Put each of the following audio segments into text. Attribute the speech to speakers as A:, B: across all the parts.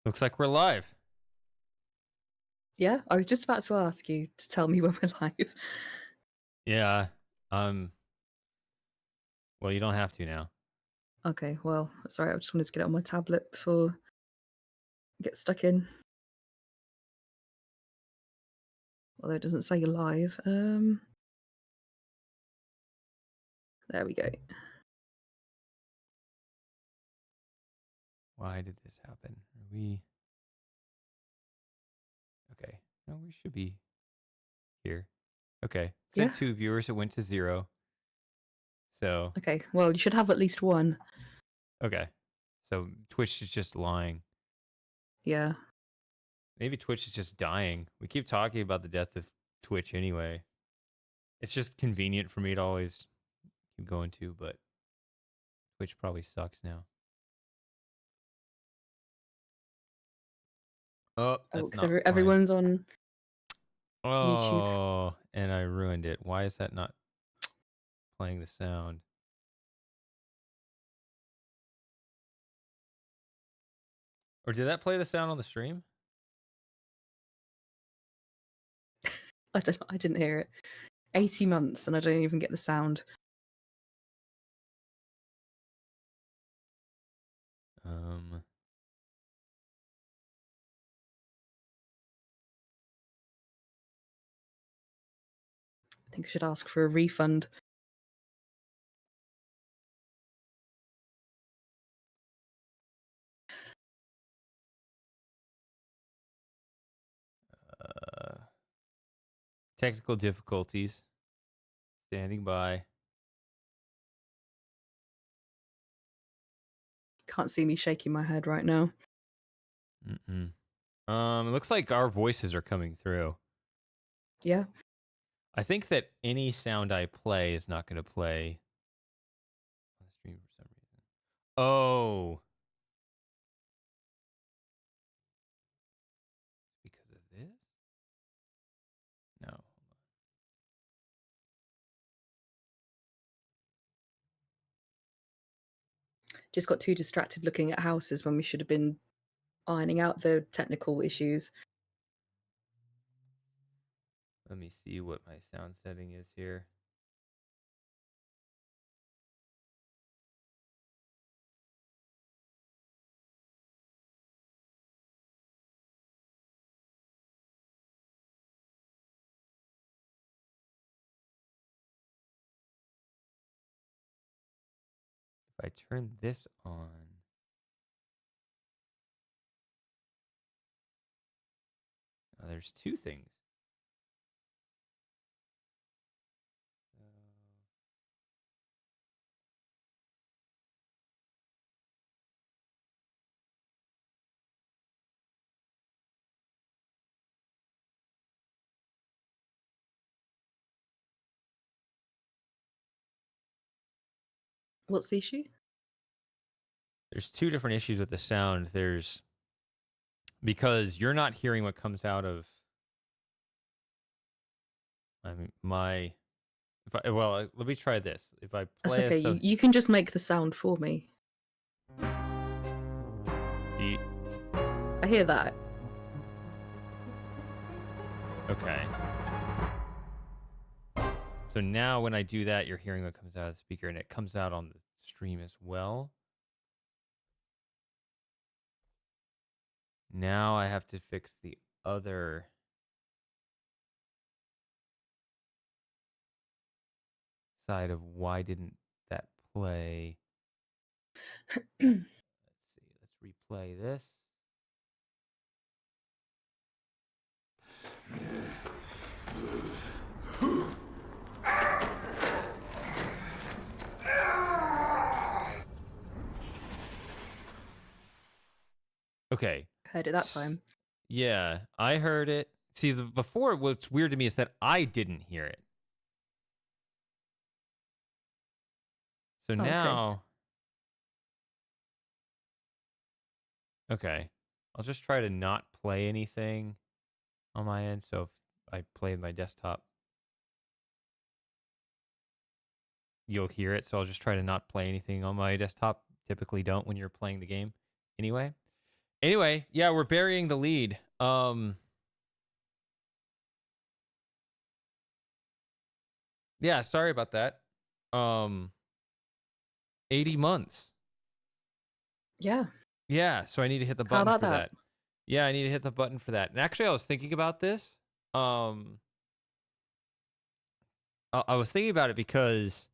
A: Looks like we're live.
B: Yeah, I was just about to ask you to tell me when we're live.
A: Yeah. Um. Well, you don't have to now.
B: Okay, well, sorry, I just wanted to get it on my tablet before I get stuck in. Although it doesn't say you're live. There we go.
A: Why did this happen? Are we? Okay. No, we should be here. Okay. Said
B: Yeah?
A: 2 viewers. It went to 0. So
B: Okay, well, you should have at least one.
A: okay. So Twitch is just lying.
B: Yeah.
A: Maybe Twitch is just dying. We keep talking about the death of Twitch anyway. It's just convenient for me to always keep going to, but Twitch probably sucks now. Oh,
B: Oh,
A: that's
B: because
A: not fine.
B: everyone's on YouTube.
A: Oh, and I ruined it. Why is that not playing the sound? Or did that play the sound on the stream?
B: I don't know, I didn't hear it. 80 months and I don't even get the sound. I think I should ask for a refund.
A: Technical difficulties. Standing by.
B: Can't see me shaking my head right now.
A: Mm-mm. It looks like our voices are coming through.
B: Yeah?
A: I think that any sound I play is not going to play on the stream for some reason. Oh. Because of this? No.
B: Just got too distracted looking at houses when we should have been ironing out the technical issues.
A: Let me see what my sound setting is here. If I turn this on. Oh, there's two things.
B: What's the issue?
A: There's two different issues with the sound. There's because you're not hearing what comes out of my let me try this. If I
B: That's
A: play
B: okay. You can just make the sound for me. I hear that.
A: Okay. So now when I do that, you're hearing what comes out of the speaker, and it comes out on the stream as well. Now I have to fix the other side of why didn't that play. Let's see. Let's replay this. Okay.
B: Heard it that time.
A: Yeah, I heard it. See, before, what's weird to me is that I didn't hear it. So now, okay, I'll just try to not play anything on my end. So if I play my desktop, you'll hear it. So I'll just try to not play anything on my desktop. Typically don't when you're playing the game anyway. Anyway, yeah, we're burying the lead. Yeah, sorry about that. Um, 80 months.
B: Yeah.
A: Yeah, so I need to hit the
B: How
A: button
B: about
A: for
B: that?
A: that. Yeah, I need to hit the button for that. And actually, I was thinking about this. Um, I was thinking about it because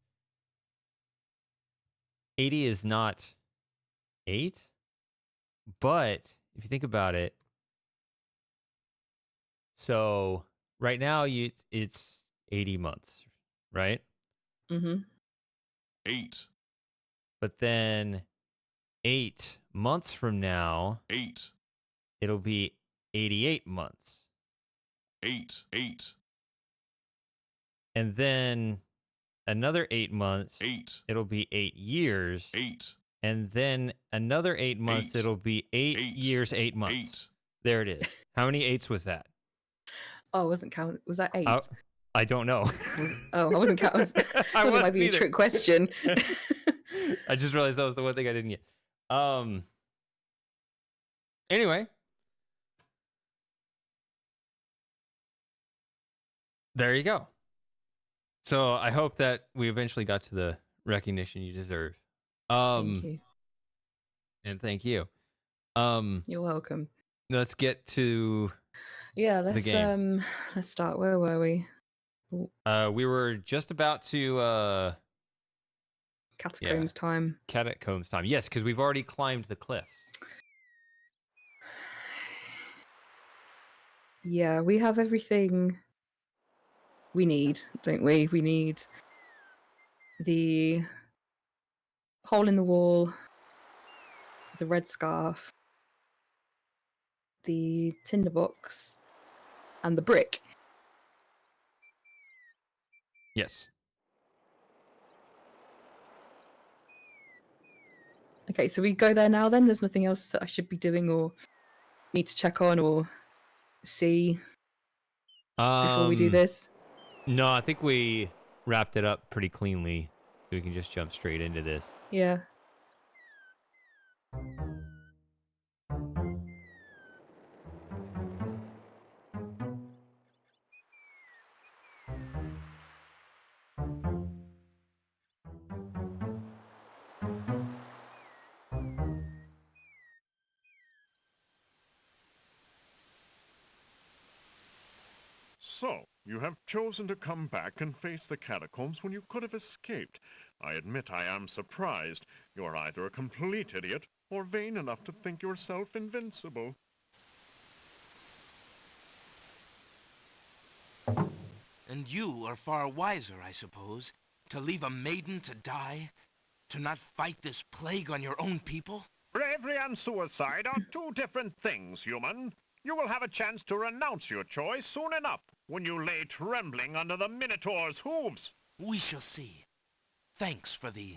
A: 80 is not 8, but if you think about it, so right now it's 80 months, right?
B: Mm-hmm.
C: 8,
A: But then 8 months from now,
C: 8,
A: it'll be 88 months.
C: 8, 8,
A: And then another 8 months,
C: 8,
A: it'll be 8 years.
C: 8,
A: And then another 8 months,
C: 8,
A: it'll be 8
C: 8,
A: years, 8 months.
C: 8.
A: There it is. How many 8s was that?
B: Oh, I wasn't counting. Was that 8?
A: I don't know.
B: Oh, I wasn't counting.
A: I
B: thought it might be a
A: either.
B: trick question.
A: I just realized that was the one thing I didn't get. Anyway. There you go. So I hope that we eventually got to the recognition you deserve.
B: Thank you.
A: And thank you.
B: You're welcome.
A: Let's get to
B: Yeah,
A: the game.
B: Let's start. Where were we?
A: We were just about to
B: Catacombs time.
A: Catacombs time. Yes, because we've already climbed the cliffs.
B: Yeah, we have everything we need, don't we? We need the hole in the wall, the red scarf, the tinderbox, and the brick.
A: Yes.
B: Okay, so we go there now then? There's nothing else that I should be doing or need to check on or see before we do this?
A: No, I think we wrapped it up pretty cleanly, so we can just jump straight into this.
B: Yeah.
D: So, you have chosen to come back and face the catacombs when you could have escaped. I admit I am surprised. You are either a complete idiot or vain enough to think yourself invincible.
E: And you are far wiser, I suppose, to leave a maiden to die? To not fight this plague on your own people?
D: Bravery and suicide are two different things, human. You will have a chance to renounce your choice soon enough, when you lay trembling under the Minotaur's hooves.
E: We shall see. Thanks for the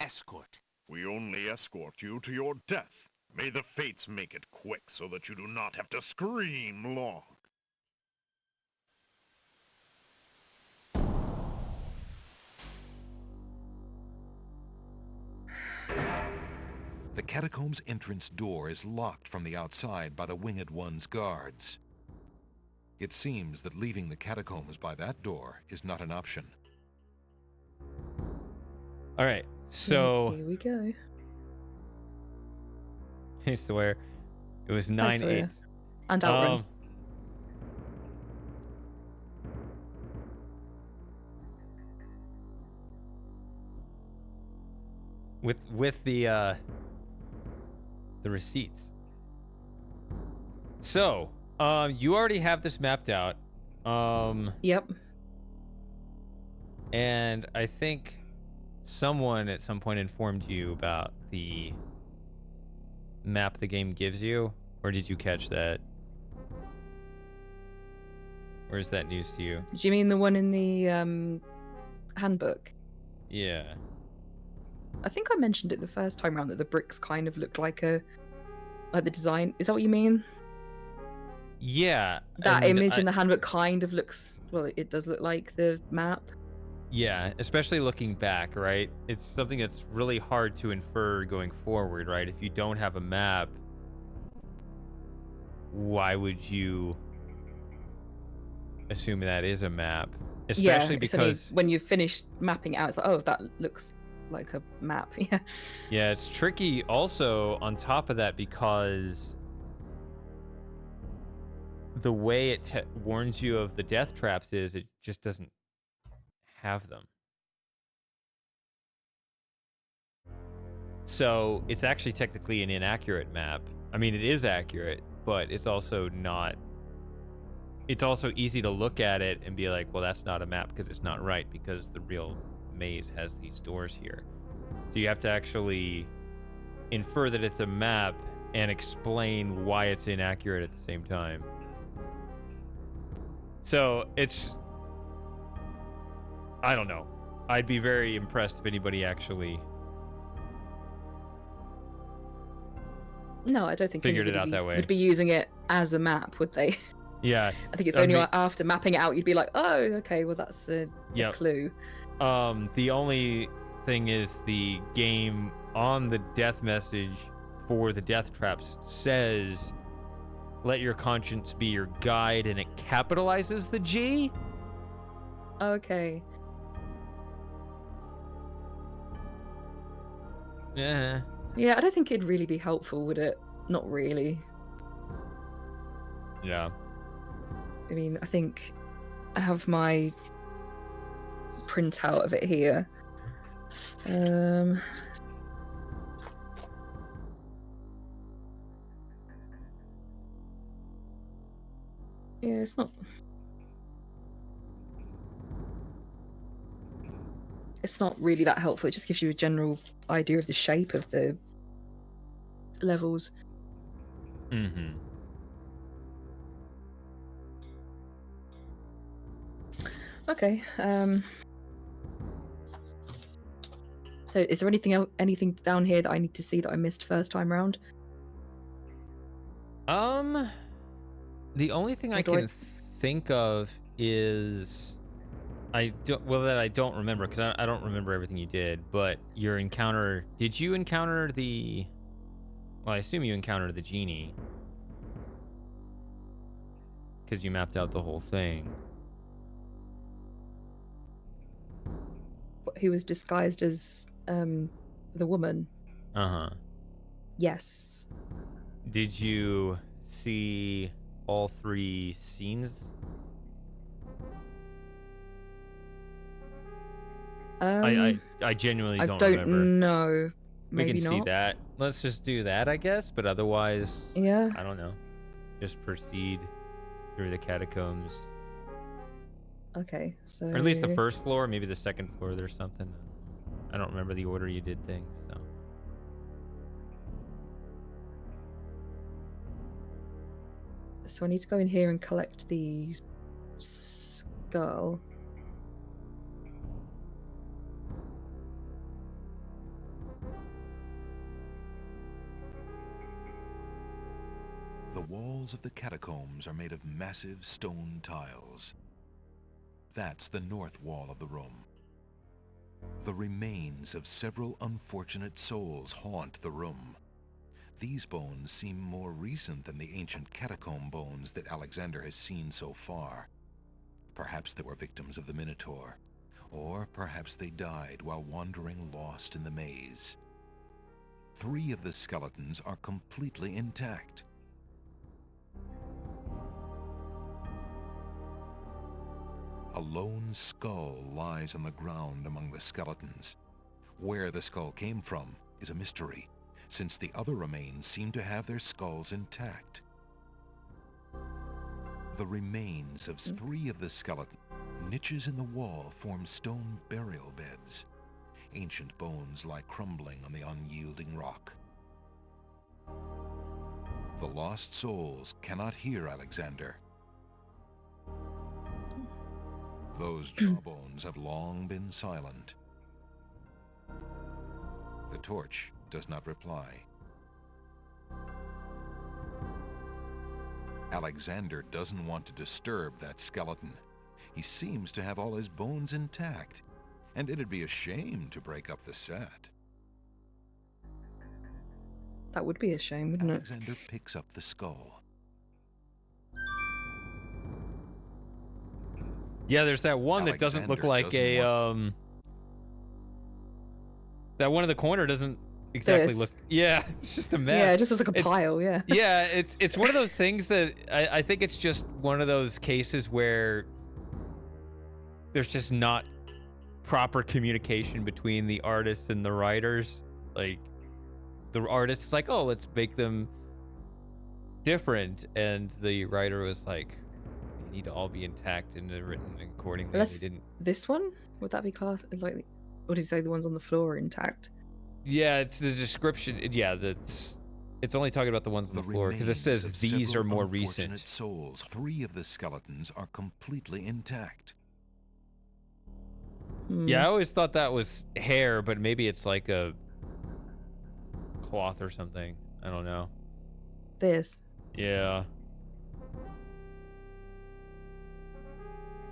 E: escort.
D: We only escort you to your death. May the fates make it quick so that you do not have to scream long.
F: The catacomb's entrance door is locked from the outside by the Winged One's guards. It seems that leaving the catacombs by that door is not an option.
A: All right, so
B: Here we go.
A: I swear it was
B: I
A: 9
B: swear.
A: 8.
B: And outrun.
A: With the receipts. So, you already have this mapped out.
B: Yep.
A: And I think someone at some point informed you about the map the game gives you, or did you catch that? Or is that news to you?
B: Do you mean the one in the handbook?
A: Yeah.
B: I think I mentioned it the first time around that the bricks kind of looked like the design. Is that what you mean?
A: Yeah.
B: That
A: and
B: image in the handbook kind of looks, well, it does look like the map.
A: Yeah, especially looking back, right? It's something that's really hard to infer going forward, right? If you don't have a map, why would you assume that is a map?
B: Yeah,
A: Especially
B: it's only
A: because
B: when you've finished mapping it out, it's like, oh, that looks like a map. Yeah.
A: yeah, it's tricky also on top of that because the way it warns you of the death traps is it just doesn't have them. So it's actually technically an inaccurate map. I mean, it is accurate, but it's also not. It's also easy to look at it and be like, well, that's not a map because it's not right because the real maze has these doors here. So you have to actually infer that it's a map and explain why it's inaccurate at the same time. So it's, I don't know. I'd be very impressed if anybody actually
B: No, I don't think
A: figured it
B: anybody
A: out that way.
B: would be using it as a map, would they?
A: Yeah.
B: I think it's
A: I
B: only
A: mean-
B: after mapping it out you'd be like, oh, okay, well that's a
A: Yep.
B: clue.
A: The only thing is the game on the death message for the death traps says, let your conscience be your guide, and it capitalizes the G.
B: Okay.
A: Yeah.
B: Yeah, I don't think it'd really be helpful, would it? Not really.
A: Yeah.
B: I mean, I think I have my printout of it here. Yeah, it's not. It's not really that helpful. It just gives you a general idea of the shape of the levels.
A: Mm-hmm.
B: Okay. So, is there anything down here that I need to see that I missed first time round?
A: The only thing
B: Or
A: I
B: do I-
A: can think of is I don't remember because I don't remember everything you did. But your encounter, did you encounter the? Well, I assume you encountered the genie because you mapped out the whole thing.
B: Who was disguised as the woman?
A: Uh-huh.
B: Yes.
A: Did you see all 3 scenes? I genuinely
B: I
A: don't
B: don't
A: remember.
B: know.
A: We
B: Maybe
A: can
B: not.
A: see that. Let's just do that, I guess. But otherwise,
B: Yeah.
A: I don't know. Just proceed through the catacombs.
B: Okay. So.
A: Or at least the first floor, maybe the second floor, there's something. I don't remember the order you did things, so.
B: So I need to go in here and collect the skull.
F: The walls of the catacombs are made of massive stone tiles. That's the north wall of the room. The remains of several unfortunate souls haunt the room. These bones seem more recent than the ancient catacomb bones that Alexander has seen so far. Perhaps they were victims of the Minotaur, or perhaps they died while wandering lost in the maze. 3 of the skeletons are completely intact. A lone skull lies on the ground among the skeletons. Where the skull came from is a mystery, since the other remains seem to have their skulls intact. The remains of 3 of the skeletons. Niches in the wall form stone burial beds. Ancient bones lie crumbling on the unyielding rock. The lost souls cannot hear Alexander. Those jawbones have long been silent. The torch does not reply. Alexander doesn't want to disturb that skeleton. He seems to have all his bones intact, and it'd be a shame to break up the set.
B: That would be a shame, wouldn't it?
F: Alexander picks up the skull.
A: Yeah, there's that one that doesn't look
F: Alexander
A: like
F: doesn't
A: a that one in the corner doesn't exactly look.
B: This.
A: Yeah, it's just a mess.
B: Yeah, it just looks like a
A: It's-
B: pile. Yeah.
A: Yeah, it's one of those things that I think it's just one of those cases where there's just not proper communication between the artists and the writers. Like, the artist's like, oh, let's make them different, and the writer was like, they need to all be intact and written accordingly. and
B: Unless
A: They didn't.
B: this one, would that be classed as like, or did you say the ones on the floor are intact?
A: Yeah, it's the description. Yeah, it's only talking about the ones on the floor because it
F: remains
A: says
F: of
A: these
F: several
A: are more
F: unfortunate
A: recent.
F: souls. 3 of the skeletons are completely intact.
B: Hmm.
A: Yeah, I always thought that was hair, but maybe it's like a cloth or something. I don't know.
B: This.
A: Yeah.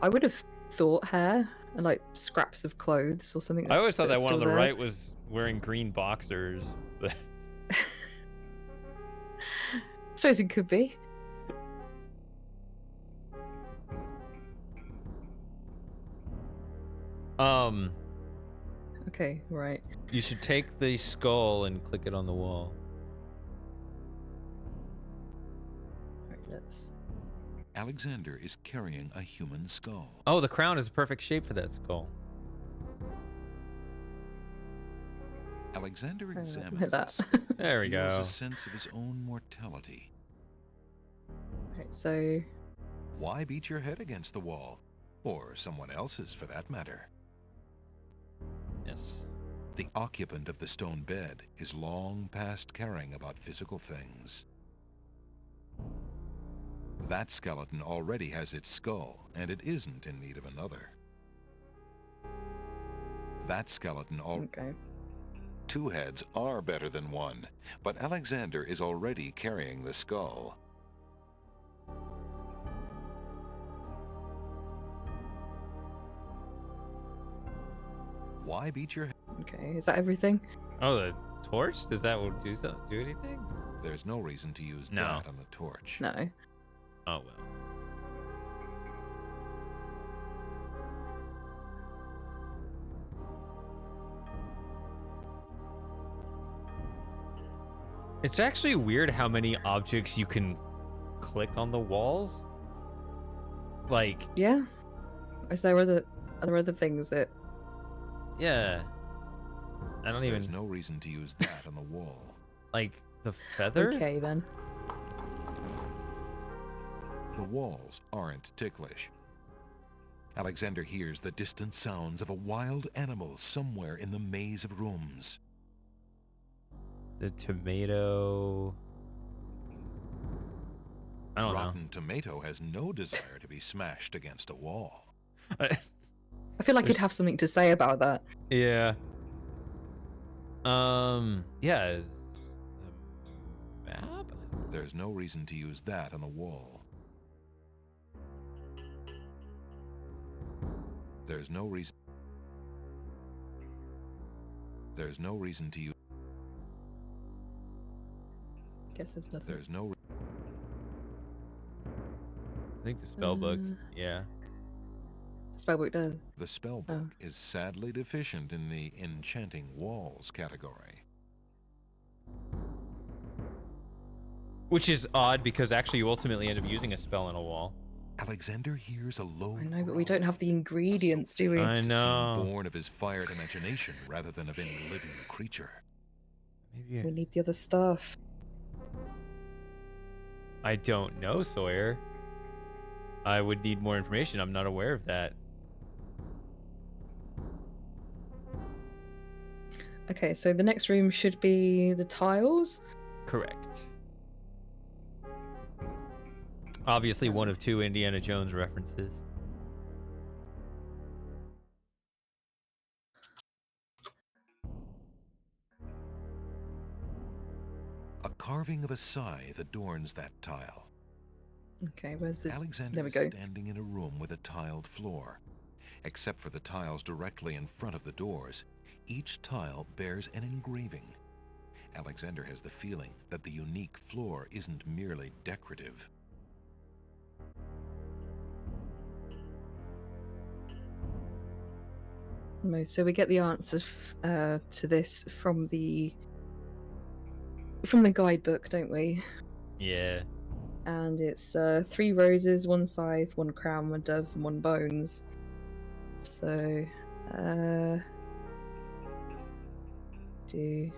B: I would have thought hair and like scraps of clothes or something.
A: I always thought that
B: that's
A: one on
B: still
A: the
B: there.
A: right was wearing green boxers. But
B: Suppose it could be. Okay, right.
A: you should take the skull and click it on the wall.
B: Right, let's.
F: Alexander is carrying a human skull.
A: Oh, the crown is a perfect shape for that skull.
F: Alexander
B: Look
F: examines
B: at that.
F: the skull,
A: There we
F: feels
A: go.
F: a sense of his own mortality.
B: Right, so
F: Why beat your head against the wall? Or someone else's, for that matter.
A: Yes.
F: The occupant of the stone bed is long past caring about physical things. That skeleton already has its skull, and it isn't in need of another. That skeleton
B: okay.
F: 2 heads are better than 1, but Alexander is already carrying the skull. Why beat your head?
B: Okay, is that everything?
A: Oh, the torch? Does that do anything?
F: There's no reason to use
A: No.
F: that on the torch.
B: No.
A: Oh well. It's actually weird how many objects you can click on the walls. Like,
B: Yeah. Is there are there other things that?
A: yeah. I don't
F: There's
A: even
F: no reason to use that on the wall.
A: like the feather.
B: Okay then.
F: The walls aren't ticklish. Alexander hears the distant sounds of a wild animal somewhere in the maze of rooms.
A: The tomato. I don't
F: Rotten Tomato has no desire to be smashed against a wall.
A: know.
B: I feel like you'd have something to say about that.
A: Yeah. Yeah. The map?
F: There's no reason to use that on the wall. There's no reason. There's no reason to use.
B: Guess there's nothing.
F: There's no.
A: I think the spell book. Yeah.
B: Spellbook does.
F: The spell
B: Oh.
F: book is sadly deficient in the enchanting walls category.
A: Which is odd because actually you ultimately end up using a spell on a wall.
F: Alexander hears a low.
B: I know, but we
F: groan.
B: don't have the ingredients, do we?
A: I
F: Seem
A: know.
F: born of his fired imagination rather than of any living creature.
A: Maybe
B: We need the other stuff.
A: I don't know, Sawyer. I would need more information. I'm not aware of that.
B: Okay, so the next room should be the tiles.
A: Correct. Obviously, one of 2 Indiana Jones references.
F: A carving of a scythe adorns that tile.
B: Okay, where's the?
F: Alexander
B: There we
F: is
B: go.
F: standing in a room with a tiled floor. Except for the tiles directly in front of the doors, each tile bears an engraving. Alexander has the feeling that the unique floor isn't merely decorative.
B: No, so we get the answer to this from the guidebook, don't we?
A: Yeah.
B: And it's 3 roses, 1 scythe, 1 crown, 1 dove, and 1 bones. So, do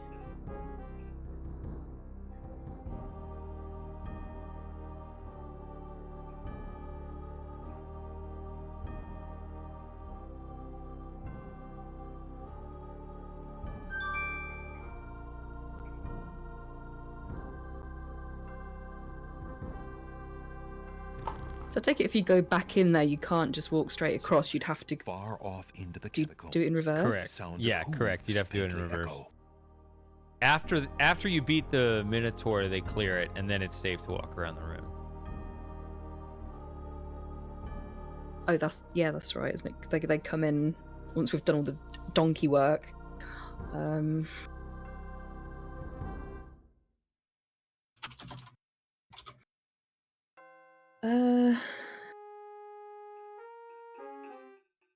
B: So I take it if you go back in there, you can't just walk straight across. You'd have to
F: Far off into the
B: do
F: catacombs.
B: it in reverse.
A: Correct.
F: Sounds of
A: Yeah, correct. You'd
F: hooves
A: have to do it in
F: faintly
A: reverse.
F: echo.
A: After you beat the Minotaur, they clear it, and then it's safe to walk around the room.
B: Oh, that's right, isn't it? They come in once we've done all the donkey work.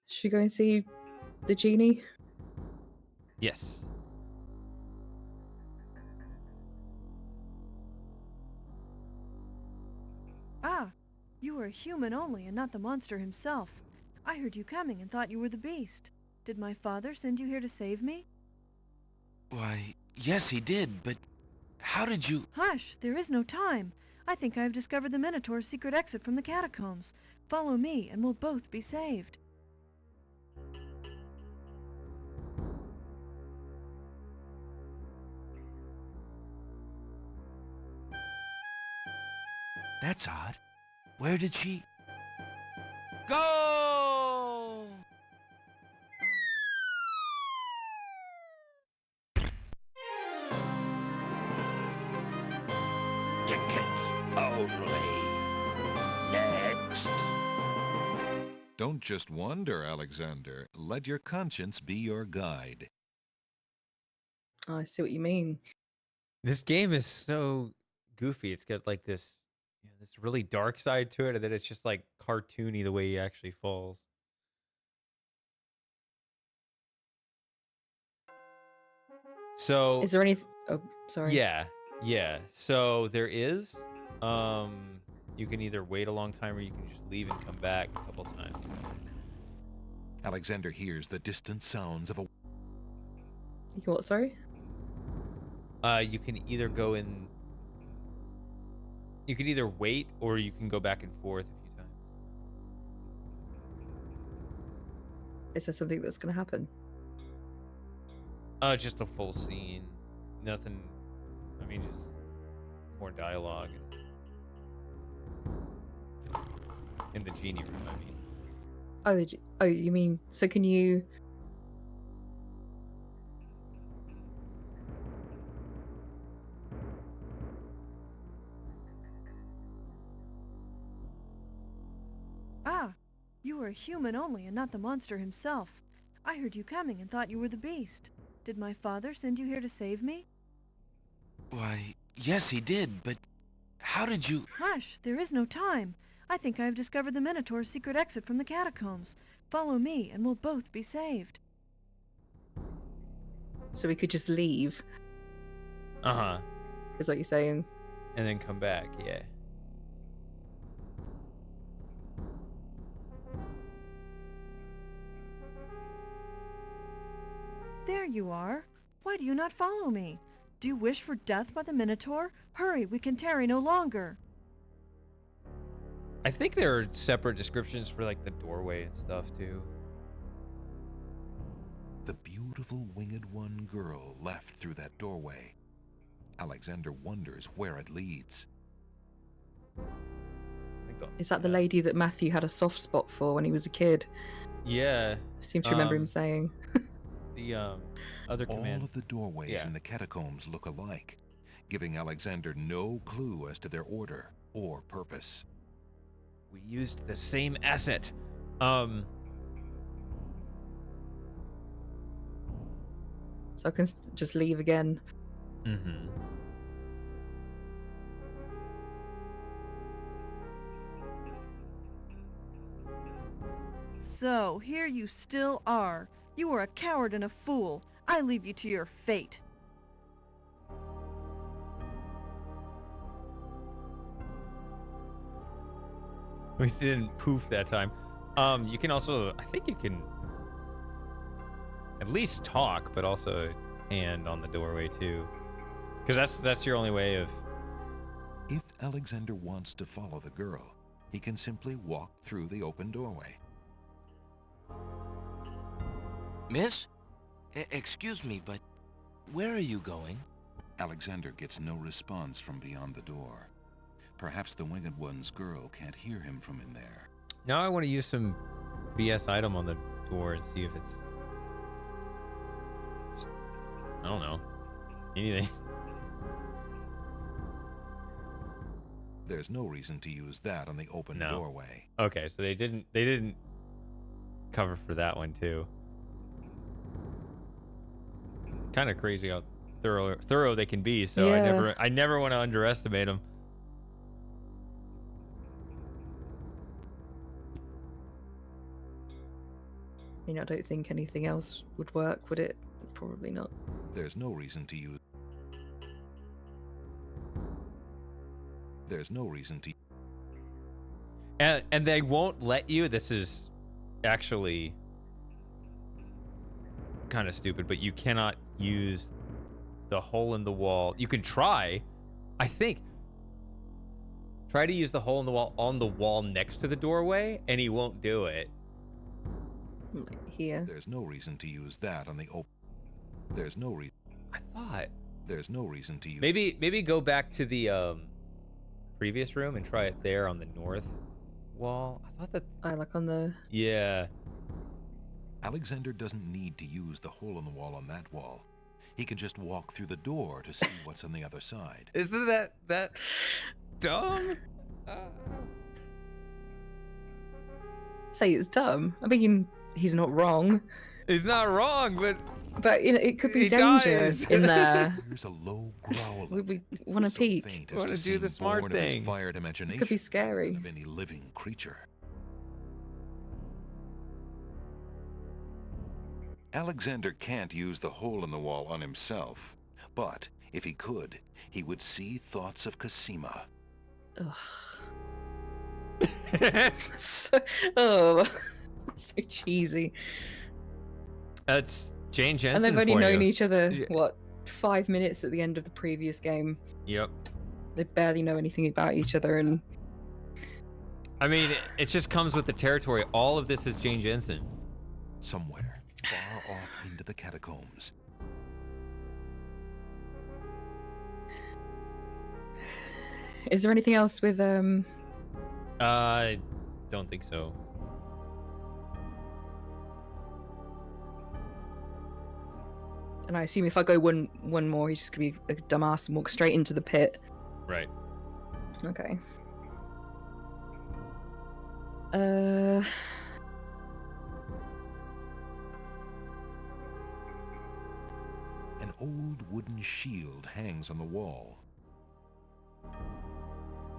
B: Should we go and see the genie?
A: Yes.
G: Ah, you were a human only and not the monster himself. I heard you coming and thought you were the beast. Did my father send you here to save me?
E: Why, yes, he did, but how did you...
G: Hush, there is no time. I think I have discovered the Minotaur's secret exit from the catacombs. Follow me and we'll both be saved.
E: That's odd. Where did she... Go!
H: Tickets only. Next.
F: Don't just wander, Alexander. Let your conscience be your guide.
B: Oh, I see what you mean.
A: This game is so goofy. It's got like this, this really dark side to it, and then it's just like cartoony the way he actually falls. So
B: Is there any? Oh, sorry.
A: yeah. So there is, you can either wait a long time or you can just leave and come back a couple times.
F: Alexander hears the distant sounds of a...
B: You what? Sorry.
A: You can either go in. You can either wait or you can go back and forth a few times.
B: Is there something that's going to happen?
A: Just a full scene. Nothing. I mean, just more dialogue. In the genie room, I mean.
B: Oh, you mean so? Can you?
G: Ah, you were a human only and not the monster himself. I heard you coming and thought you were the beast. Did my father send you here to save me?
E: Why, yes, he did, but how did you...
G: Hush, there is no time. I think I have discovered the Minotaur's secret exit from the catacombs. Follow me and we'll both be saved.
B: So we could just leave.
A: Uh-huh.
B: Is what you're saying?
A: And then come back, yeah.
G: There you are. Why do you not follow me? Do you wish for death by the Minotaur? Hurry, we can tarry no longer.
A: I think there are separate descriptions for like the doorway and stuff too.
F: The beautiful winged one girl left through that doorway. Alexander wonders where it leads.
B: Is that the lady that Matthew had a soft spot for when he was a kid?
A: Yeah.
B: I seem to remember him
A: Um,
B: saying.
A: The other
F: All
A: command.
F: of the doorways
A: Yeah.
F: in the catacombs look alike, giving Alexander no clue as to their order or purpose.
A: We used the same asset.
B: So I can just leave again.
A: Mm-hmm.
G: So, here you still are. You are a coward and a fool. I leave you to your fate.
A: At least it didn't poof that time. You can also, I think you can at least talk, but also hand on the doorway too, because that's your only way of.
F: If Alexander wants to follow the girl, he can simply walk through the open doorway.
E: Miss? Excuse me, but where are you going?
F: Alexander gets no response from beyond the door. Perhaps the Winged One's girl can't hear him from in there.
A: Now I want to use some BS item on the door and see if it's. I don't know. Anything.
F: There's no reason to use that on the open
A: No.
F: doorway.
A: Okay, so they didn't cover for that one too. Kind of crazy how thorough they can be. So
B: Yeah.
A: I never want to underestimate them.
B: I mean, I don't think anything else would work, would it? Probably not.
F: There's no reason to use. There's no reason to.
A: And they won't let you. This is actually kind of stupid, but you cannot use the hole in the wall. You can try, I think. Try to use the hole in the wall on the wall next to the doorway, and he won't do it.
B: Like here.
F: There's no reason to use that on the open. There's no reason.
A: I thought
F: There's no reason to use.
A: maybe go back to the previous room and try it there on the north wall. I thought that.
B: I like on the.
A: Yeah.
F: Alexander doesn't need to use the hole in the wall on that wall. He can just walk through the door to see what's on the other side.
A: Isn't that dumb?
B: Say it's dumb. I mean, he's not wrong,
A: He's not wrong, but
B: you know, it could be
A: He
B: danger
A: dies.
B: in there.
F: There's a low growl.
B: We want to peek.
A: We wanna do the smart thing.
F: Fired
B: It
F: imagination
B: could be scary.
F: of any living creature. Alexander can't use the hole in the wall on himself, but if he could, he would see thoughts of Cosima.
B: Ugh. So, oh, so cheesy.
A: That's Jane Jensen.
B: And they've only
A: for
B: known
A: you.
B: each other,
A: Yeah.
B: what, 5 minutes at the end of the previous game.
A: Yep.
B: They barely know anything about each other, and
A: I mean, it just comes with the territory. All of this is Jane Jensen.
F: Somewhere, far off into the catacombs,
B: is there anything else with
A: Don't think so.
B: and I assume if I go one more, he's just gonna be a dumbass and walk straight into the pit.
A: Right.
B: Okay.
F: an old wooden shield hangs on the wall.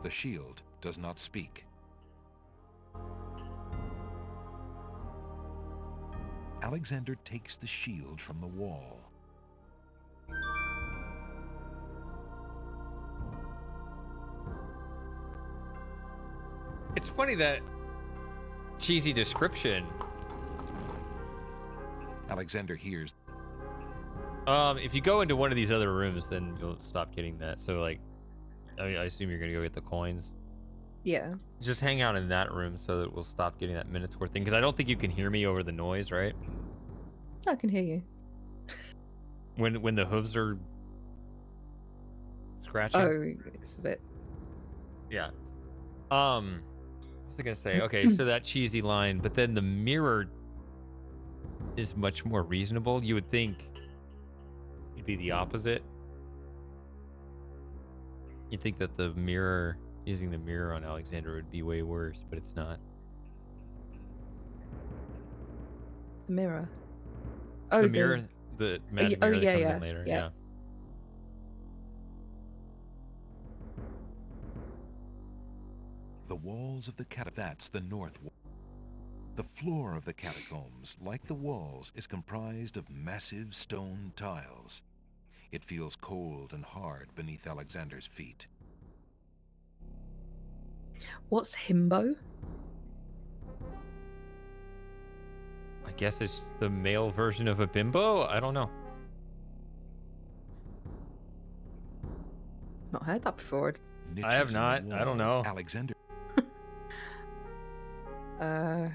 F: The shield does not speak. Alexander takes the shield from the wall.
A: It's funny that cheesy description.
F: Alexander hears.
A: If you go into one of these other rooms, then you'll stop getting that. So like, I assume you're gonna go get the coins.
B: Yeah.
A: Just hang out in that room so that we'll stop getting that Minotaur thing. Because I don't think you can hear me over the noise, right?
B: I can hear you.
A: When the hooves are scratching.
B: Oh, it's a bit.
A: Yeah. What was I gonna say? Okay, so that cheesy line, but then the mirror is much more reasonable. You would think it'd be the opposite. You'd think that the mirror, using the mirror on Alexander would be way worse, but it's not.
B: The mirror. Oh,
A: The mirror, the magic
B: oh,
A: mirror that
B: yeah,
A: comes
B: yeah,
A: in later.
B: yeah.
A: Yeah.
F: The walls of the that's the north wall. The floor of the catacombs, like the walls, is comprised of massive stone tiles. It feels cold and hard beneath Alexander's feet.
B: What's himbo?
A: I guess it's the male version of a bimbo? I don't know.
B: Not heard that before.
A: I have
F: Niches in
A: not.
F: the
A: I don't
F: wall,
A: know.
F: Alexander,
B: Uh,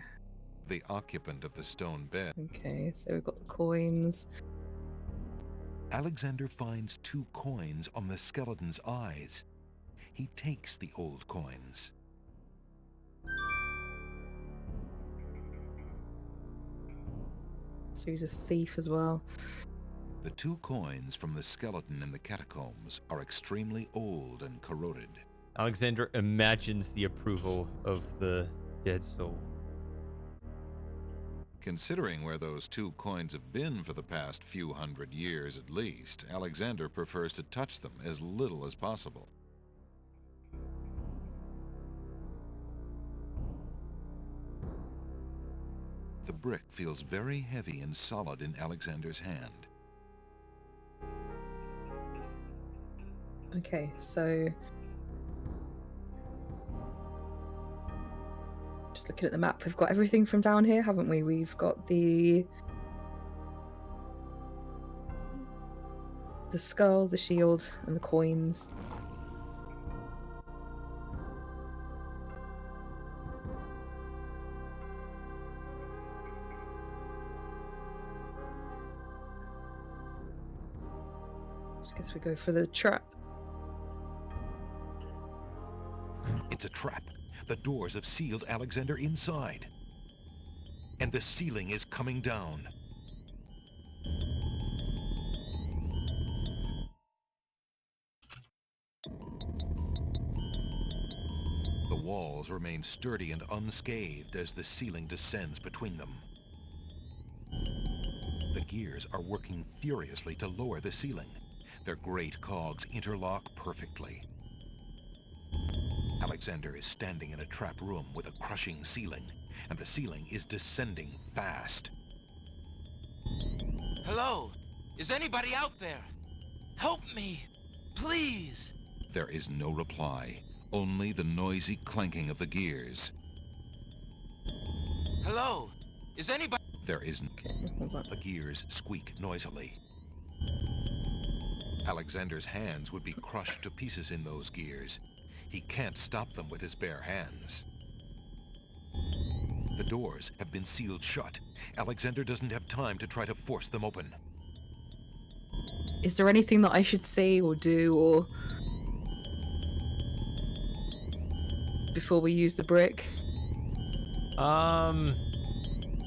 F: the occupant of the stone bed.
B: okay, so we've got the coins.
F: Alexander finds 2 coins on the skeleton's eyes. He takes the old coins.
B: So he's a thief as well.
F: The 2 coins from the skeleton in the catacombs are extremely old and corroded.
A: Alexander imagines the approval of the dead soul.
F: Considering where those 2 coins have been for the past few hundred years at least, Alexander prefers to touch them as little as possible. The brick feels very heavy and solid in Alexander's hand.
B: Okay, so just looking at the map, we've got everything from down here, haven't we? We've got the skull, the shield, and the coins. So I guess we go for the trap.
F: It's a trap. The doors have sealed Alexander inside. And the ceiling is coming down. The walls remain sturdy and unscathed as the ceiling descends between them. The gears are working furiously to lower the ceiling. Their great cogs interlock perfectly. Alexander is standing in a trap room with a crushing ceiling, and the ceiling is descending fast.
E: Hello? Is anybody out there? Help me! Please!
F: There is no reply, only the noisy clanking of the gears.
E: Hello? Is anybody...
F: There is
B: Hold on.
F: The gears squeak noisily. Alexander's hands would be crushed to pieces in those gears. He can't stop them with his bare hands. The doors have been sealed shut. Alexander doesn't have time to try to force them open.
B: Is there anything that I should say or do, or before we use the brick?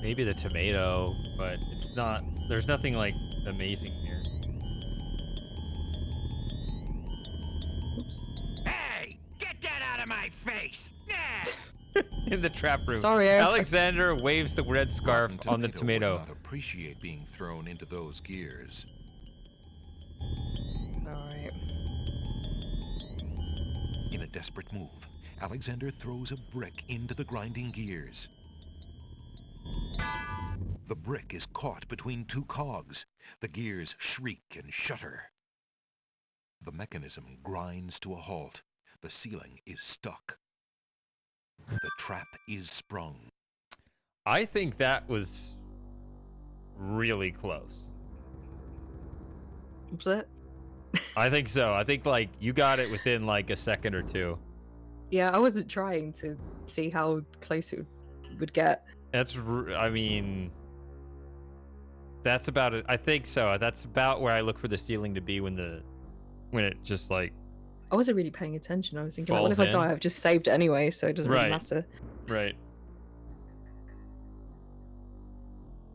A: Maybe the tomato, but it's not. There's nothing like amazing here.
B: Oops.
H: Hey! Get that out of my face! Yeah!
A: In the trap room.
B: Sorry,
A: Alexander waves the red scarf
F: Rotten
A: on the
F: would
A: tomato.
F: not appreciate being thrown into those gears.
B: Alright.
F: In a desperate move, Alexander throws a brick into the grinding gears. The brick is caught between 2 cogs. The gears shriek and shudder. The mechanism grinds to a halt. The ceiling is stuck. The trap is sprung.
A: I think that was really close.
B: Was it?
A: I think so. I think like you got it within like a second or two.
B: Yeah, I wasn't trying to see how close it would get.
A: I mean, that's about it. I think so. That's about where I look for the ceiling to be when it just like
B: I wasn't really paying attention. I was thinking, like, what if
A: falls
B: I die?
A: in.
B: I've just saved it anyway, so it doesn't really
A: Right.
B: matter.
A: right.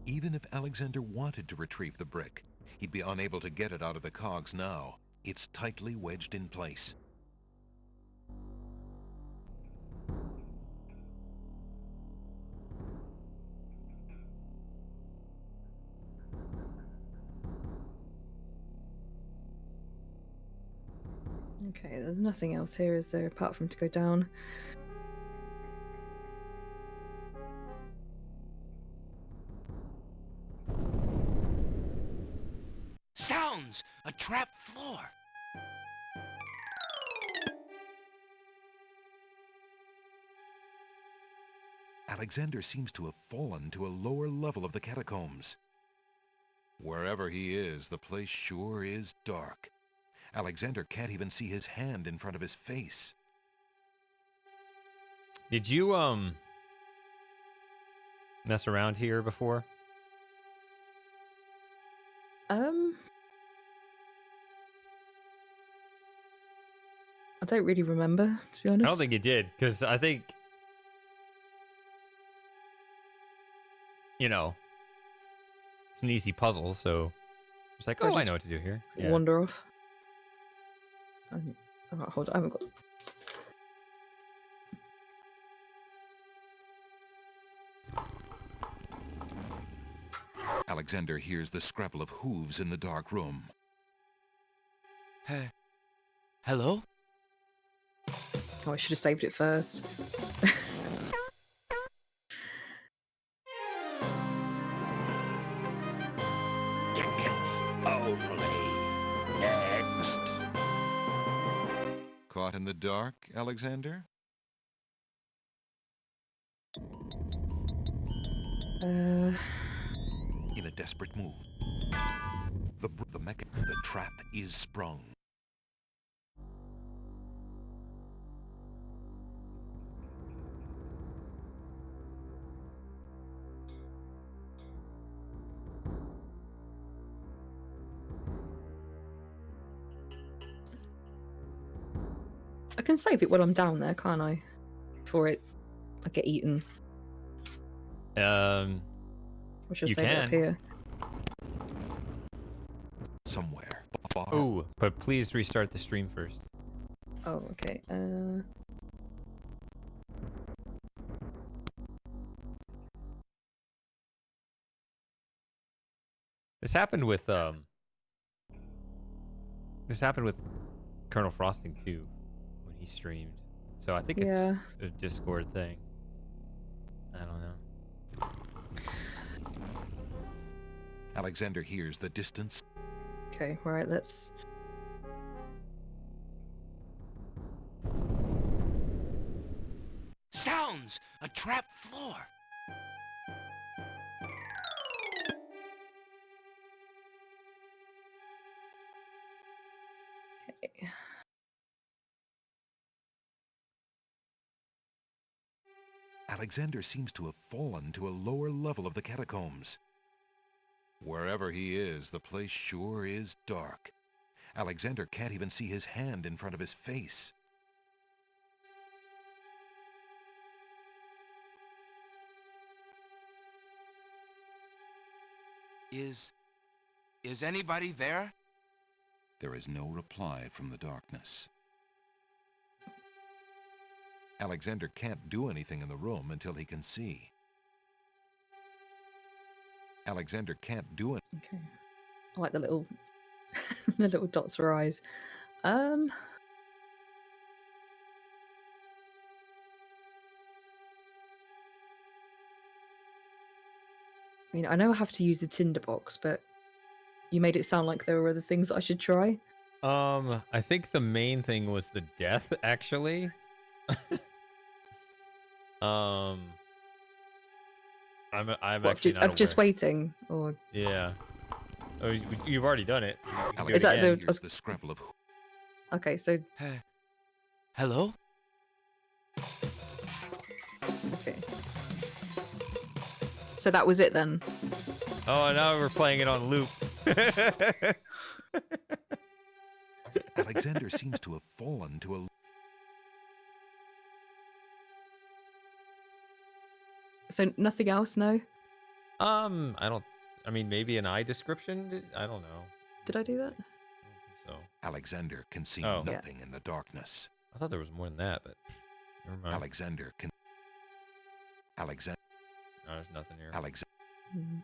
F: Even if Alexander wanted to retrieve the brick, he'd be unable to get it out of the cogs now. It's tightly wedged in place.
B: Okay, there's nothing else here, is there, apart from to go down?
E: Sounds! A trap floor!
F: Alexander seems to have fallen to a lower level of the catacombs. Wherever he is, the place sure is dark. Alexander can't even see his hand in front of his face.
A: Did you mess around here before?
B: I don't really remember, to be honest.
A: I don't think you did, because I think, you know, it's an easy puzzle, so it's like,
B: Or
A: oh, I
B: just
A: know what to do here.
B: wander off. Hold on, I haven't got.
F: Alexander hears the scrabble of hooves in the dark room.
E: Hello?
B: Oh, I should have saved it first.
H: Tickets only. Next.
F: Caught in the dark, Alexander? In a desperate move, the trap is sprung.
B: I can save it while I'm down there, can't I? Before I get eaten. Or should I
A: You
B: save it up
A: can.
B: here?
F: Somewhere far.
A: Ooh, but please restart the stream first.
B: Oh, okay.
A: This happened with Colonel Frosting too, when he streamed. So I think it's
B: Yeah.
A: a Discord thing. I don't know.
F: Alexander hears the distance.
B: Okay, right, let's...
E: Sounds! A trap floor!
F: Alexander seems to have fallen to a lower level of the catacombs. Wherever he is, the place sure is dark. Alexander can't even see his hand in front of his face.
E: Is anybody there?
F: There is no reply from the darkness. Alexander can't do anything in the room until he can see. Alexander can't do it.
B: Okay. I like the little... the little dots for eyes. I mean, I know I have to use the tinderbox, but you made it sound like there were other things I should try.
A: I think the main thing was the death, actually. I'm
B: What,
A: actually not
B: of just
A: aware.
B: waiting, or...
A: Yeah. Oh, you've already done it. You can do
B: Is
A: it
B: that
A: again.
F: Hears the scrabble of
B: Okay, so...
E: Hello?
B: Okay. So that was it then?
A: Oh, now we're playing it on loop.
F: Alexander seems to have fallen to a...
B: So nothing else, no?
A: I mean, maybe an eye description? I don't know.
B: Did I do that?
A: I don't think so.
F: Alexander can see
A: Oh.
F: nothing in the darkness.
A: I thought there was more than that, but never mind.
F: Alexander can... Alexander...
A: No, there's nothing here.
F: Alexander...
B: Hmm.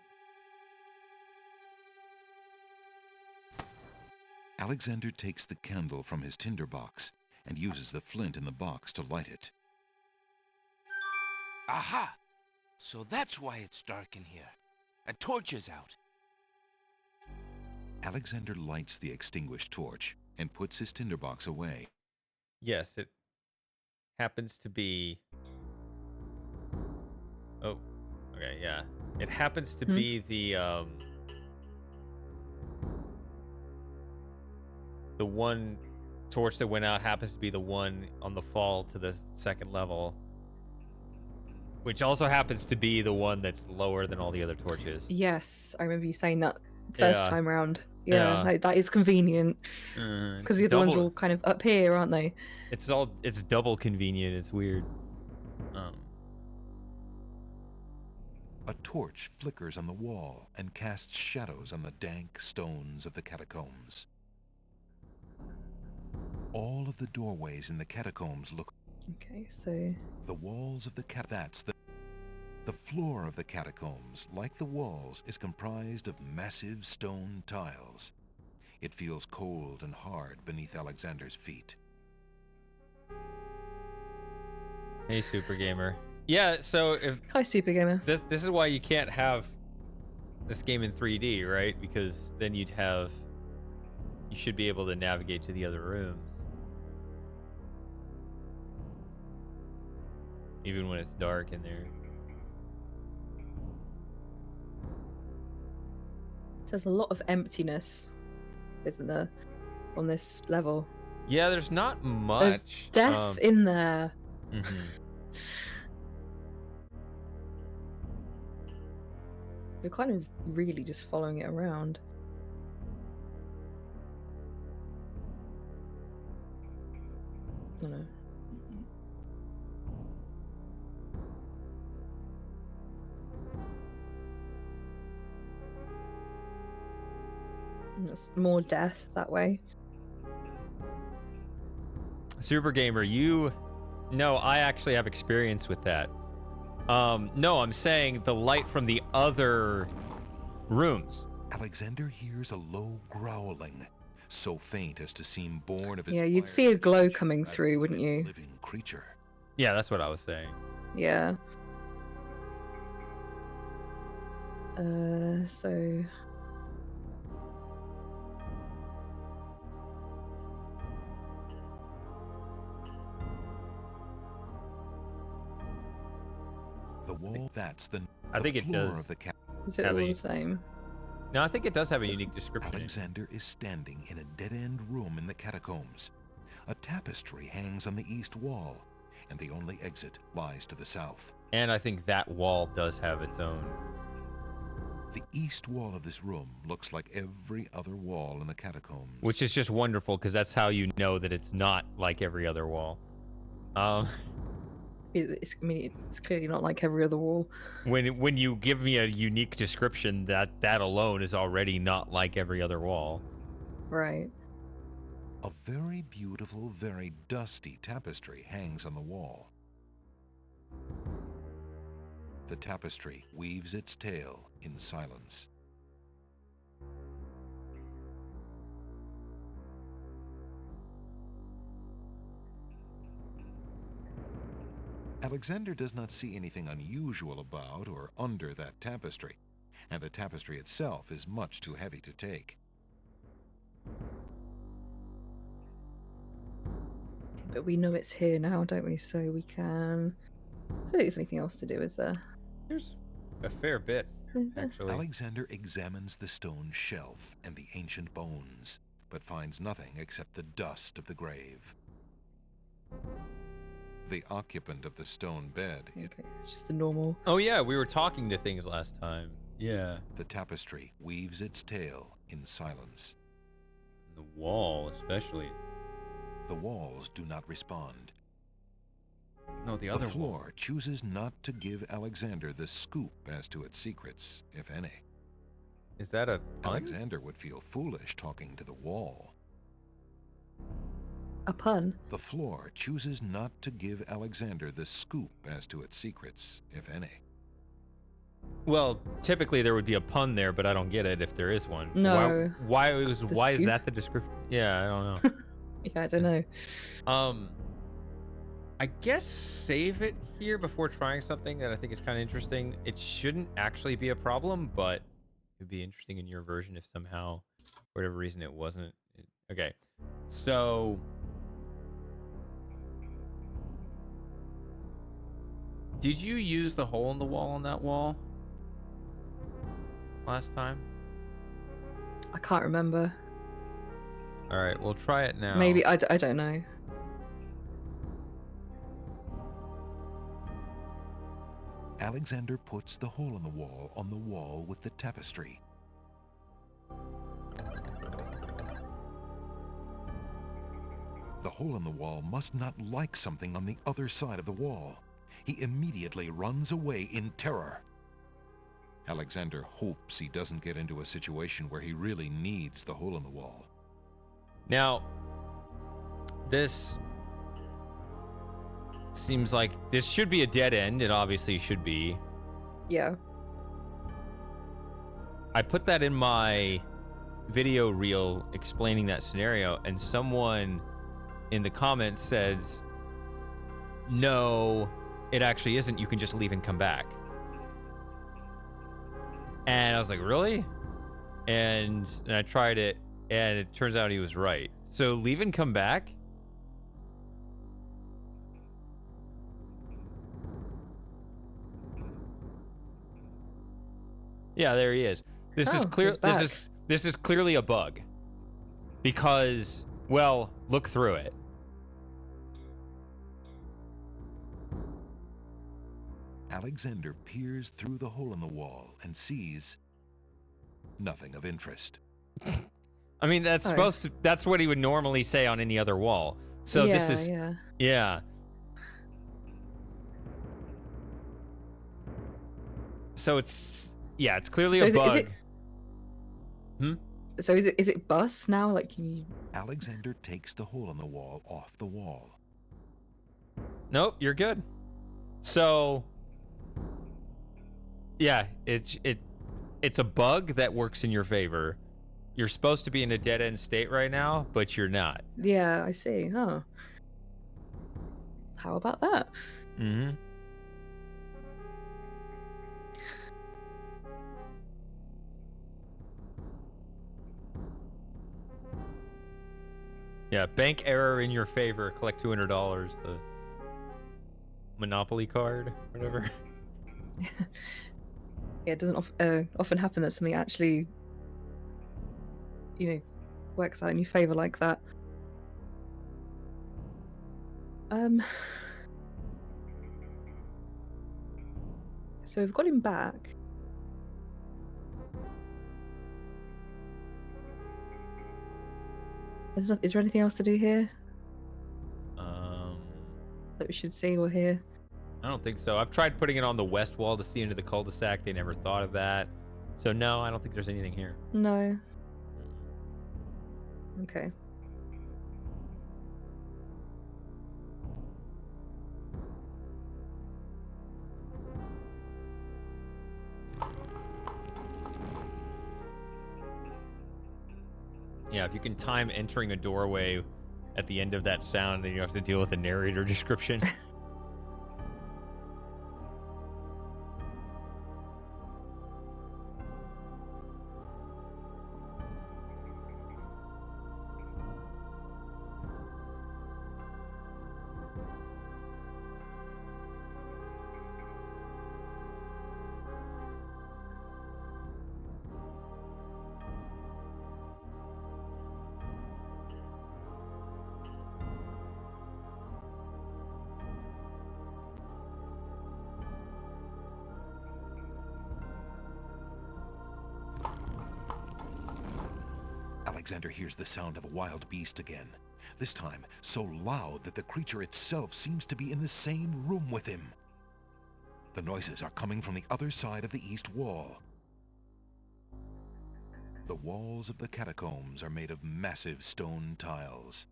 F: Alexander takes the candle from his tinderbox and uses the flint in the box to light it.
E: Aha! So that's why it's dark in here. A torch is out.
F: Alexander lights the extinguished torch and puts his tinderbox away.
A: Yes, it happens to be. Oh, okay, yeah. It happens to be the one torch that went out happens to be the one on the fall to the second level, which also happens to be the one that's lower than all the other torches.
B: Yes, I remember you saying that first
A: Yeah.
B: time around. Yeah,
A: Yeah.
B: like, that is convenient because the other ones are all kind of up here, aren't they?
A: It's double convenient. It's weird.
F: A torch flickers on the wall and casts shadows on the dank stones of the catacombs. All of the doorways in the catacombs look.
B: Okay, so
F: The walls of the The floor of the catacombs, like the walls, is comprised of massive stone tiles. It feels cold and hard beneath Alexander's feet.
A: Hey, Super Gamer. Yeah, so if
B: hi, Super Gamer.
A: this is why you can't have this game in 3D, right? Because then you should be able to navigate to the other rooms. Even when it's dark in there.
B: There's a lot of emptiness, isn't there, on this level?
A: Yeah, there's not much.
B: There's death in there.
A: Mhm.
B: You're kind of really just following it around. I don't know. There's more death that way.
A: Super Gamer, no, I actually have experience with that. No, I'm saying the light from the other rooms.
F: Alexander hears a low growling, so faint as to seem born of his
B: Yeah, you'd
F: fire
B: see a glow
F: rage
B: coming
F: rather
B: through,
F: than
B: wouldn't
F: a
B: you?
F: living creature.
A: Yeah, that's what I was saying.
B: Yeah. So
F: The wall, that's the
A: I think it
F: floor
A: does.
F: of the
B: is it
A: Have
B: all
A: a-
B: the same?
A: No, I think it does have a unique description.
F: Alexander is standing in a dead-end room in the catacombs. A tapestry hangs on the east wall, and the only exit lies to the south.
A: And I think that wall does have its own.
F: The east wall of this room looks like every other wall in the catacombs.
A: Which is just wonderful, because that's how you know that it's not like every other wall.
B: It's clearly not like every other wall.
A: When you give me a unique description, that alone is already not like every other wall.
B: Right.
F: A very beautiful, very dusty tapestry hangs on the wall. The tapestry weaves its tale in silence. Alexander does not see anything unusual about or under that tapestry, and the tapestry itself is much too heavy to take.
B: But we know it's here now, don't we? So we can... I don't think there's anything else to do, is there?
A: There's a fair bit, actually.
F: Alexander examines the stone shelf and the ancient bones, but finds nothing except the dust of the grave. The occupant of the stone bed,
B: Okay, it's just the normal.
A: Oh yeah, we were talking to things last time. Yeah.
F: the tapestry weaves its tale in silence.
A: The wall, especially.
F: The walls do not respond.
A: No, the other
F: The floor
A: wall.
F: chooses not to give Alexander the scoop as to its secrets, if any.
A: Is that a pun?
F: Alexander would feel foolish talking to the wall.
B: A pun.
F: The floor chooses not to give Alexander the scoop as to its secrets, if any.
A: Well, typically there would be a pun there, but I don't get it if there is one.
B: No.
A: Why is
B: The
A: that
B: scoop?
A: the description? Yeah, I don't know.
B: Yeah, I don't know.
A: I guess save it here before trying something that I think is kind of interesting. It shouldn't actually be a problem, but it'd be interesting in your version if somehow For whatever reason, it wasn't. Okay. So. Did you use the hole in the wall on that wall last time?
B: I can't remember.
A: All right, we'll try it now.
B: Maybe I don't know.
F: Alexander puts the hole in the wall with the tapestry. The hole in the wall must not like something on the other side of the wall. He immediately runs away in terror. Alexander hopes he doesn't get into a situation where he really needs the hole in the wall.
A: Now, this seems like this should be a dead end. It obviously should be.
B: Yeah.
A: I put that in my video reel explaining that scenario, and someone in the comments says, no, it actually isn't. You can just leave and come back. And I was like, really? And I tried it, and it turns out he was right. So leave and come back? Yeah, there he is. This is clear.
B: he's back.
A: This is clearly a bug. Because, well, look through it.
F: Alexander peers through the hole in the wall and sees nothing of interest.
A: I mean, that's
B: Oh.
A: supposed to. That's what he would normally say on any other wall. So
B: yeah,
A: this is.
B: yeah.
A: Yeah. So it's clearly
B: So
A: a
B: is
A: bug.
B: So is it bus now? Like, can you?
F: Alexander takes the hole in the wall off the wall.
A: Nope, you're good. So yeah, it's a bug that works in your favor. You're supposed to be in a dead end state right now, but you're not.
B: Yeah, I see. Oh. How about that?
A: Mm-hmm. Yeah, bank error in your favor. Collect $200. The Monopoly card, whatever.
B: Yeah, it doesn't often happen that something actually, works out in your favor like that. So we've got him back. Is there anything else to do here that we should see or hear?
A: I don't think so. I've tried putting it on the west wall to see into the cul-de-sac. They never thought of that. So no, I don't think there's anything here.
B: No. Okay.
A: Yeah, if you can time entering a doorway at the end of that sound, then you have to deal with the narrator description.
F: Alexander hears the sound of a wild beast again, this time so loud that the creature itself seems to be in the same room with him. The noises are coming from the other side of the east wall. The walls of the catacombs are made of massive stone tiles.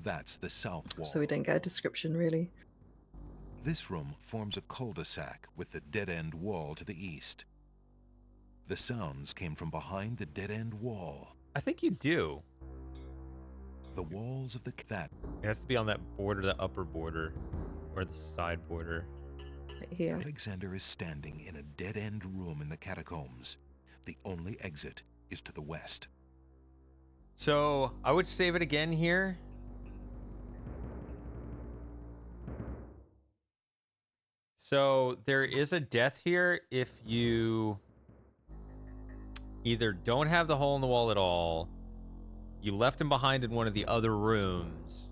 F: That's the south wall.
B: So we don't get a description, really.
F: This room forms a cul-de-sac with the dead-end wall to the east. The sounds came from behind the dead-end wall.
A: I think you do.
F: The walls of that
A: It has to be on that border, the upper border, or the side border.
B: Right here.
F: Alexander is standing in a dead-end room in the catacombs. The only exit is to the west.
A: So I would save it again here. So there is a death here if you either don't have the hole in the wall at all, you left him behind in one of the other rooms,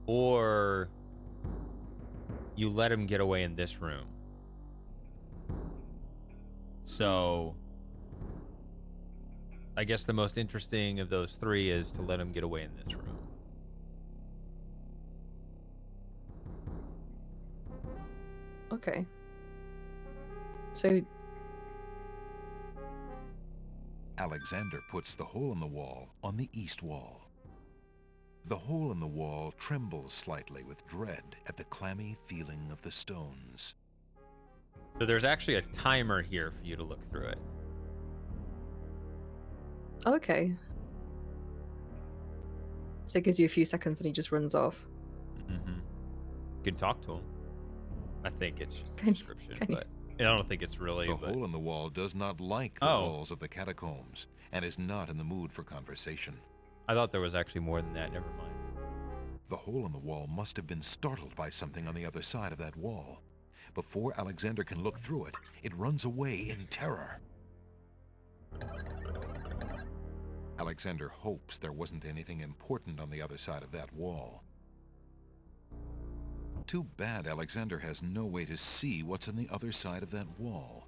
A: or you let him get away in this room. So I guess the most interesting of those three is to let him get away in this room.
B: Okay. So
F: Alexander puts the hole in the wall on the east wall. The hole in the wall trembles slightly with dread at the clammy feeling of the stones.
A: So there's actually a timer here for you to look through it.
B: okay. So it gives you a few seconds and he just runs off.
A: Mm-hmm. You can talk to him. I think it's just a
B: Can you-
A: description,
B: can you-
A: but I don't think it's really.
F: The
A: but...
F: hole in the wall does not like the
A: Oh.
F: walls of the catacombs and is not in the mood for conversation.
A: I thought there was actually more than that. Never mind.
F: The hole in the wall must have been startled by something on the other side of that wall. Before Alexander can look through it, it runs away in terror. Alexander hopes there wasn't anything important on the other side of that wall. Too bad Alexander has no way to see what's on the other side of that wall.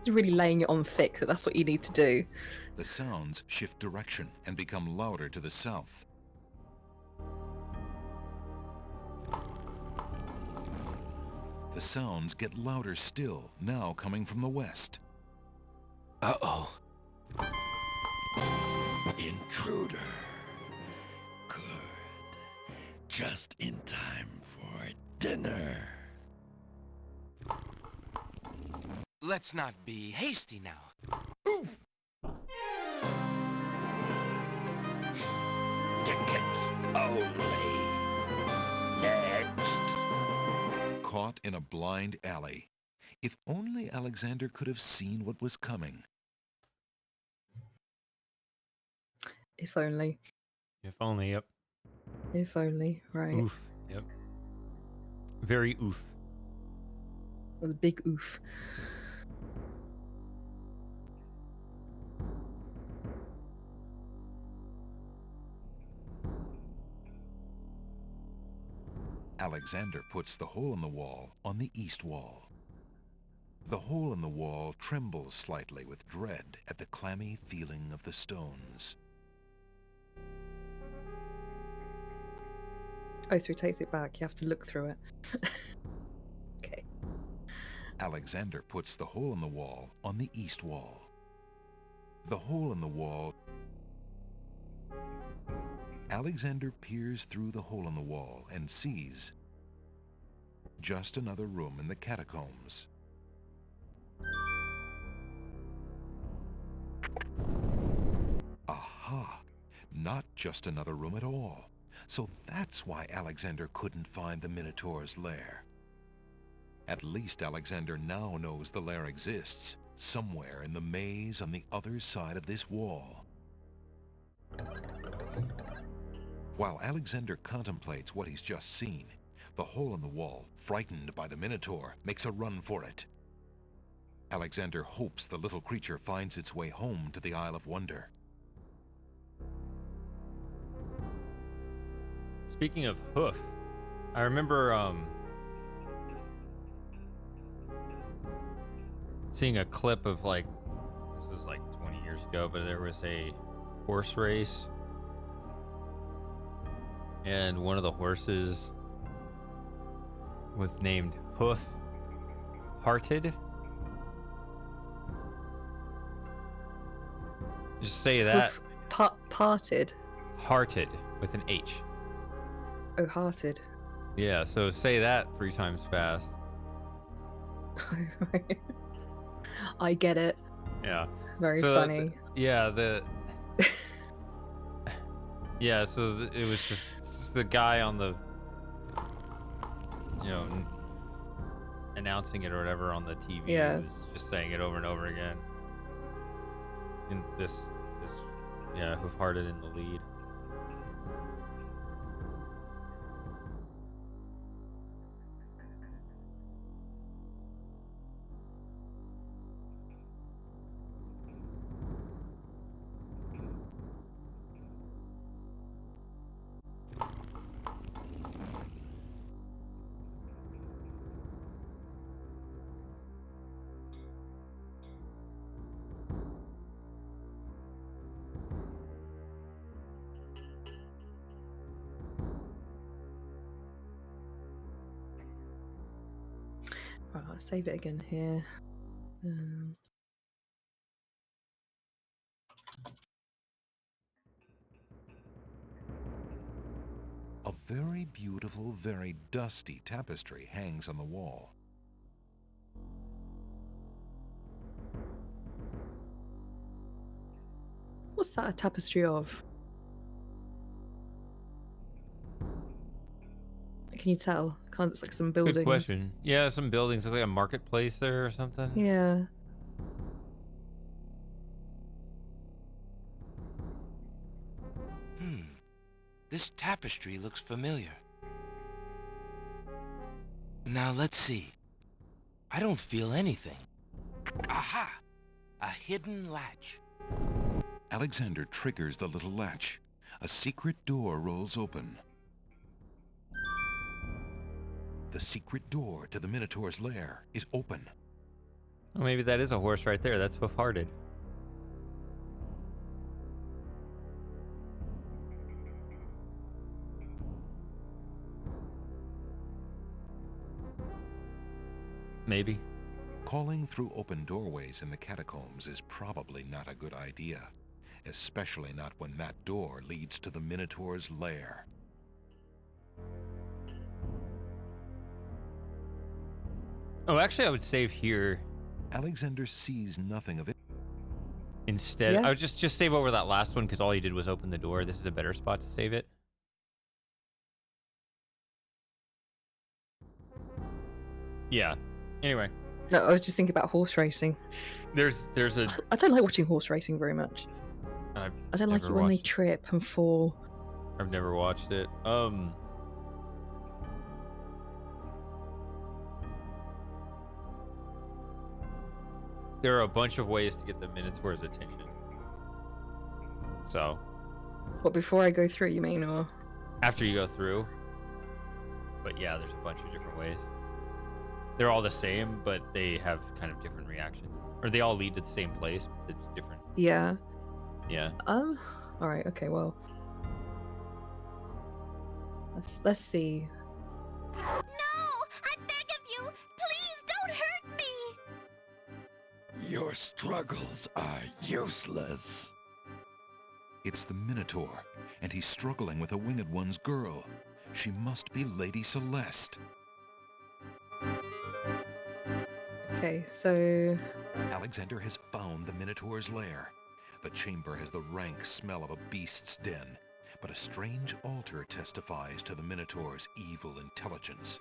B: He's really laying it on thick that that's what you need to do.
F: The sounds shift direction and become louder to the south. The sounds get louder still, now coming from the west.
H: Uh-oh. Intruder. Good. Just in time for dinner.
E: Let's not be hasty now.
H: Oof! Tickets only. Next.
F: Caught in a blind alley. If only Alexander could have seen what was coming.
B: If only.
A: If only. Yep.
B: If only. Right.
A: Oof. Yep. Very oof.
B: It was a big oof.
F: Alexander puts the hole in the wall on the east wall. The hole in the wall trembles slightly with dread at the clammy feeling of the stones.
B: Oh, so he takes it back. You have to look through it. Okay.
F: Alexander puts the hole in the wall on the east wall. The hole in the wall... Alexander peers through the hole in the wall and sees just another room in the catacombs. Aha! Not just another room at all. So that's why Alexander couldn't find the Minotaur's lair. At least Alexander now knows the lair exists, somewhere in the maze on the other side of this wall. While Alexander contemplates what he's just seen, the hole in the wall, frightened by the Minotaur, makes a run for it. Alexander hopes the little creature finds its way home to the Isle of Wonder.
A: Speaking of hoof, I remember seeing a clip of this was like 20 years ago, but there was a horse race, and one of the horses was named Hoof Hearted. Just say that.
B: Hoof parted.
A: Hearted with an H.
B: Oh, hearted.
A: Yeah, so say that 3 times fast.
B: I get it.
A: Yeah.
B: Very
A: So
B: funny.
A: Yeah, yeah, so it was just the guy on the, announcing it or whatever on the TV
B: Yeah.
A: was just saying it over and over again in this Yeah, Hoof-Hearted in the lead.
B: Right, I'll save it again here.
F: A very beautiful, very dusty tapestry hangs on the wall.
B: What's that a tapestry of? Can you tell? Kind of looks like some buildings.
A: Good question. Yeah, some buildings look like a marketplace there or something.
B: Yeah.
E: This tapestry looks familiar. Now let's see. I don't feel anything. Aha! A hidden latch.
F: Alexander triggers the little latch. A secret door rolls open. The secret door to the Minotaur's lair is open.
A: Well, maybe that is a horse right there. That's Hoof-Hearted. Maybe.
F: Calling through open doorways in the catacombs is probably not a good idea, especially not when that door leads to the Minotaur's lair.
A: Oh, actually, I would save here
F: Alexander sees nothing of it.
A: instead.
B: Yeah.
A: I would just save over that last one because all he did was open the door. This is a better spot to save it. Yeah. Anyway,
B: No, I was just thinking about horse racing.
A: there's a.
B: I don't like watching horse racing very much.
A: I've
B: I don't like
A: never
B: it when they
A: watched-
B: trip and fall.
A: I've never watched it. There are a bunch of ways to get the Minotaur's attention. So,
B: What, before I go through, you mean, or?
A: after you go through. But yeah, there's a bunch of different ways. They're all the same, but they have kind of different reactions. Or they all lead to the same place, but it's different.
B: Yeah.
A: Yeah.
B: Alright, okay, well. Let's see.
I: No! I beg of you! Please don't hurt me!
J: Your struggles are useless.
F: It's the Minotaur, and he's struggling with a Winged One's girl. She must be Lady Celeste.
B: Okay, so
F: Alexander has found the Minotaur's lair. The chamber has the rank smell of a beast's den, but a strange altar testifies to the Minotaur's evil intelligence.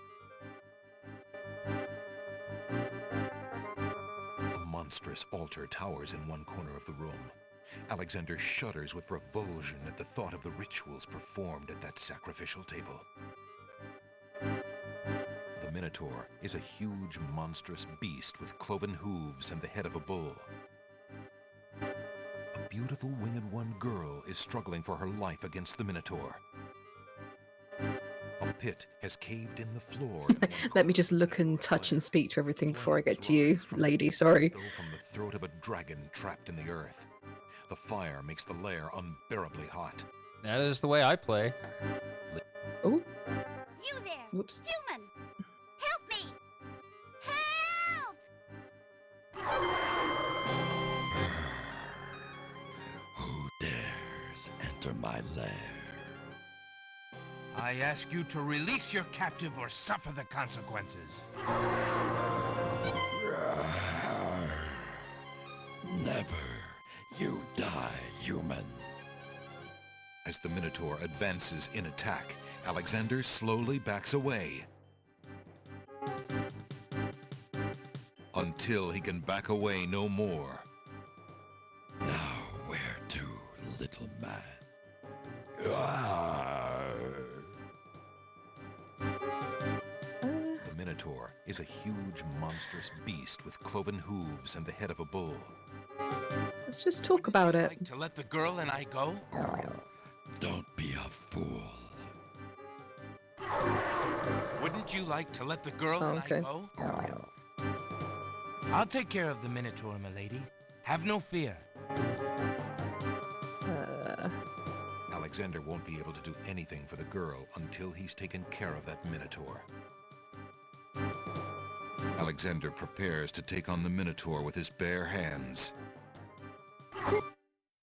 F: A monstrous altar towers in one corner of the room. Alexander shudders with revulsion at the thought of the rituals performed at that sacrificial table. The Minotaur is a huge, monstrous beast with cloven hooves and the head of a bull. A beautiful Winged One girl is struggling for her life against the Minotaur. A pit has caved in the floor.
B: let me just look and touch and speak to everything before I get to you, lady, sorry.
F: Though from the throat of a dragon trapped in the earth. The fire makes the lair unbearably hot.
A: That is the way I play.
B: Oh,
I: You there!
B: whoops.
I: Human! Help me! Help!
J: Who dares enter my lair?
E: I ask you to release your captive or suffer the consequences.
J: Never. You die, human.
F: As the Minotaur advances in attack, Alexander slowly backs away. Until he can back away no more.
J: Now where to little man. Ah.
F: The Minotaur is a huge, monstrous beast with cloven hooves and the head of a bull.
B: Let's just talk about it.
E: Like to let the girl and I go?
J: Don't be a fool.
E: Wouldn't you like to let the girl
B: Oh,
E: and
B: okay.
E: I go? I'll take care of the Minotaur, milady. Have no fear.
F: Alexander won't be able to do anything for the girl until he's taken care of that Minotaur. Alexander prepares to take on the Minotaur with his bare hands.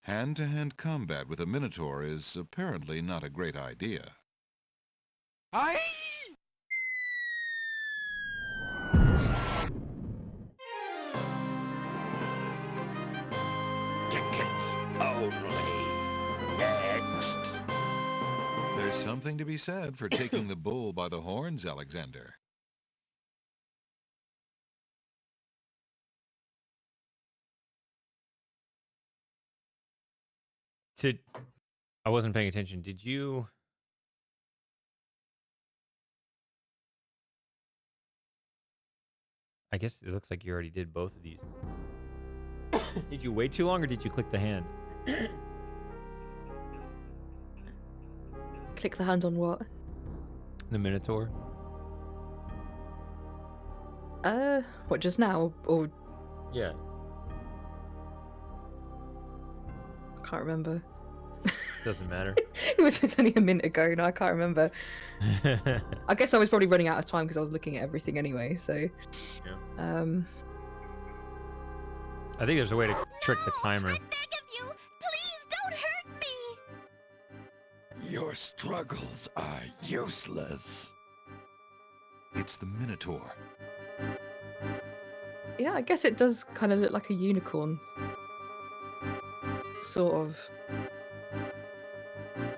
F: Hand-to-hand combat with a Minotaur is apparently not a great idea.
E: Aye!
J: Tickets only. Next.
F: There's something to be said for taking the bull by the horns, Alexander.
A: I wasn't paying attention. Did you? I guess it looks like you already did both of these. Did you wait too long, or did you click the hand?
B: Click the hand on what?
A: The Minotaur.
B: What, just now? Or
A: Yeah.
B: I can't remember.
A: Doesn't matter.
B: It's only a minute ago. No, I can't remember. I guess I was probably running out of time because I was looking at everything anyway. So,
A: I think there's a way to trick the timer.
I: I beg of you, please don't hurt me.
J: Your struggles are useless.
F: It's the Minotaur.
B: yeah, I guess it does kind of look like a unicorn. Sort of.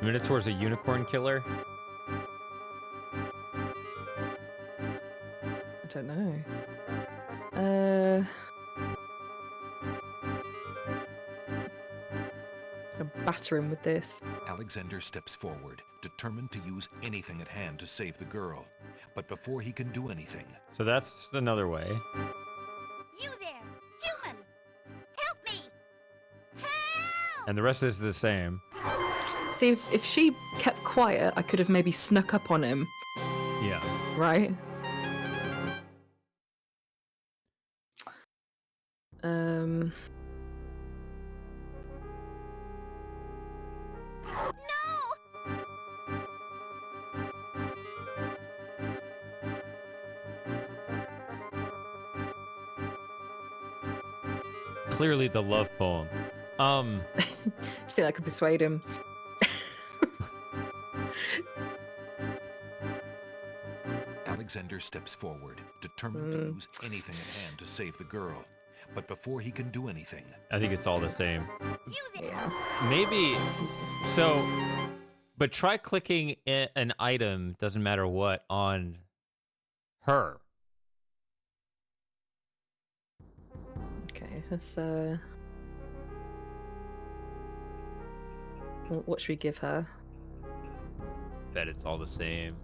A: Minotaur's a unicorn killer.
B: I don't know. Gonna batter him with this.
F: Alexander steps forward, determined to use anything at hand to save the girl. But before he can do anything,
A: So that's another way.
I: You there, human! Help me! Help!
A: And the rest is the same.
B: See, if she kept quiet, I could have maybe snuck up on him,
A: Yeah.
B: right?
I: No!
A: Clearly the love poem.
B: Just think I could persuade him.
F: Alexander steps forward, determined to use anything at hand to save the girl. But before he can do anything,
A: I think it's all the same.
I: You there!
B: Yeah.
A: Maybe
B: This is-
A: so, but try clicking an item, doesn't matter what, on her.
B: Okay, let's what should we give her?
A: Bet it's all the same.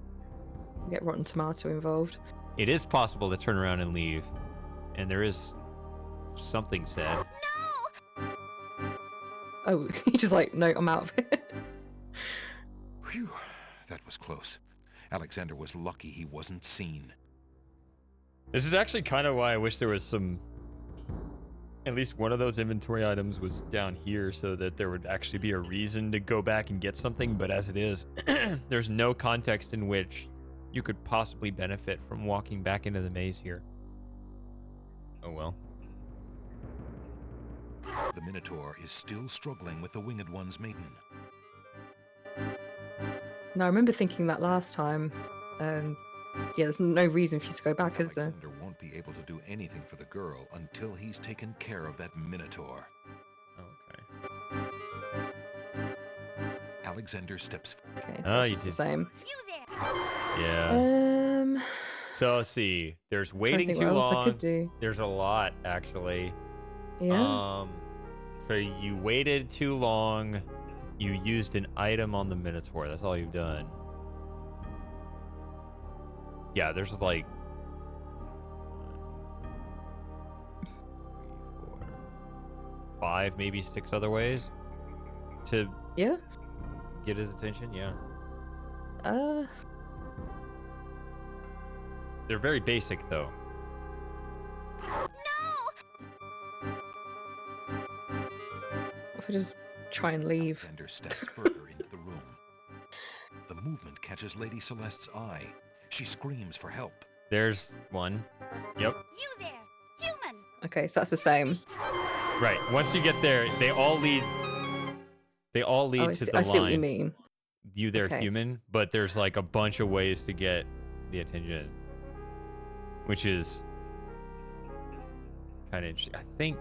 B: Get Rotten Tomato involved.
A: It is possible to turn around and leave, and there is something said.
I: No!
B: Oh, he's just like, no, I'm out of it.
F: whew, that was close. Alexander was lucky he wasn't seen.
A: This is actually kind of why I wish there was some. At least one of those inventory items was down here so that there would actually be a reason to go back and get something, but as it is, there's no context in which you could possibly benefit from walking back into the maze here. Oh well.
F: The Minotaur is still struggling with the Winged One's maiden.
B: No, I remember thinking that last time. Yeah, there's no reason for you to go back, is there?
F: Alexander won't be able to do anything for the girl until he's taken care of that Minotaur.
A: Okay.
F: Alexander steps
B: Okay, so
A: Oh,
B: it's
A: you
B: just the
A: did-
B: same.
I: You there!
A: Yeah. So let's see. There's
B: Trying to
A: waiting
B: think
A: too
B: what else I
A: long.
B: could do.
A: There's a lot actually.
B: Yeah.
A: So you waited too long. You used an item on the Minotaur. That's all you've done. Yeah, there's like 3, 4, 5, maybe 6 other ways to
B: Yeah.
A: get his attention. Yeah. They're very basic, though.
B: If I just try and leave.
F: Alexander steps further into the room. The movement catches Lady Celeste's eye. She screams for help.
A: There's one. Yep.
I: You there, human!
B: Okay, so that's the same.
A: Right. Once you get there, they all lead. They all lead
B: Oh,
A: to the
B: I see what you
A: line.
B: mean.
A: You there,
B: Okay.
A: human, but there's like a bunch of ways to get the attention, which is kind of interesting. I think.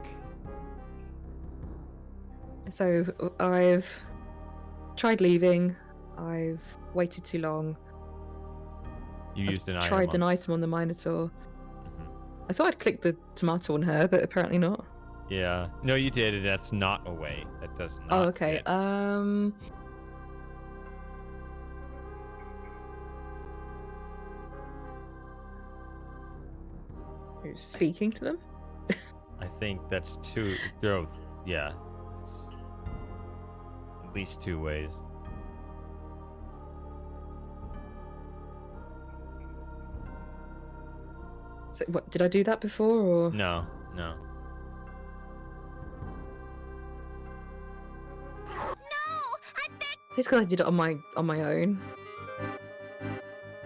B: So I've tried leaving. I've waited too long.
A: You used an
B: Tried
A: item.
B: an item on the Minotaur.
A: Mhm.
B: I thought I'd clicked the tomato on her, but apparently not.
A: Yeah. No, you did, and that's not a way. That does not.
B: Oh, okay.
A: fit.
B: Who's speaking to them?
A: I think that's two. Yeah. It's at least 2 ways.
B: So, what, did I do that before, or?
A: No. No.
B: It's because I did it on my own.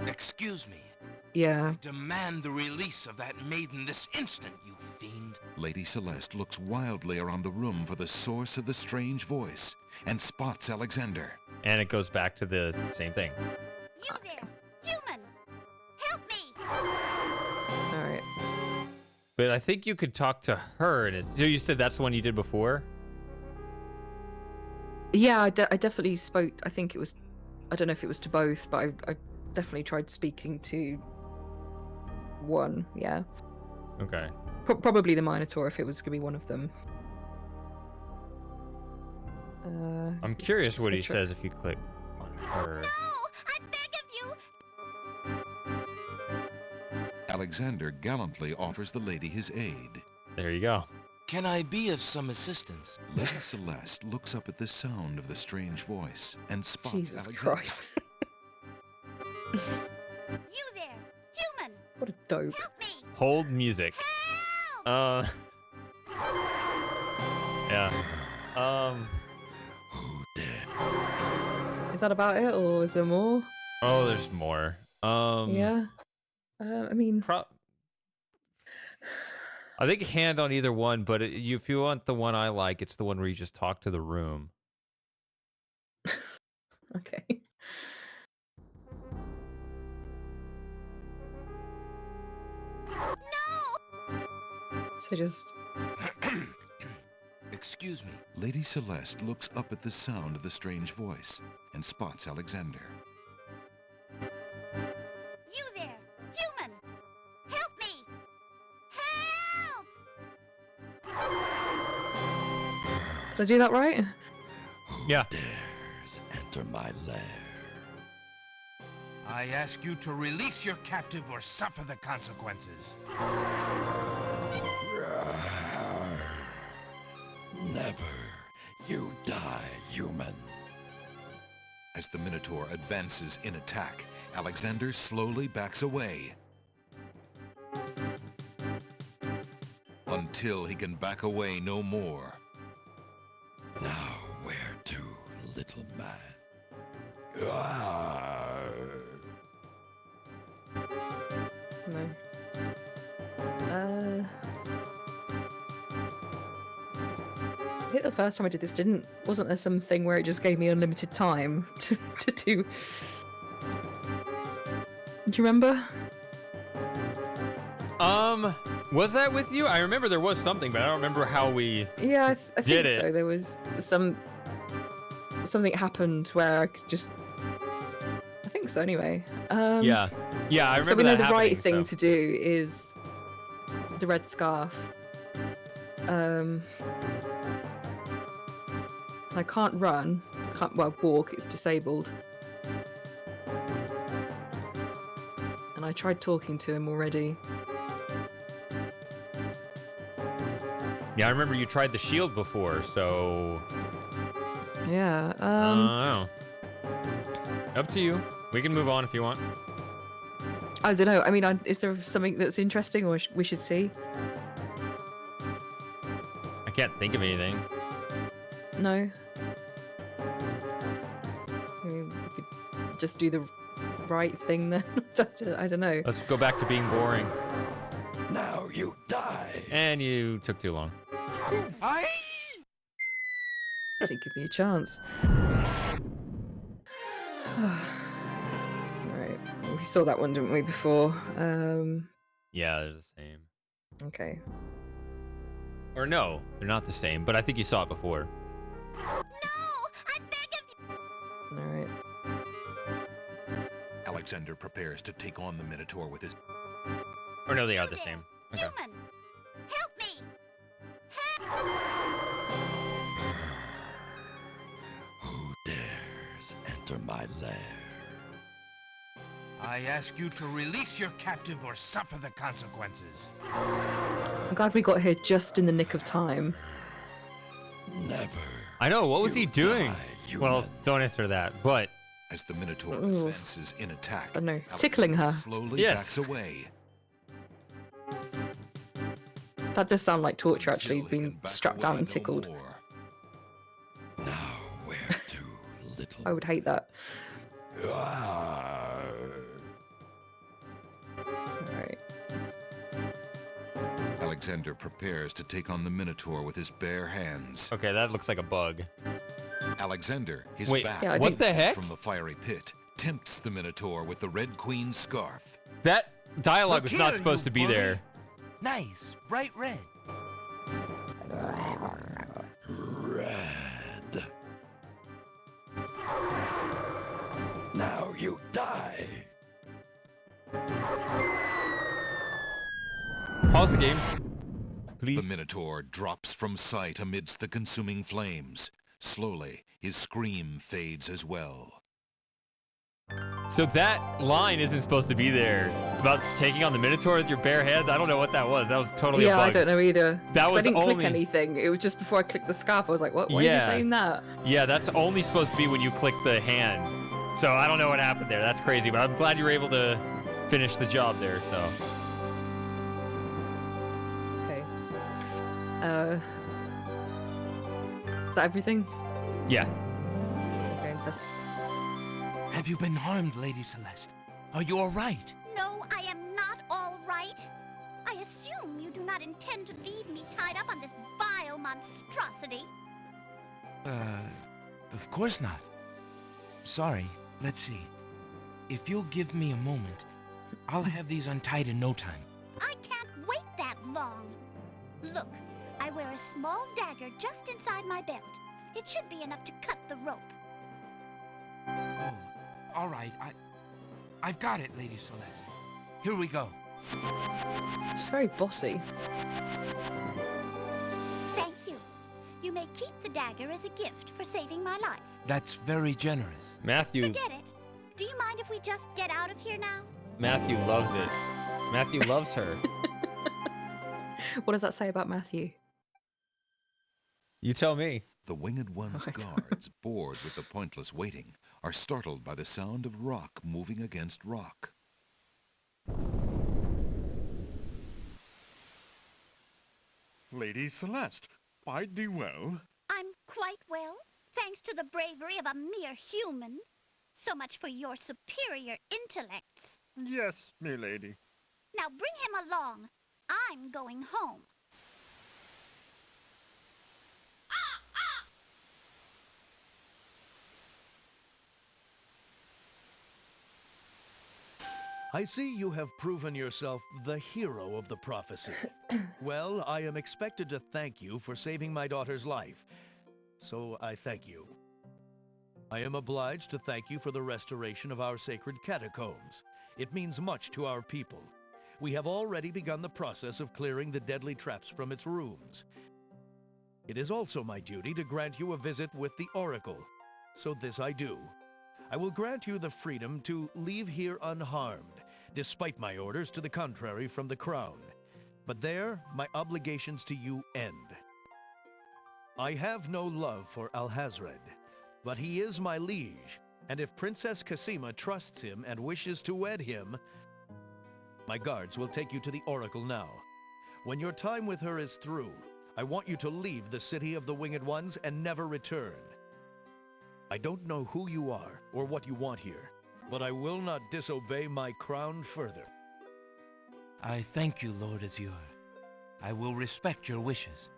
E: Excuse me.
B: Yeah.
E: I demand the release of that maiden this instant, you fiend.
F: Lady Celeste looks wildly around the room for the source of the strange voice and spots Alexander.
A: And it goes back to the same thing.
I: You there, human! Help me!
B: All right.
A: But I think you could talk to her, and so you said that's the one you did before?
B: Yeah, I definitely spoke. I think it was. I don't know if it was to both, but I definitely tried speaking to one. Yeah.
A: Okay.
B: Probably the Minotaur if it was gonna be one of them.
A: I'm curious what he
B: switch
A: says if you click on her.
I: No! I beg of you!
F: Alexander gallantly offers the lady his aid.
A: There you go.
E: Can I be of some assistance?
F: Lady Celeste looks up at the sound of the strange voice and spots
B: Jesus
F: Alexander.
B: Christ.
I: You there, human!
B: What a dope.
I: Help me!
A: Hold music.
I: Help!
A: Yeah.
J: Who did?
B: Is that about it, or is there more?
A: Oh, there's more.
B: Yeah. I mean,
A: I think hand on either one, but if you want the one I like, it's the one where you just talk to the room.
B: okay. So just.
E: Excuse me.
F: Lady Celeste looks up at the sound of the strange voice and spots Alexander.
I: You there, human! Help me! Help!
B: Did I do that right?
J: Who
A: Yeah.
J: dares enter my lair?
E: I ask you to release your captive or suffer the consequences.
J: Rawr. Never. You die, human.
F: As the Minotaur advances in attack, Alexander slowly backs away. Until he can back away no more.
J: Now where to, little man? Rawr.
B: No. I think the first time I did this wasn't there something where it just gave me unlimited time to do? Do you remember?
A: Was that with you? I remember there was something, but I don't remember how we.
B: Yeah, I
A: Did
B: think so.
A: it.
B: There was something happened where I could just. I think so. Anyway.
A: Yeah, I remember
B: So we know
A: that
B: the right
A: happening,
B: thing
A: so.
B: to do is the red scarf. I can't run. Can't can't, well, walk, it's disabled. And I tried talking to him already.
A: Yeah, I remember you tried the shield before, so
B: Yeah,
A: I don't know. Up to you. We can move on if you want.
B: I don't know. I mean, is there something that's interesting or we should see?
A: I can't think of anything.
B: No? I mean, we could just do the right thing then. I don't know.
A: Let's go back to being boring.
J: Now you die.
A: And you took too long.
E: I...
B: Didn't give me a chance. Right. We saw that one, didn't we, before?
A: Yeah, they're the same.
B: Okay.
A: Or no, they're not the same, but I think you saw it before.
B: Alright.
F: Alexander prepares to take on the Minotaur with his...
A: Or no, they are the same. Okay.
I: Human, help me!
J: Who dares enter my lair?
E: I ask you to release your captive or suffer the consequences.
B: I'm glad we got here just in the nick of time.
J: Never.
A: I know, what was he
J: You
A: doing?
J: die,
A: Well,
J: human.
A: don't answer that, but
F: As the Minotaur
B: Ooh.
F: advances in attack,
B: I don't know.
F: Alexander
B: Tickling her.
F: slowly
A: Yes.
F: backs away.
B: That does sound like torture, actually,
F: Until he
B: being
F: can back
B: strapped down
F: away
B: and
F: no
B: tickled.
F: more.
J: Now where to, little?
B: I would hate that.
J: Ah.
B: Alright.
F: Alexander prepares to take on the Minotaur with his bare hands.
A: okay, that looks like a bug.
F: Alexander, his
A: Wait,
F: back
B: Yeah, I
A: what
B: think-
A: the heck?
F: from the fiery pit, tempts the Minotaur with the Red Queen's scarf.
A: That dialogue
E: Look
A: was not
E: here,
A: supposed
E: you
A: to be
E: bully.
A: there.
E: Nice, bright red.
J: Red. Now you die.
A: Pause the game.
F: The
A: Please.
F: Minotaur drops from sight amidst the consuming flames. Slowly, his scream fades as well.
A: So that line isn't supposed to be there. About taking on the Minotaur with your bare hands? I don't know what that was. That was totally
B: Yeah,
A: a bug.
B: I don't know either.
A: That
B: 'Cause
A: was
B: I didn't
A: only-
B: click anything. It was just before I clicked the scarf. I was like, what? Why is
A: Yeah.
B: he saying that?
A: Yeah, that's only supposed to be when you click the hand. So I don't know what happened there. That's crazy, but I'm glad you were able to finish the job there, so.
B: Okay. Is that everything?
A: Yeah.
B: Okay, that's...
E: Have you been harmed, Lady Celeste? Are you all right?
I: No, I am not all right. I assume you do not intend to leave me tied up on this vile monstrosity.
E: Of course not. Sorry, let's see. If you'll give me a moment, I'll have these untied in no time.
I: I can't wait that long. Look, I wear a small dagger just inside my belt. It should be enough to cut the rope.
E: Oh, all right. I've got it, Lady Celeste. Here we go.
B: She's very bossy.
I: Thank you. You may keep the dagger as a gift for saving my life.
E: That's very generous.
A: Matthew
I: Forget it. Do you mind if we just get out of here now?
A: Matthew loves it. Matthew loves her.
B: What does that say about Matthew?
A: You tell me.
F: The Winged One's
B: Right.
F: guards, bored with the pointless waiting, are startled by the sound of rock moving against rock.
D: Lady Celeste, bide thee well.
I: I'm quite well, thanks to the bravery of a mere human. So much for your superior intellects.
D: Yes, milady.
I: Now bring him along. I'm going home.
K: I see you have proven yourself the hero of the prophecy. Well, I am expected to thank you for saving my daughter's life, so I thank you. I am obliged to thank you for the restoration of our sacred catacombs. It means much to our people. We have already begun the process of clearing the deadly traps from its rooms. It is also my duty to grant you a visit with the Oracle. So this I do. I will grant you the freedom to leave here unharmed, despite my orders to the contrary from the crown. But there, my obligations to you end. I have no love for Alhazred, but he is my liege, and if Princess Cassima trusts him and wishes to wed him, my guards will take you to the Oracle now. When your time with her is through, I want you to leave the City of the Winged Ones and never return. I don't know who you are or what you want here, but I will not disobey my crown further.
E: I thank you, Lord Azure. I will respect your wishes.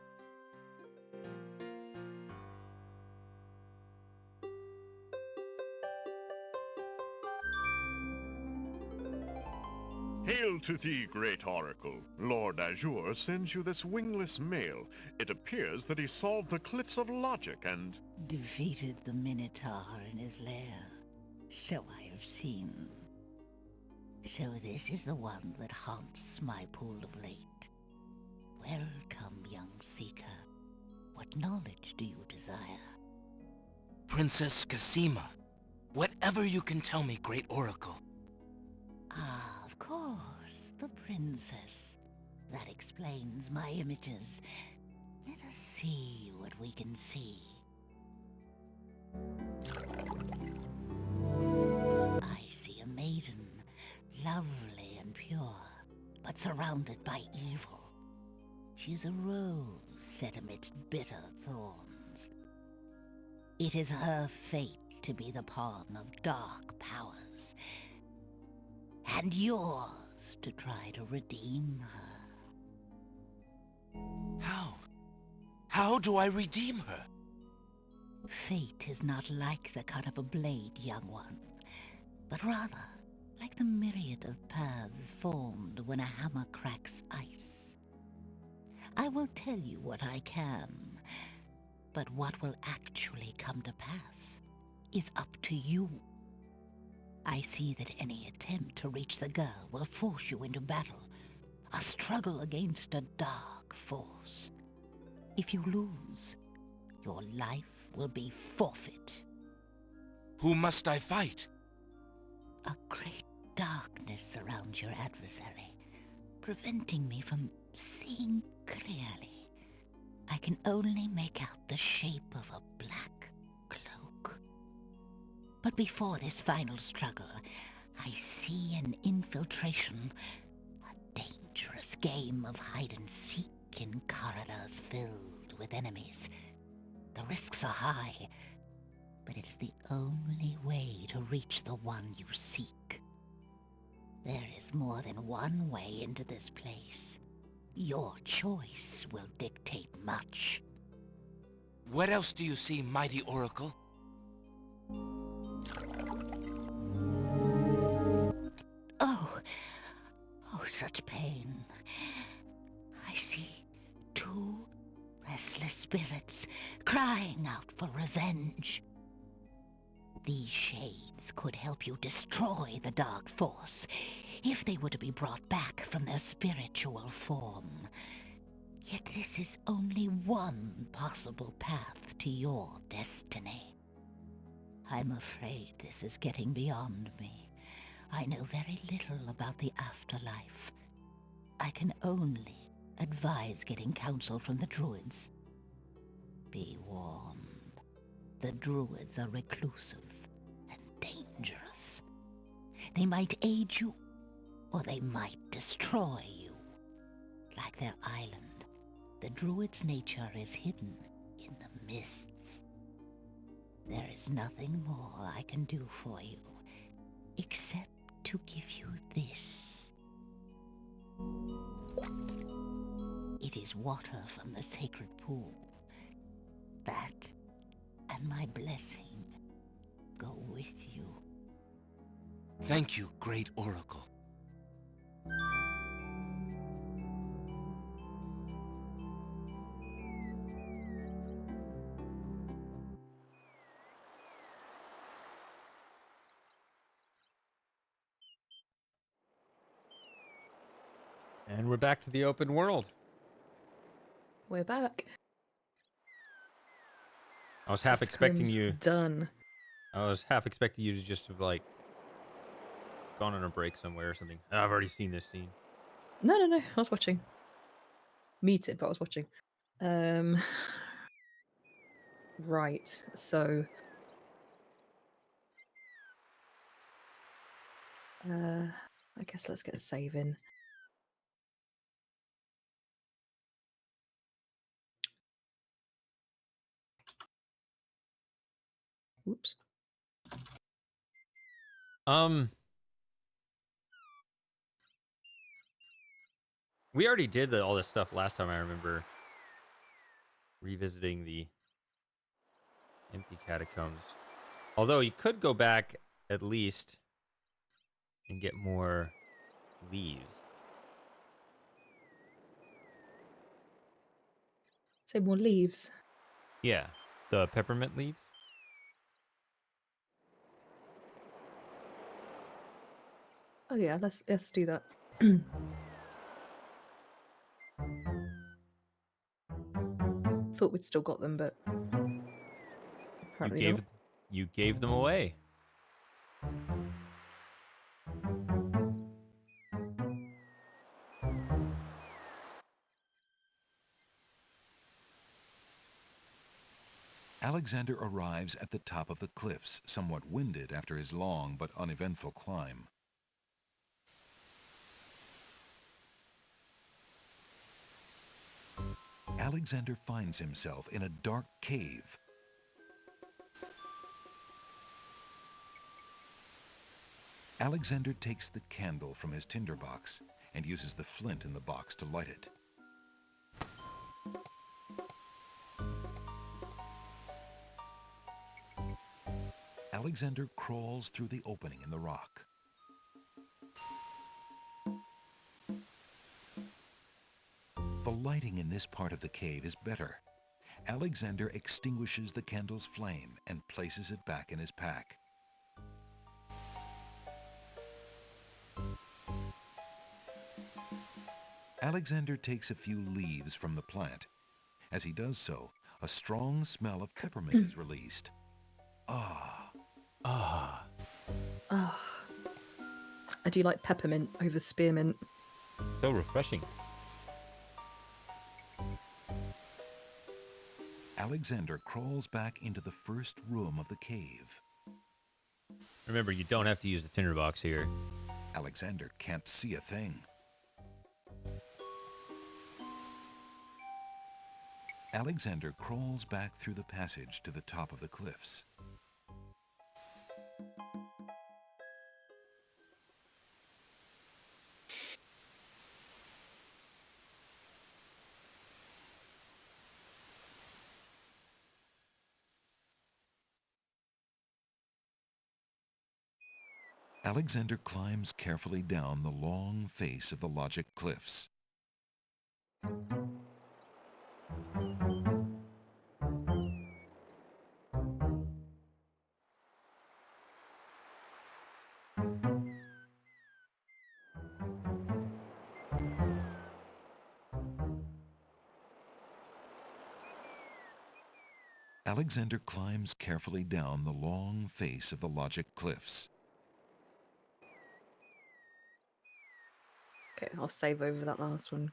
D: Hail to thee, great oracle. Lord Azure sends you this wingless mail. It appears that he solved the cliffs of logic and...
L: defeated the Minotaur in his lair. So I have seen. So this is the one that haunts my pool of late. Welcome, young seeker. What knowledge do you desire?
E: Princess Cassima, whatever you can tell me, great oracle.
L: Ah, of course, the princess. That explains my images. Let us see what we can see. I see a maiden, lovely and pure, but surrounded by evil. She's a rose set amidst bitter thorns. It is her fate to be the pawn of dark powers, and yours to try to redeem her.
E: How? How do I redeem her?
L: Fate is not like the cut of a blade, young one, but rather like the myriad of paths formed when a hammer cracks ice. I will tell you what I can, but what will actually come to pass is up to you. I see that any attempt to reach the girl will force you into battle, a struggle against a dark force. If you lose, your life will be forfeit.
E: Who must I fight?
L: A great darkness surrounds your adversary, preventing me from seeing clearly. I can only make out the shape of a black cloak. But before this final struggle, I see an infiltration, a dangerous game of hide-and-seek in corridors filled with enemies. The risks are high, but it is the only way to reach the one you seek. There is more than one way into this place. Your choice will dictate much.
E: What else do you see, mighty oracle?
L: Oh, such pain. I see two restless spirits crying out for revenge. These shades could help you destroy the dark force if they were to be brought back from their spiritual form. Yet this is only one possible path to your destiny. I'm afraid this is getting beyond me. I know very little about the afterlife. I can only advise getting counsel from the druids. Be warned. The druids are reclusive and dangerous. They might aid you, or they might destroy you. Like their island, the druid's nature is hidden in the mists. There is nothing more I can do for you, except to give you this. It is water from the sacred pool. That and my blessing go with you.
E: Thank you, great oracle.
A: And we're back to the open world.
B: We're back.
A: I was half expecting
B: Deathcrim's
A: you
B: done.
A: I was half expecting you to just have like gone on a break somewhere or something. I've already seen this scene.
B: No, I was watching. Muted, but I was watching. Right. So, I guess let's get a save in. Oops.
A: We already did all this stuff last time. I remember revisiting the empty catacombs. Although you could go back at least and get more leaves.
B: Say more leaves.
A: Yeah, the peppermint leaves.
B: Oh yeah, let's do that. Thought we'd still got them, but apparently not.
A: You gave them away.
F: Alexander arrives at the top of the cliffs, somewhat winded after his long but uneventful climb. Alexander finds himself in a dark cave. Alexander takes the candle from his tinderbox and uses the flint in the box to light it. Alexander crawls through the opening in the rock. The lighting in this part of the cave is better. Alexander extinguishes the candle's flame and places it back in his pack. Alexander takes a few leaves from the plant. As he does so, a strong smell of peppermint is released. Ah.
A: Ah.
B: Ah. I do like peppermint over spearmint.
A: So refreshing.
F: Alexander crawls back into the first room of the cave.
A: Remember, you don't have to use the tinderbox here.
F: Alexander can't see a thing. Alexander crawls back through the passage to the top of the cliffs. Alexander climbs carefully down the long face of the Logic Cliffs. Alexander climbs carefully down the long face of the Logic Cliffs.
B: Okay, I'll save over that last one.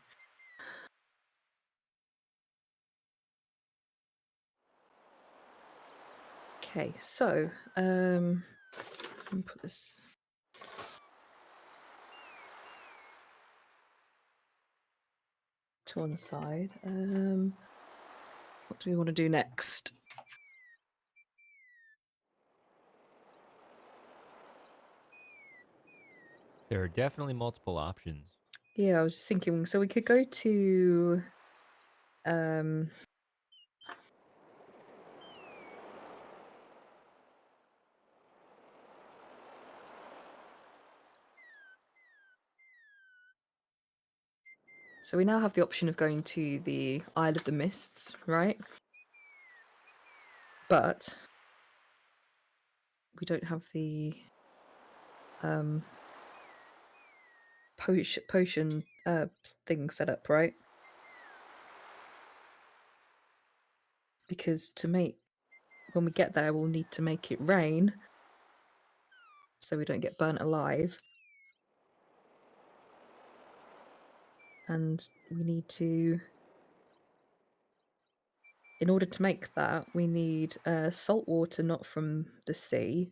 B: Okay, so let me put this. To one side. What do we want to do next?
A: There are definitely multiple options.
B: Yeah, I was just thinking. So we could go to. So we now have the option of going to the Isle of the Mists, right? But we don't have the potion thing set up, right? Because to make when we get there, we'll need to make it rain so we don't get burnt alive. And we need to, in order to make that, we need salt water not from the sea,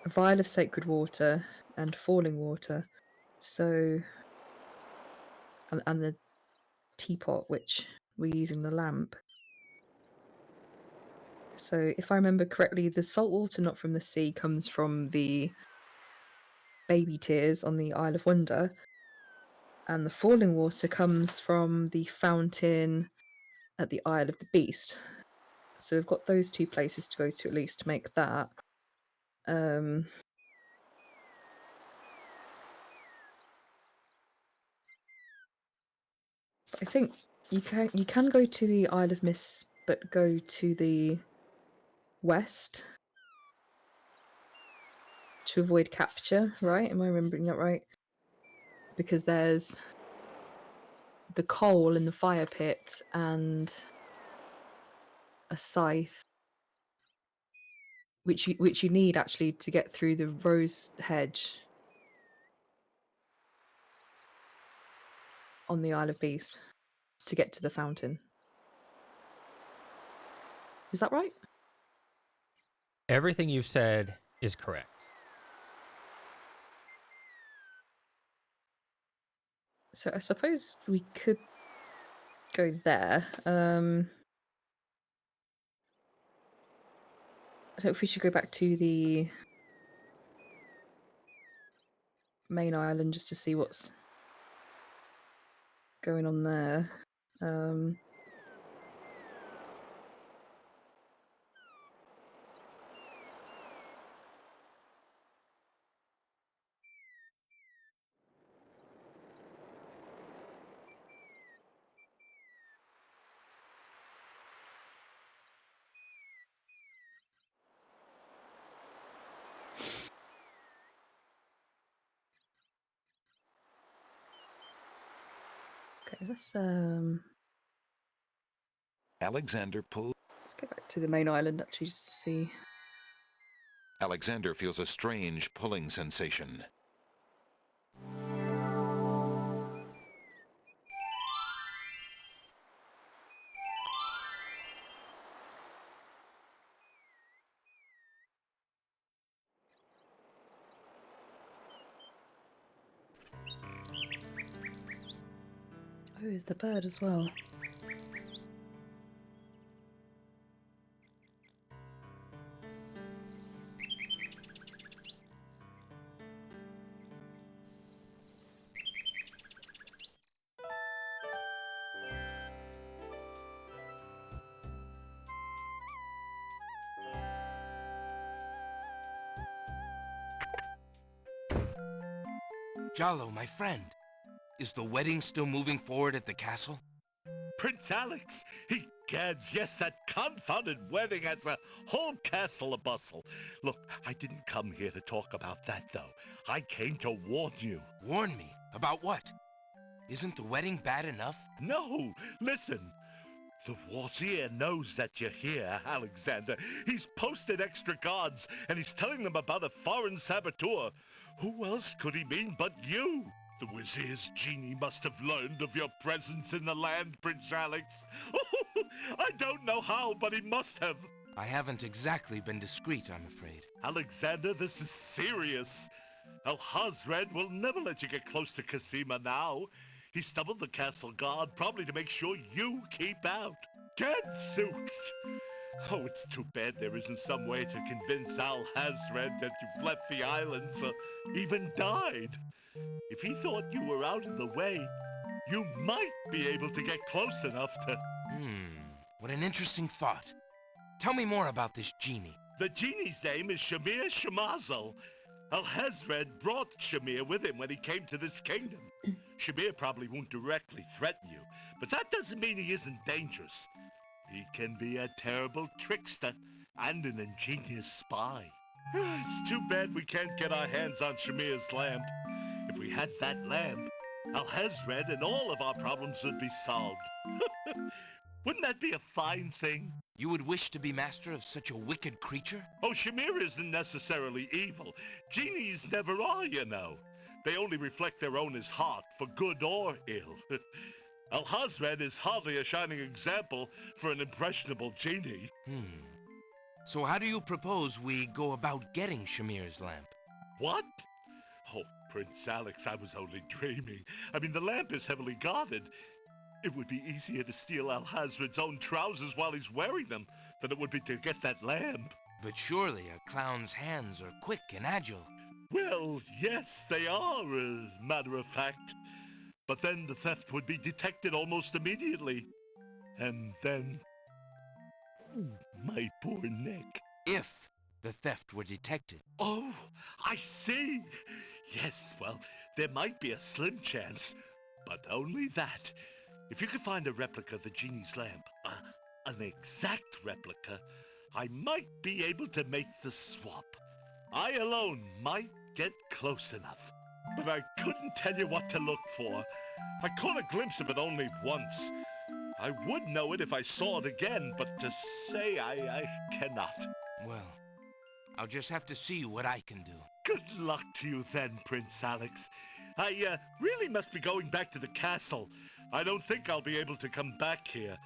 B: a vial of sacred water, and falling water. So, and the teapot, which we're using the lamp. So, if I remember correctly, the salt water not from the sea comes from the baby tears on the Isle of Wonder, and the falling water comes from the fountain at the Isle of the Beast. So we've got those two places to go to at least to make that. But I think you can go to the Isle of Mists, but go to the west to avoid capture, right? Am I remembering that right? Because there's the coal in the fire pit and a scythe, which you need actually to get through the rose hedge on the Isle of Beast to get to the fountain. Is that right?
A: Everything you've said is correct.
B: So I suppose we could go there. I don't know if we should go back to the main island just to see what's going on there. Okay, let's
F: Alexander pulled.
B: let's go back to the main island actually just to see.
F: Alexander feels a strange pulling sensation.
B: Oh, there's the bird as well.
E: Jalo, my friend, is the wedding still moving forward at the castle?
D: Prince Alex, egads, yes, that confounded wedding has a whole castle a-bustle. Look, I didn't come here to talk about that, though. I came to warn you.
E: Warn me? About what? Isn't the wedding bad enough?
D: No, listen. The Wazir knows that you're here, Alexander. He's posted extra guards, and he's telling them about a foreign saboteur. Who else could he mean but you? The Wazir's genie must have learned of your presence in the land, Prince Alex. I don't know how, but he must have.
E: I haven't exactly been discreet, I'm afraid.
D: Alexander, this is serious. Alhazred will never let you get close to Cassima now. He's doubled the castle guard, probably to make sure you keep out. Gadzooks! Oh, it's too bad there isn't some way to convince Alhazred that you've left the islands or even died. If he thought you were out of the way, you might be able to get close enough to...
E: What an interesting thought. Tell me more about this genie.
D: The genie's name is Shamir Shamazel. Alhazred brought Shamir with him when he came to this kingdom. Shamir probably won't directly threaten you, but that doesn't mean he isn't dangerous. He can be a terrible trickster and an ingenious spy. It's too bad we can't get our hands on Shamir's lamp. If we had that lamp, Alhazred and all of our problems would be solved. Wouldn't that be a fine thing?
E: You would wish to be master of such a wicked creature?
M: Oh, Shamir isn't necessarily evil. Genies never are, you know. They only reflect their owner's heart, for good or ill. Alhazred is hardly a shining example for an impressionable genie.
E: So how do you propose we go about getting Shamir's lamp?
M: What? Oh, Prince Alex, I was only dreaming. I mean, the lamp is heavily guarded. It would be easier to steal Alhazred's own trousers while he's wearing them than it would be to get that lamp.
E: But surely a clown's hands are quick and agile.
M: Well, yes, they are, as a matter of fact. But then the theft would be detected almost immediately. And then... my poor neck.
E: If the theft were detected.
M: Oh, I see. Yes, well, there might be a slim chance, but only that. If you could find a replica of the genie's lamp, an exact replica, I might be able to make the swap. I alone might get close enough, but I couldn't tell you what to look for. I caught a glimpse of it only once. I would know it if I saw it again, but to say I cannot.
E: Well, I'll just have to see what I can do.
M: Good luck to you then, Prince Alex. I really must be going back to the castle. I don't think I'll be able to come back here.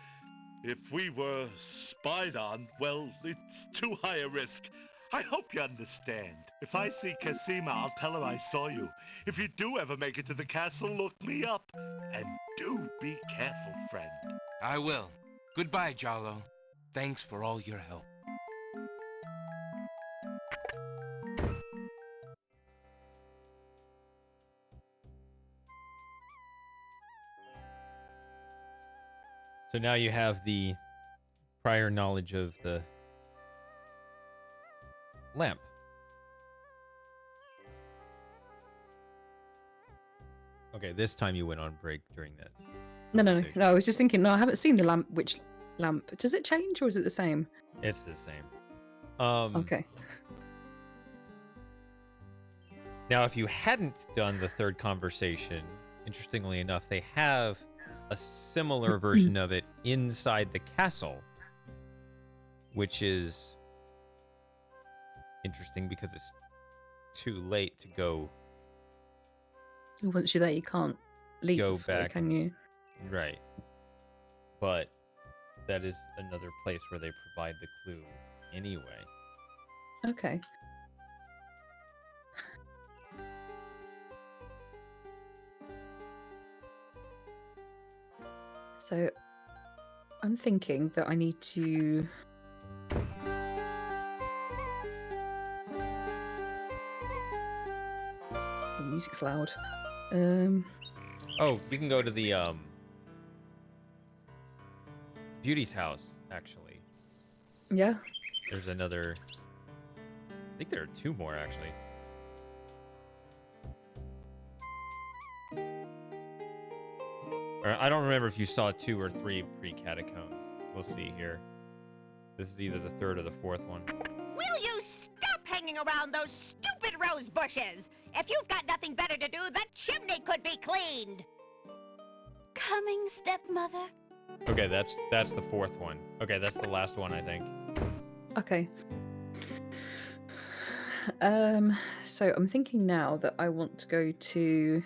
M: If we were spied on, well, it's too high a risk. I hope you understand. If I see Cassima, I'll tell her I saw you. If you do ever make it to the castle, look me up. And do be careful, friend.
E: I will. Goodbye, Jalo. Thanks for all your help.
A: So now you have the prior knowledge of the lamp. Okay, this time you went on break during that.
B: No. I was just thinking, no, I haven't seen the lamp. Which lamp? Does it change or is it the same?
A: It's the same.
B: Okay.
A: Now, if you hadn't done the third conversation, interestingly enough, they have a similar version of it inside the castle, which is interesting because it's too late to go.
B: Once you're there, you can't leave.
A: Go back,
B: can you?
A: Right. But that is another place where they provide the clue anyway.
B: Okay. So I'm thinking that I need to the music's loud.
A: Oh, we can go to the Beauty's house, actually.
B: Yeah.
A: There's another. I think there are two more actually. Or I don't remember if you saw 2 or 3 pre-catacombs. We'll see here. This is either the third or the fourth one.
H: Will you stop hanging around those stupid rose bushes? If you've got nothing better to do, that chimney could be cleaned.
I: Coming, stepmother.
A: Okay, that's the fourth one. Okay, that's the last one, I think.
B: Okay. So I'm thinking now that I want to go to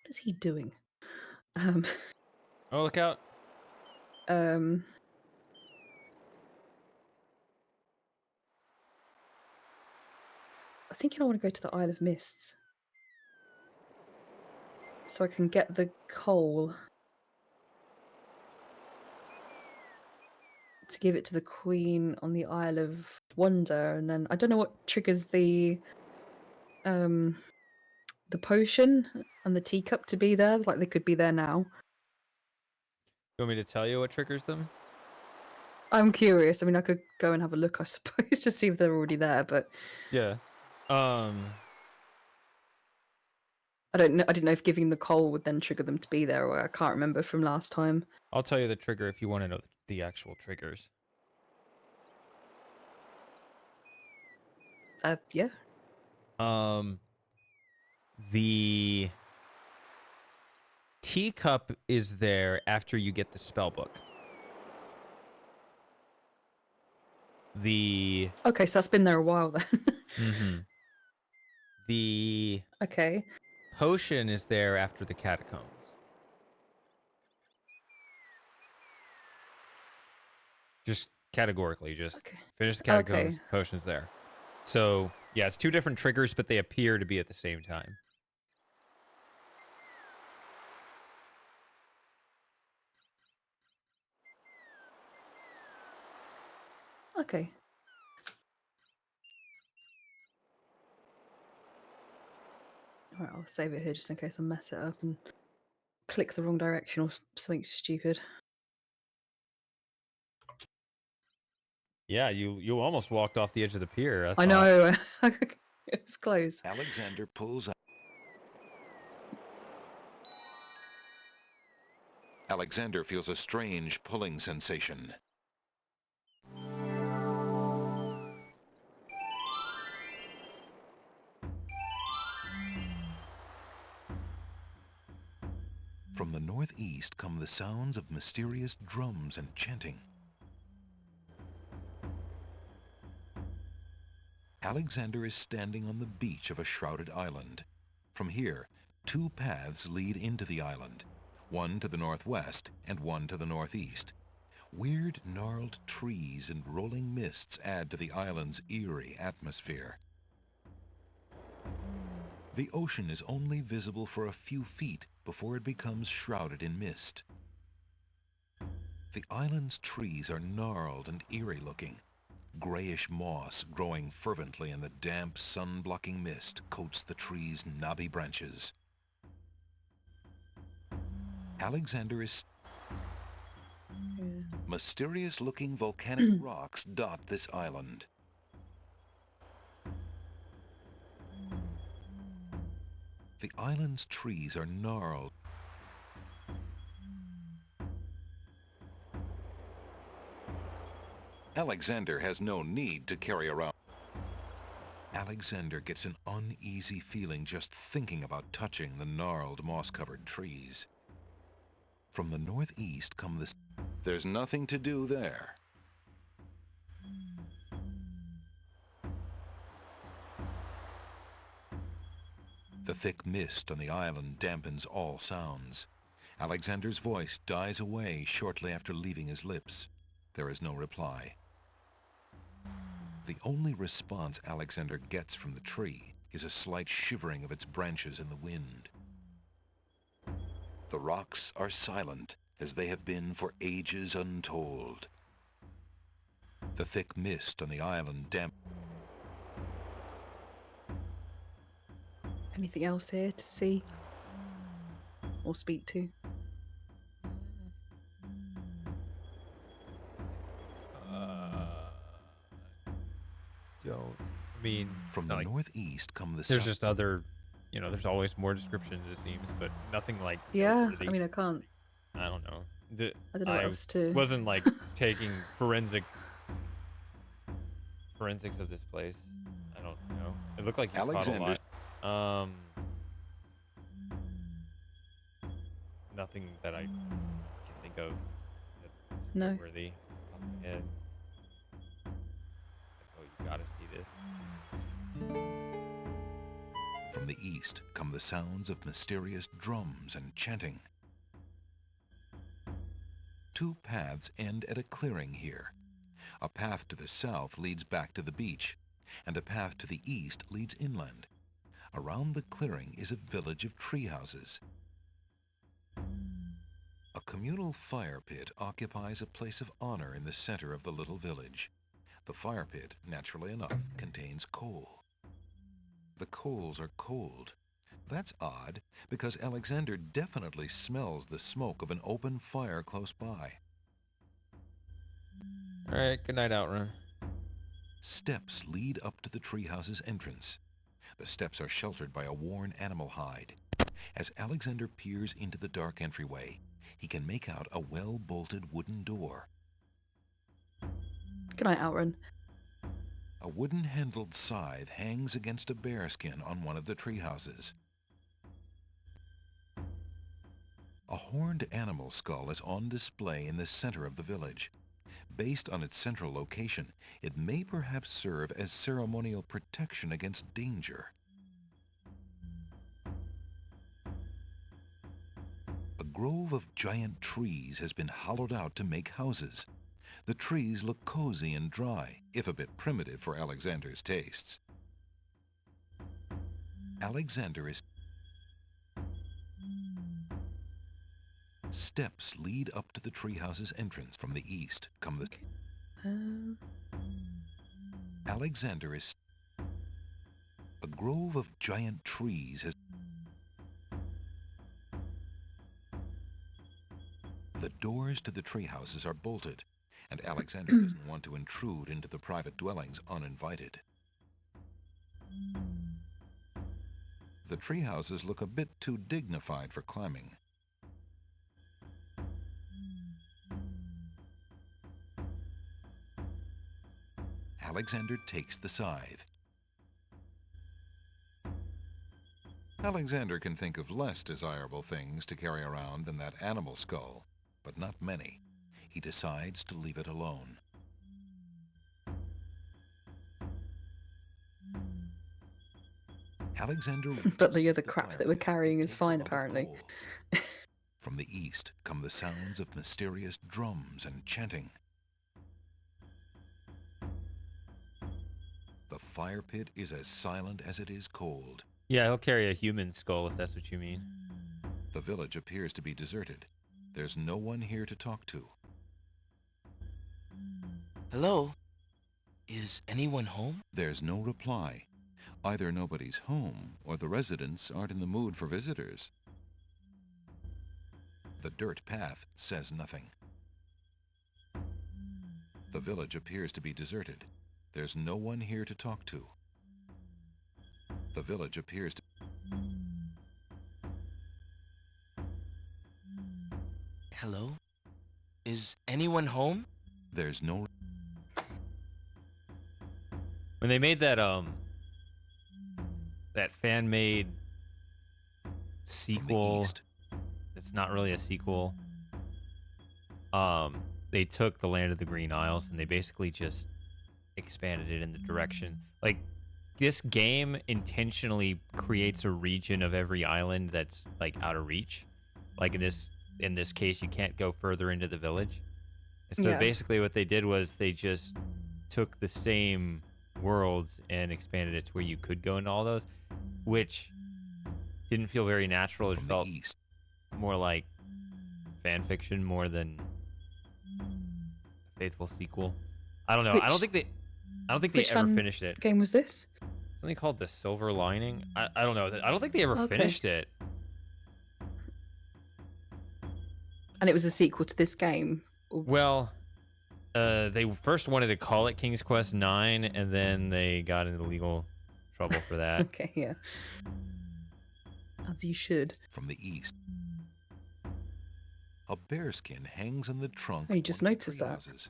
B: what is he doing?
A: Oh, look out.
B: I'm thinking I want to go to the Isle of Mists. So I can get the coal to give it to the Queen on the Isle of Wonder, and then I don't know what triggers the potion and the teacup to be there. Like they could be there now.
A: You want me to tell you what triggers them?
B: I'm curious. I mean, I could go and have a look, I suppose, to see if they're already there, but
A: Yeah.
B: I don't know. I didn't know if giving the coal would then trigger them to be there, or I can't remember from last time.
A: I'll tell you the trigger if you want to know the actual triggers.
B: Yeah.
A: The teacup is there after you get the spell book. The
B: Okay, so that's been there a while then.
A: the
B: Okay.
A: potion is there after the catacombs. Just categorically, just finish the catacombs,
B: Okay.
A: potion's there. So, yeah, it's 2 different triggers, but they appear to be at the same time.
B: Okay. Alright, I'll save it here just in case I mess it up and click the wrong direction or something stupid.
A: Yeah, you almost walked off the edge of the pier.
B: I know. It was close.
F: Alexander pulls out. Alexander feels a strange pulling sensation. From the northeast come the sounds of mysterious drums and chanting. Alexander is standing on the beach of a shrouded island. From here, 2 paths lead into the island, one to the northwest and one to the northeast. Weird, gnarled trees and rolling mists add to the island's eerie atmosphere. The ocean is only visible for a few feet before it becomes shrouded in mist. The island's trees are gnarled and eerie-looking. Grayish moss growing fervently in the damp, sun-blocking mist coats the tree's knobby branches. Alexander is... Mysterious-looking volcanic rocks dot this island. The island's trees are gnarled. Alexander has no need to carry around. Alexander gets an uneasy feeling just thinking about touching the gnarled, moss-covered trees. From the northeast come the... There's nothing to do there. The thick mist on the island dampens all sounds. Alexander's voice dies away shortly after leaving his lips. There is no reply. The only response Alexander gets from the tree is a slight shivering of its branches in the wind. The rocks are silent, as they have been for ages untold. The thick mist on the island damp...
B: Anything else here to see or speak to?
A: Don't. I mean,
F: from the northeast come the...
A: There's just other, there's always more descriptions, it seems, but nothing like...
B: Yeah,
A: really,
B: I mean, I can't...
A: I don't know.
B: I don't know what else to...
A: wasn't, like, taking forensics of this place. I don't know. It looked like you
F: Alexander...
A: caught a lot. Nothing that I can think of that's
B: No.
A: worthy off the top of my head. Oh, you gotta see this.
F: From the east come the sounds of mysterious drums and chanting. 2 paths end at a clearing here. A path to the south leads back to the beach, and a path to the east leads inland. Around the clearing is a village of tree houses. A communal fire pit occupies a place of honor in the center of the little village. The fire pit, naturally enough, contains coal. The coals are cold. That's odd, because Alexander definitely smells the smoke of an open fire close by.
A: All right, good night, Outrun.
F: Steps lead up to the treehouse's entrance. The steps are sheltered by a worn animal hide. As Alexander peers into the dark entryway, he can make out a well-bolted wooden door.
B: Good night, Outrun.
F: A wooden-handled scythe hangs against a bearskin on one of the treehouses. A horned animal skull is on display in the center of the village. Based on its central location, it may perhaps serve as ceremonial protection against danger. A grove of giant trees has been hollowed out to make houses. The trees look cozy and dry, if a bit primitive for Alexander's tastes. Alexander is... Steps lead up to the treehouse's entrance. From the east come the... Alexander is... A grove of giant trees has... The doors to the treehouses are bolted, and Alexander doesn't want to intrude into the private dwellings uninvited. The treehouses look a bit too dignified for climbing. Alexander takes the scythe. Alexander can think of less desirable things to carry around than that animal skull, but not many. He decides to leave it alone. Alexander...
B: But the other crap that we're carrying is fine, apparently.
F: From the east come the sounds of mysterious drums and chanting. The fire pit is as silent as it is cold.
A: Yeah, he'll carry a human skull if that's what you mean.
F: The village appears to be deserted. There's no one here to talk to.
E: Hello? Is anyone home?
F: There's no reply. Either nobody's home, or the residents aren't in the mood for visitors. The dirt path says nothing. The village appears to be deserted. There's no one here to talk to. The village appears to...
E: Hello? Is anyone home?
F: There's no...
A: When they made that fan-made sequel, it's not really a sequel. They took the Land of the Green Isles and they basically just expanded it in the direction. Like, this game intentionally creates a region of every island that's like out of reach. Like in this case, you can't go further into the village. And so basically what they did was they just took the same worlds and expanded it to where you could go into all those, which didn't feel very natural. It felt more like fan fiction more than a faithful sequel. I don't know. I don't think they ever finished it.
B: Game was this?
A: Something called The Silver Lining. I don't know. I don't think they ever finished it.
B: And it was a sequel to this game?
A: Well, they first wanted to call it King's Quest IX, and then they got into legal trouble for that.
B: Okay, yeah. As you should.
F: From the east, a bearskin hangs on the trunk.
B: Oh, you just noticed that.
F: Houses.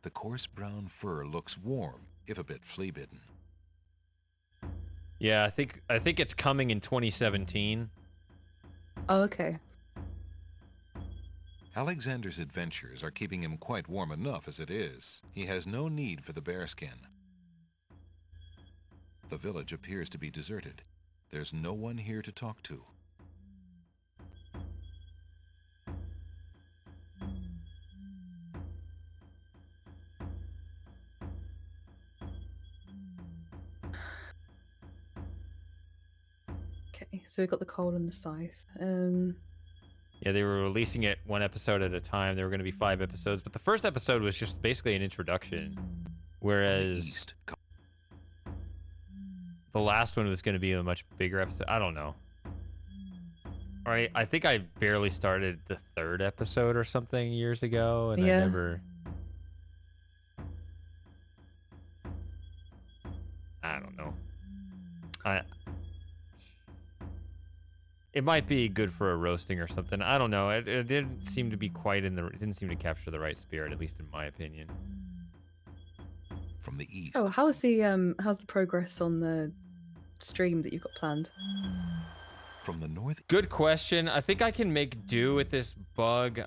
F: The coarse brown fur looks warm, if a bit flea-bitten.
A: Yeah, I think it's coming in 2017.
B: Oh, okay.
F: Alexander's adventures are keeping him quite warm enough as it is. He has no need for the bearskin. The village appears to be deserted. There's no one here to talk to.
B: Okay, so we got the coal and the scythe.
A: Yeah, they were releasing it one episode at a time. There were going to be 5 episodes, but the first episode was just basically an introduction, whereas the last one was going to be a much bigger episode. I don't know. All right, I think I barely started the 3rd episode or something years ago, and I never... I don't know. It might be good for a roasting or something. I don't know. It didn't seem to be quite in the... It didn't seem to capture the right spirit, at least in my opinion.
F: From the east.
B: Oh, how's the progress on the stream that you've got planned?
F: From the north,
A: Good question. I think I can make do with this bug.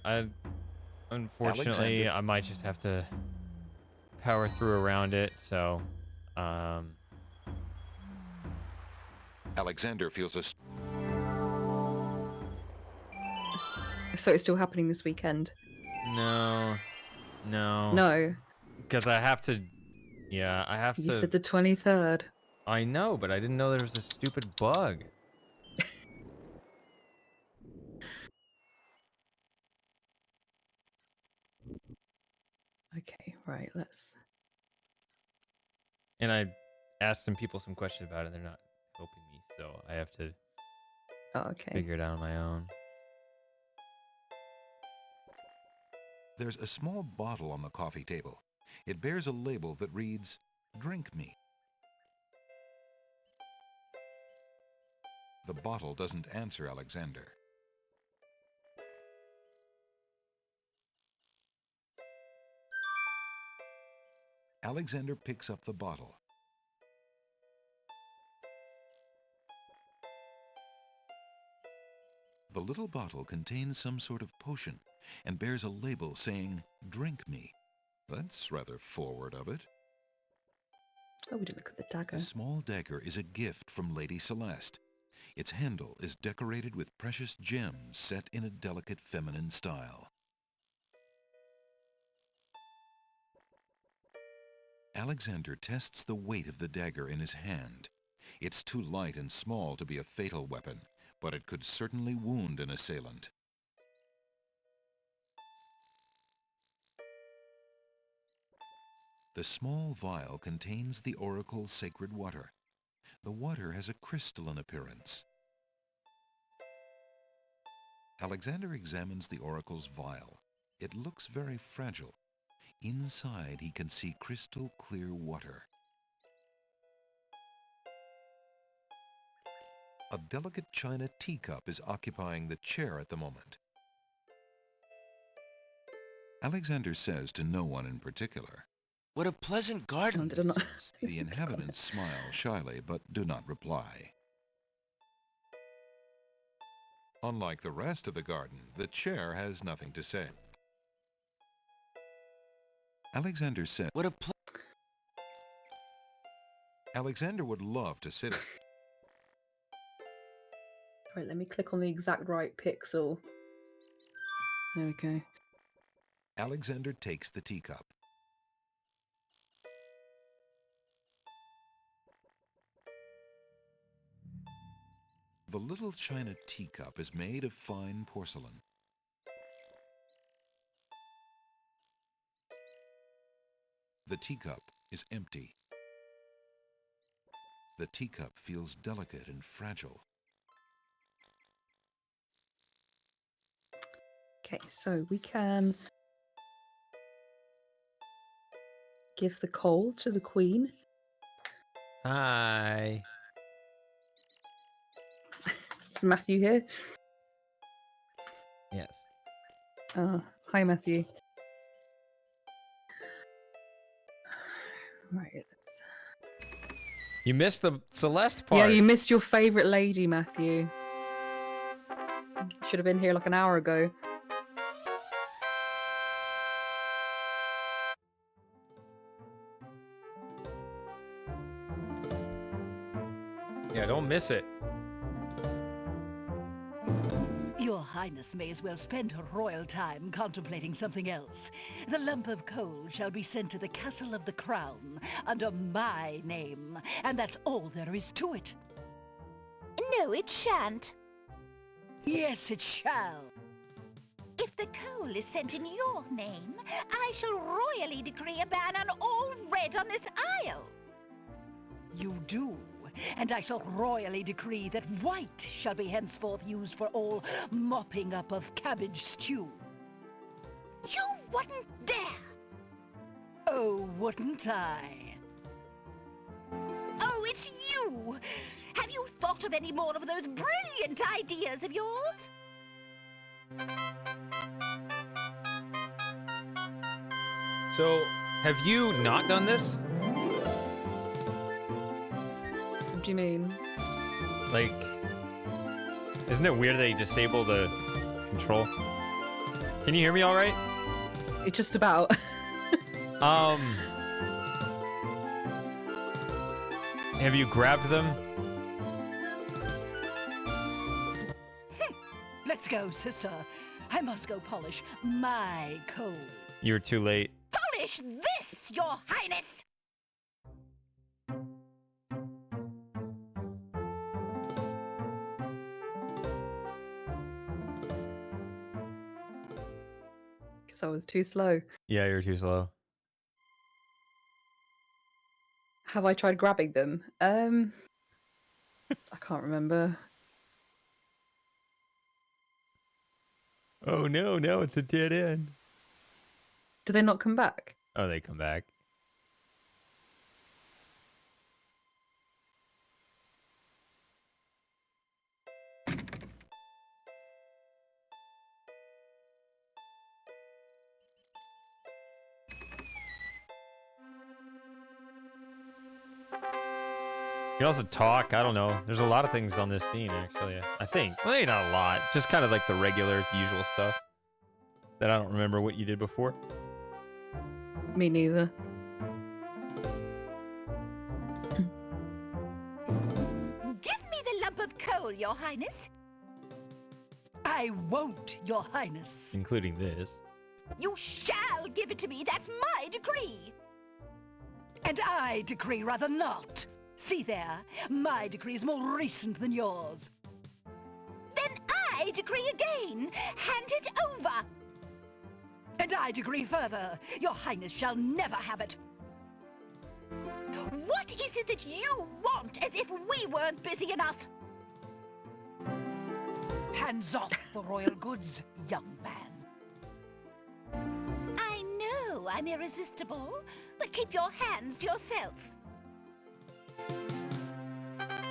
A: Unfortunately,
F: Alexander.
A: I might just have to power through around it. So,
F: Alexander feels a
B: So it's still happening this weekend?
A: no,
B: No.
A: because I have to. Yeah, I have
B: You
A: to.
B: said the 23rd.
A: I know, but I didn't know there was a stupid bug.
B: Okay, right, let's...
A: And I asked some people some questions about it, and they're not helping me, so I have to
B: Oh, okay.
A: figure it out on my own.
F: There's a small bottle on the coffee table. It bears a label that reads, "Drink me." The bottle doesn't answer Alexander. Alexander picks up the bottle. The little bottle contains some sort of potion and bears a label saying, "Drink me." That's rather forward of it.
B: Oh, we didn't look at the dagger.
F: The small dagger is a gift from Lady Celeste. Its handle is decorated with precious gems set in a delicate feminine style. Alexander tests the weight of the dagger in his hand. It's too light and small to be a fatal weapon, but it could certainly wound an assailant. The small vial contains the oracle's sacred water. The water has a crystalline appearance. Alexander examines the oracle's vial. It looks very fragile. Inside, he can see crystal clear water. A delicate china teacup is occupying the chair at the moment. Alexander says to no one in particular.
E: What a pleasant garden.
B: Did I not...
F: The inhabitants smile shyly but do not reply. Unlike the rest of the garden, the chair has nothing to say. Alexander said,
E: What a
F: Alexander would love to sit.
B: Right, let me click on the exact right pixel. There we go.
F: Alexander takes the teacup. The little china teacup is made of fine porcelain. The teacup is empty. The teacup feels delicate and fragile.
B: Okay, so we can give the coal to the queen.
A: Hi.
B: Is Matthew here?
A: Yes.
B: Hi, Matthew. Right, let's...
A: You missed the Celeste part.
B: Yeah, you missed your favourite lady, Matthew. Should have been here like an hour ago.
A: Yeah, don't miss it.
L: Your Highness may as well spend her royal time contemplating something else. The lump of coal shall be sent to the Castle of the Crown under my name, and that's all there is to it.
I: No, it shan't.
L: Yes, it shall.
I: If the coal is sent in your name, I shall royally decree a ban on all red on this isle.
L: You do, and I shall royally decree that white shall be henceforth used for all mopping up of cabbage stew.
I: You wouldn't dare!
L: Oh, wouldn't I?
I: Oh, it's you! Have you thought of any more of those brilliant ideas of yours?
A: So, have you not done this?
B: What do you mean?
A: Like, Isn't it weird they disable the control? Can you hear me all right?
B: It's just about.
A: Have you grabbed them?
L: Let's go, sister. I must go polish my coal.
A: You were too late.
H: Polish this, Your Highness!
B: Because I was too slow.
A: Yeah, you're too slow.
B: Have I tried grabbing them? I can't remember.
A: Oh no, now it's a dead end.
B: Do they not come back?
A: Oh, they come back. You can also talk. I don't know. There's a lot of things on this scene, actually. I think. Well, maybe not a lot. Just kind of like the regular, usual stuff that I don't remember what you did before.
B: Me neither.
H: Give me the lump of coal, Your Highness.
L: I won't, Your Highness.
A: Including this.
H: You shall give it to me. That's my decree.
L: And I decree rather not. See there, my decree is more recent than yours.
H: Then I decree again. Hand it over.
L: And I decree further, Your Highness shall never have it.
H: What is it that you want, as if we weren't busy enough?
L: Hands off the royal goods, young man.
H: I know I'm irresistible, but keep your hands to yourself.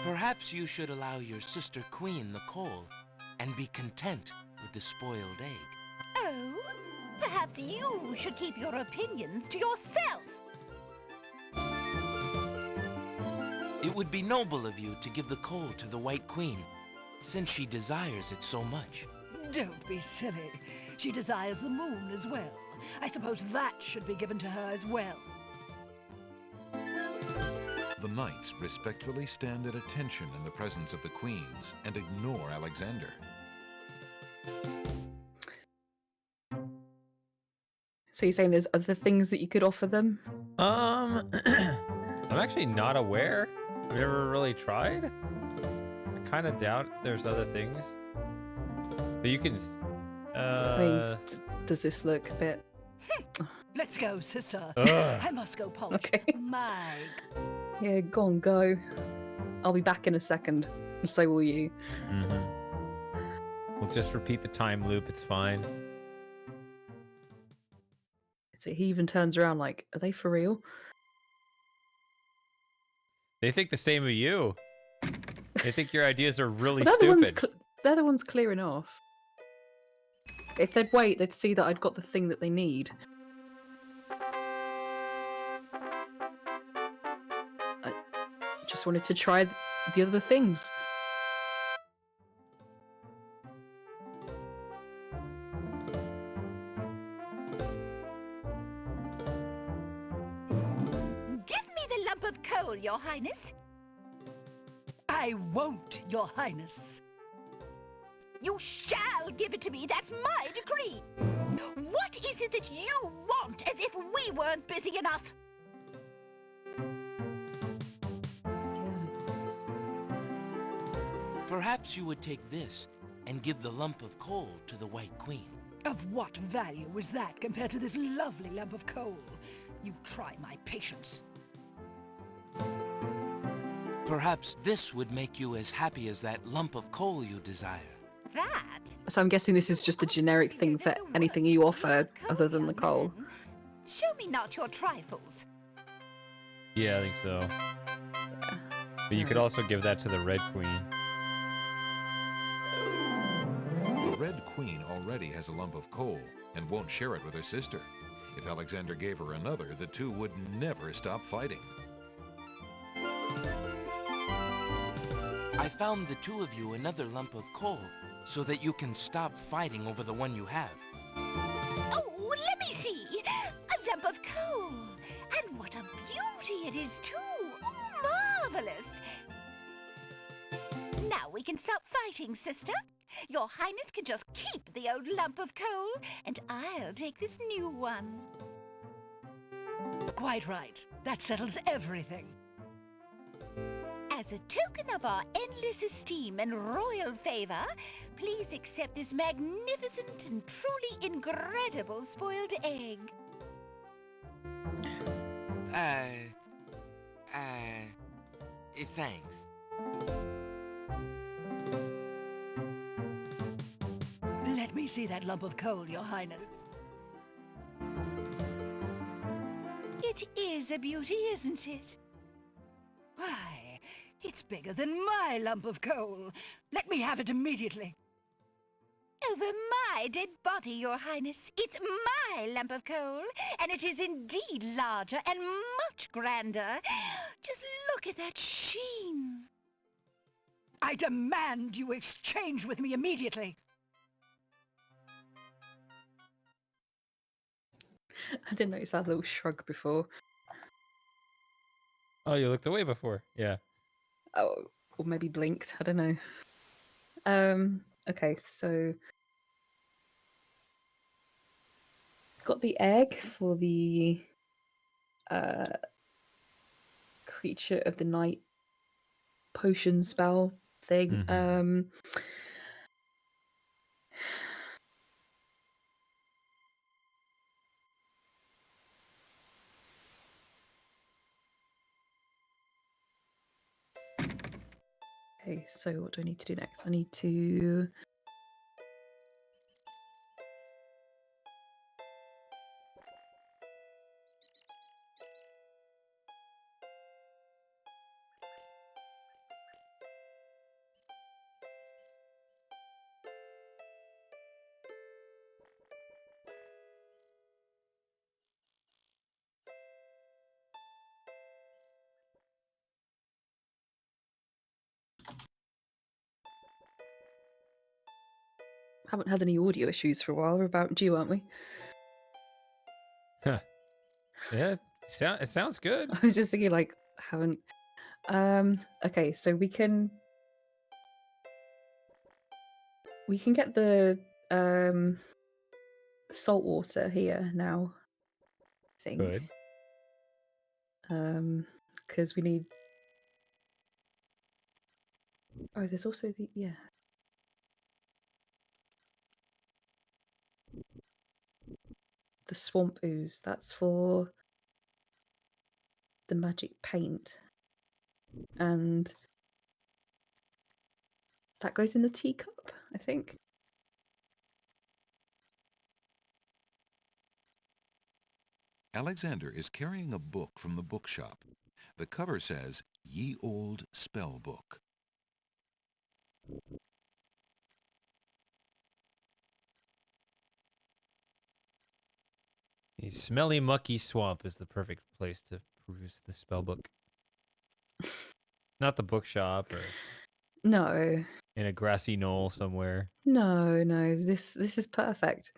E: Perhaps you should allow your sister queen the coal and be content with the spoiled egg.
H: Oh, perhaps you should keep your opinions to yourself.
E: It would be noble of you to give the coal to the White Queen, since she desires it so much.
L: Don't be silly. She desires the moon as well. I suppose that should be given to her as well.
F: The knights respectfully stand at attention in the presence of the queens and ignore Alexander.
B: So you're saying there's other things that you could offer them?
A: I'm actually not aware. I've never really tried. I kind of doubt there's other things. But you can...
B: I mean, does this look a bit...
L: Let's go, sister.
A: Ugh.
L: I must go polish my...
B: Yeah, go on, go. I'll be back in a second, and so will you.
A: We'll just repeat the time loop, it's fine.
B: So he even turns around like, are they for real?
A: They think the same of you. They think your ideas are really
B: Well,
A: stupid.
B: they're the ones clearing off. If they'd wait, they'd see that I'd got the thing that they need. I just wanted to try the other things.
H: Give me the lump of coal, Your Highness.
L: I won't, Your Highness.
H: You shall give it to me. That's my decree. What is it that you want, as if we weren't busy enough?
E: Perhaps you would take this and give the lump of coal to the White Queen.
L: Of what value is that compared to this lovely lump of coal? You try my patience.
E: Perhaps this would make you as happy as that lump of coal you desire.
H: That?
B: So I'm guessing this is just a generic thing for anything you offer other than the coal.
H: Show me not your trifles.
A: Yeah, I think so. But you could also give that to the Red Queen.
F: The Red Queen already has a lump of coal and won't share it with her sister. If Alexander gave her another, the two would never stop fighting.
E: I found the two of you another lump of coal so that you can stop fighting over the one you have.
H: Oh, let me see. A lump of coal. And what a beauty it is, too. Oh, marvelous. Now we can stop fighting, sister. Your Highness can just keep the old lump of coal, and I'll take this new one.
N: Quite right. That settles everything.
H: As a token of our endless esteem and royal favor, please accept this magnificent and truly incredible spoiled egg.
E: Thanks.
N: Let me see that lump of coal, Your Highness.
H: It is a beauty, isn't it?
N: Why, it's bigger than my lump of coal. Let me have it immediately.
H: Over my dead body, Your Highness. It's my lump of coal, and it is indeed larger and much grander. Just look at that sheen.
N: I demand you exchange with me immediately.
B: I didn't notice that little shrug before.
A: Oh, you looked away before. Yeah.
B: Oh, or maybe blinked. I don't know. Okay, so got the egg for the creature of the night potion spell thing. Okay, so what do I need to do next? I need to haven't had any audio issues for a while. We're about due, aren't we?
A: Huh. Yeah, it sounds good.
B: I was just thinking, like, haven't. Okay, so we can get the salt water here now. I think.
A: Good.
B: Because we need. Oh, there's also the the swamp ooze. That's for the magic paint, and that goes in the teacup, I think.
F: Alexander is carrying a book from the bookshop. The cover says, Ye Old Spell Book.
A: The smelly, mucky swamp is the perfect place to peruse the spell book. Not the bookshop or
B: No,
A: in a grassy knoll somewhere.
B: no. This is perfect.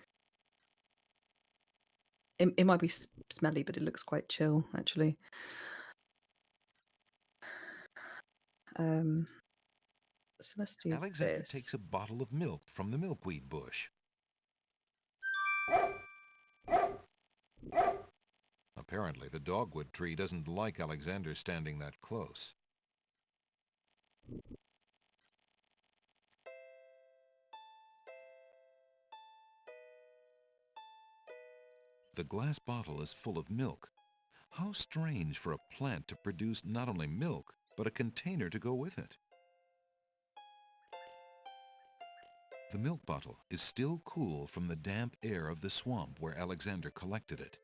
B: It might be smelly, but it looks quite chill, actually. So let's do
F: Alexander
B: this.
F: takes a bottle of milk from the milkweed bush. Apparently, the dogwood tree doesn't like Alexander standing that close. The glass bottle is full of milk. How strange for a plant to produce not only milk, but a container to go with it. The milk bottle is still cool from the damp air of the swamp where Alexander collected it.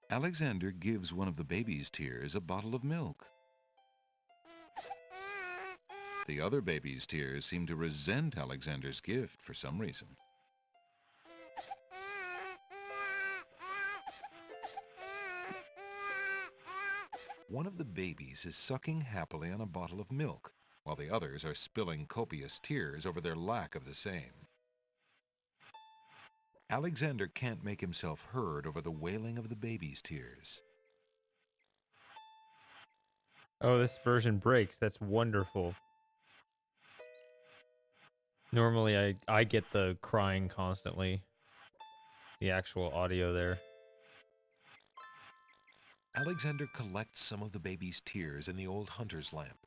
F: Alexander gives one of the baby's tears a bottle of milk. The other baby's tears seem to resent Alexander's gift for some reason. One of the babies is sucking happily on a bottle of milk, while the others are spilling copious tears over their lack of the same. Alexander can't make himself heard over the wailing of the baby's tears.
A: Oh, this version breaks. That's wonderful. Normally, I get the crying constantly. The actual audio there.
F: Alexander collects some of the baby's tears in the old hunter's lamp.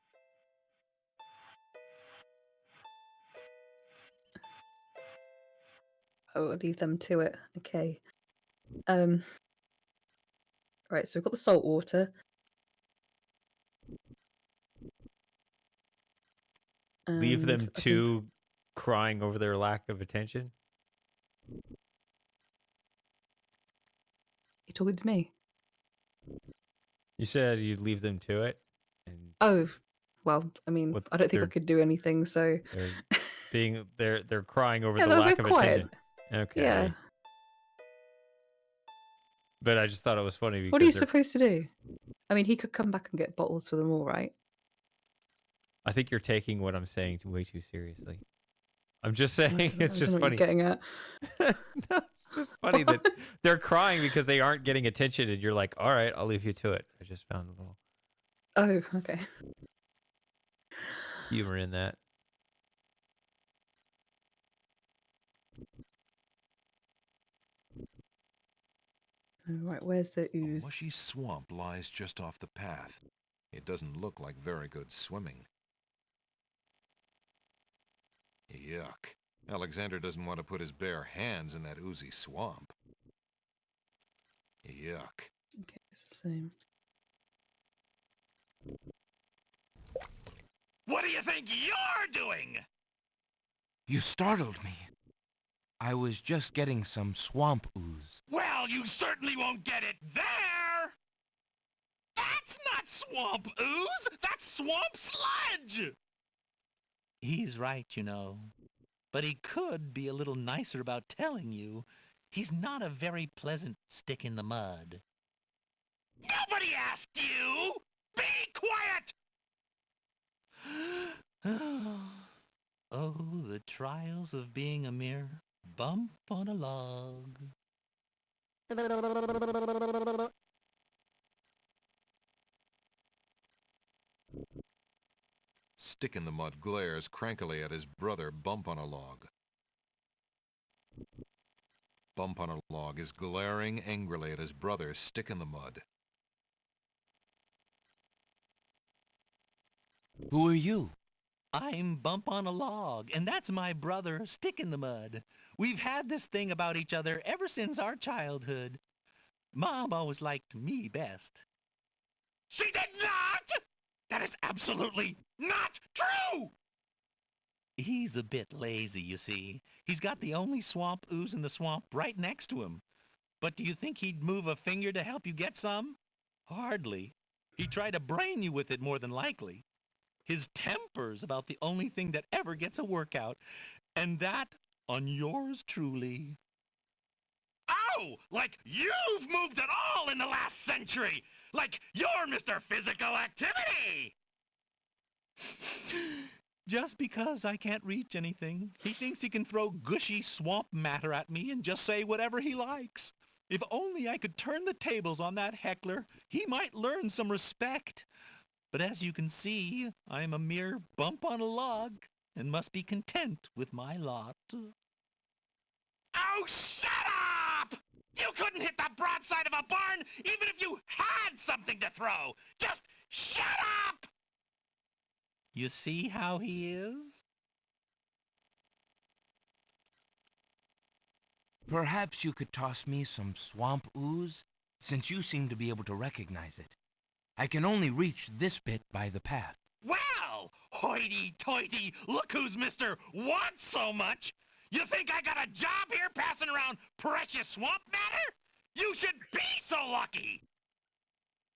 B: Oh, I'll leave them to it. Okay. Right, so we've got the salt water.
A: Leave them
B: And I think-
A: to crying over their lack of attention.
B: You talking to me?
A: You said you'd leave them to it, and
B: Oh, well, I mean,
A: What
B: I don't think I
A: they're-
B: could do anything, so
A: they're crying over
B: Yeah,
A: the
B: they're
A: lack of
B: quiet.
A: attention. Okay.
B: yeah.
A: But I just thought it was funny because
B: What are you
A: they're-
B: supposed to do? I mean, he could come back and get bottles for them all, right?
A: I think you're taking what I'm saying way too seriously. I'm just
B: I
A: saying
B: don't-
A: it's
B: I don't
A: just
B: know what
A: funny.
B: you're getting at.
A: No, it's just funny that they're crying because they aren't getting attention, and you're like, "All right, I'll leave you to it." I just found a little
B: Oh, okay.
A: humor in that.
B: Right, where's the
F: A
B: ooze?
F: mushy swamp lies just off the path. It doesn't look like very good swimming. Yuck. Alexander doesn't want to put his bare hands in that oozy swamp. Yuck.
B: Okay, it's the same.
E: What do you think you're doing? You startled me. I was just getting some swamp ooze.
M: Well, you certainly won't get it there! That's not swamp ooze! That's swamp sludge!
K: He's right, you know. But he could be a little nicer about telling you. He's not a very pleasant stick in the mud.
M: Nobody asked you! Be quiet!
K: Oh, the trials of being a mere bump on a log.
F: Stick in the Mud glares crankily at his brother Bump on a Log. Bump on a Log is glaring angrily at his brother Stick in the Mud.
E: Who are you?
K: I'm Bump on a Log, and that's my brother, Stick in the Mud. We've had this thing about each other ever since our childhood. Mom always liked me best.
M: She did not! That is absolutely not true!
K: He's a bit lazy, you see. He's got the only swamp ooze in the swamp right next to him. But do you think he'd move a finger to help you get some? Hardly. He'd try to brain you with it more than likely. His temper's about the only thing that ever gets a workout, and that on yours truly.
M: Oh, like you've moved at all in the last century! Like you're Mr. Physical Activity!
K: Just because I can't reach anything, he thinks he can throw gushy swamp matter at me and just say whatever he likes. If only I could turn the tables on that heckler, he might learn some respect. But as you can see, I'm a mere bump on a log and must be content with my lot.
M: Oh, shut up! You couldn't hit the broadside of a barn even if you had something to throw! Just shut up!
K: You see how he is?
E: Perhaps you could toss me some swamp ooze, since you seem to be able to recognize it. I can only reach this bit by the path.
M: Well, hoity-toity, look who's Mr. Wants so much! You think I got a job here passing around precious swamp matter? You should be so lucky!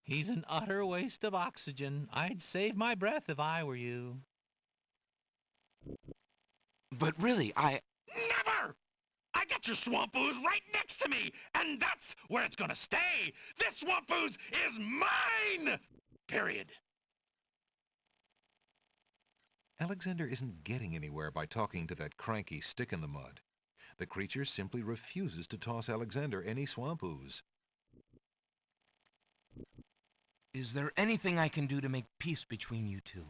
K: He's an utter waste of oxygen. I'd save my breath if I were you.
E: But really,
M: Never! I got your swamp ooze right next to me, and that's where it's gonna stay! This swamp ooze is mine! Period.
F: Alexander isn't getting anywhere by talking to that cranky stick in the mud. The creature simply refuses to toss Alexander any swamp ooze.
E: Is there anything I can do to make peace between you two?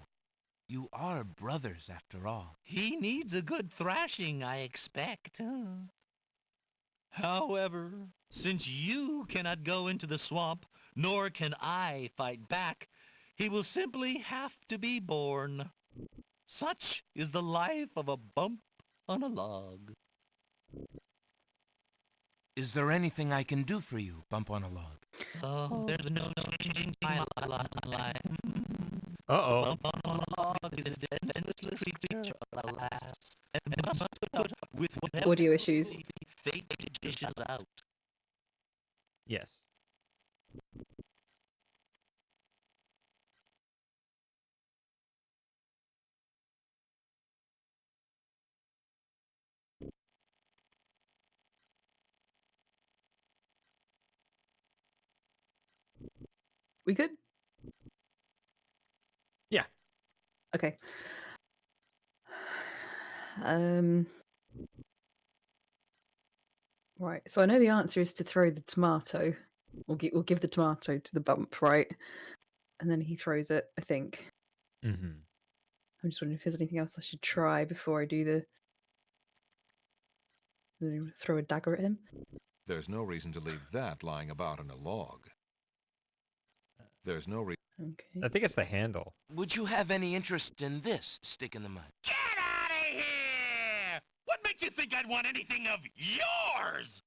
E: You are brothers, after all.
O: He needs a good thrashing, I expect. However, since you cannot go into the swamp, nor can I fight back, he will simply have to be born. Such is the life of a bump on a log.
E: Is there anything I can do for you, Bump on a Log?
O: Oh, there's no changing my lot in life.
A: Uh-oh.
O: Bump on a log is a defenseless creature, alas, and must put up with whatever
B: Audio issues.
O: fate dishes out.
A: Yes.
B: We good?
A: Yeah.
B: Okay. Right. So I know the answer is to throw the tomato. We'll give the tomato to the bump, right? And then he throws it, I think.
A: Mm-hmm.
B: I'm just wondering if there's anything else I should try before I do throw a dagger at him.
F: There's no reason to leave that lying about in a log. There's no reason.
B: Okay.
A: I think it's the handle.
E: Would you have any interest in this stick in the mud?
O: Get out of here! What makes you think I'd want anything of yours?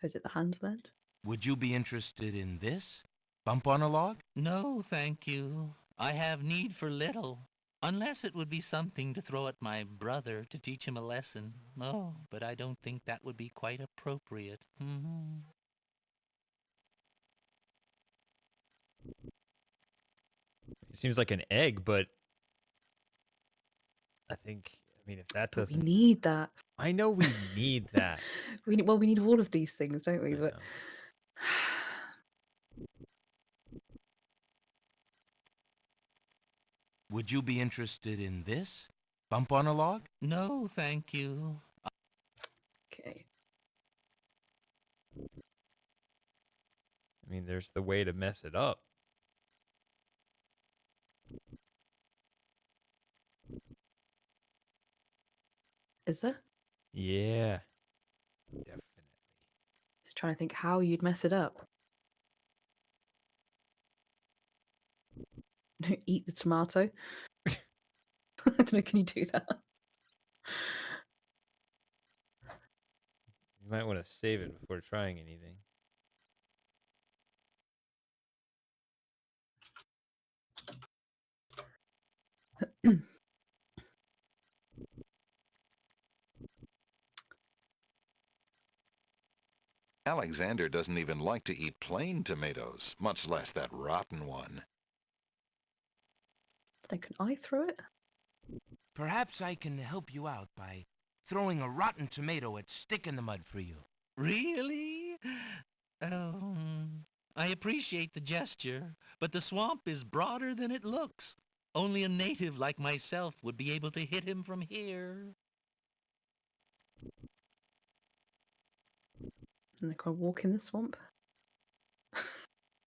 B: Is it the handle end?
E: Would you be interested in this, Bump on a Log?
O: No, thank you. I have need for little. Unless it would be something to throw at my brother to teach him a lesson. Oh, but I don't think that would be quite appropriate.
A: It seems like an egg, but I mean, if that
B: But we
A: doesn't...
B: need that.
A: I know we need that.
B: We need all of these things, don't we?
A: I
B: But
A: know.
E: Would you be interested in this, Bump on a Log?
O: No, thank you.
B: okay.
A: I mean, there's the way to mess it up.
B: Is there?
A: Yeah. Definitely.
B: Just trying to think how you'd mess it up. Eat the tomato. I don't know. Can you do that?
A: You might want to save it before trying anything.
F: Alexander doesn't even like to eat plain tomatoes, much less that rotten one.
B: Then can I throw it?
E: Perhaps I can help you out by throwing a rotten tomato at Stick in the Mud for you.
O: Really? Oh, I appreciate the gesture, but the swamp is broader than it looks. Only a native like myself would be able to hit him from here.
B: And I can walk in the swamp.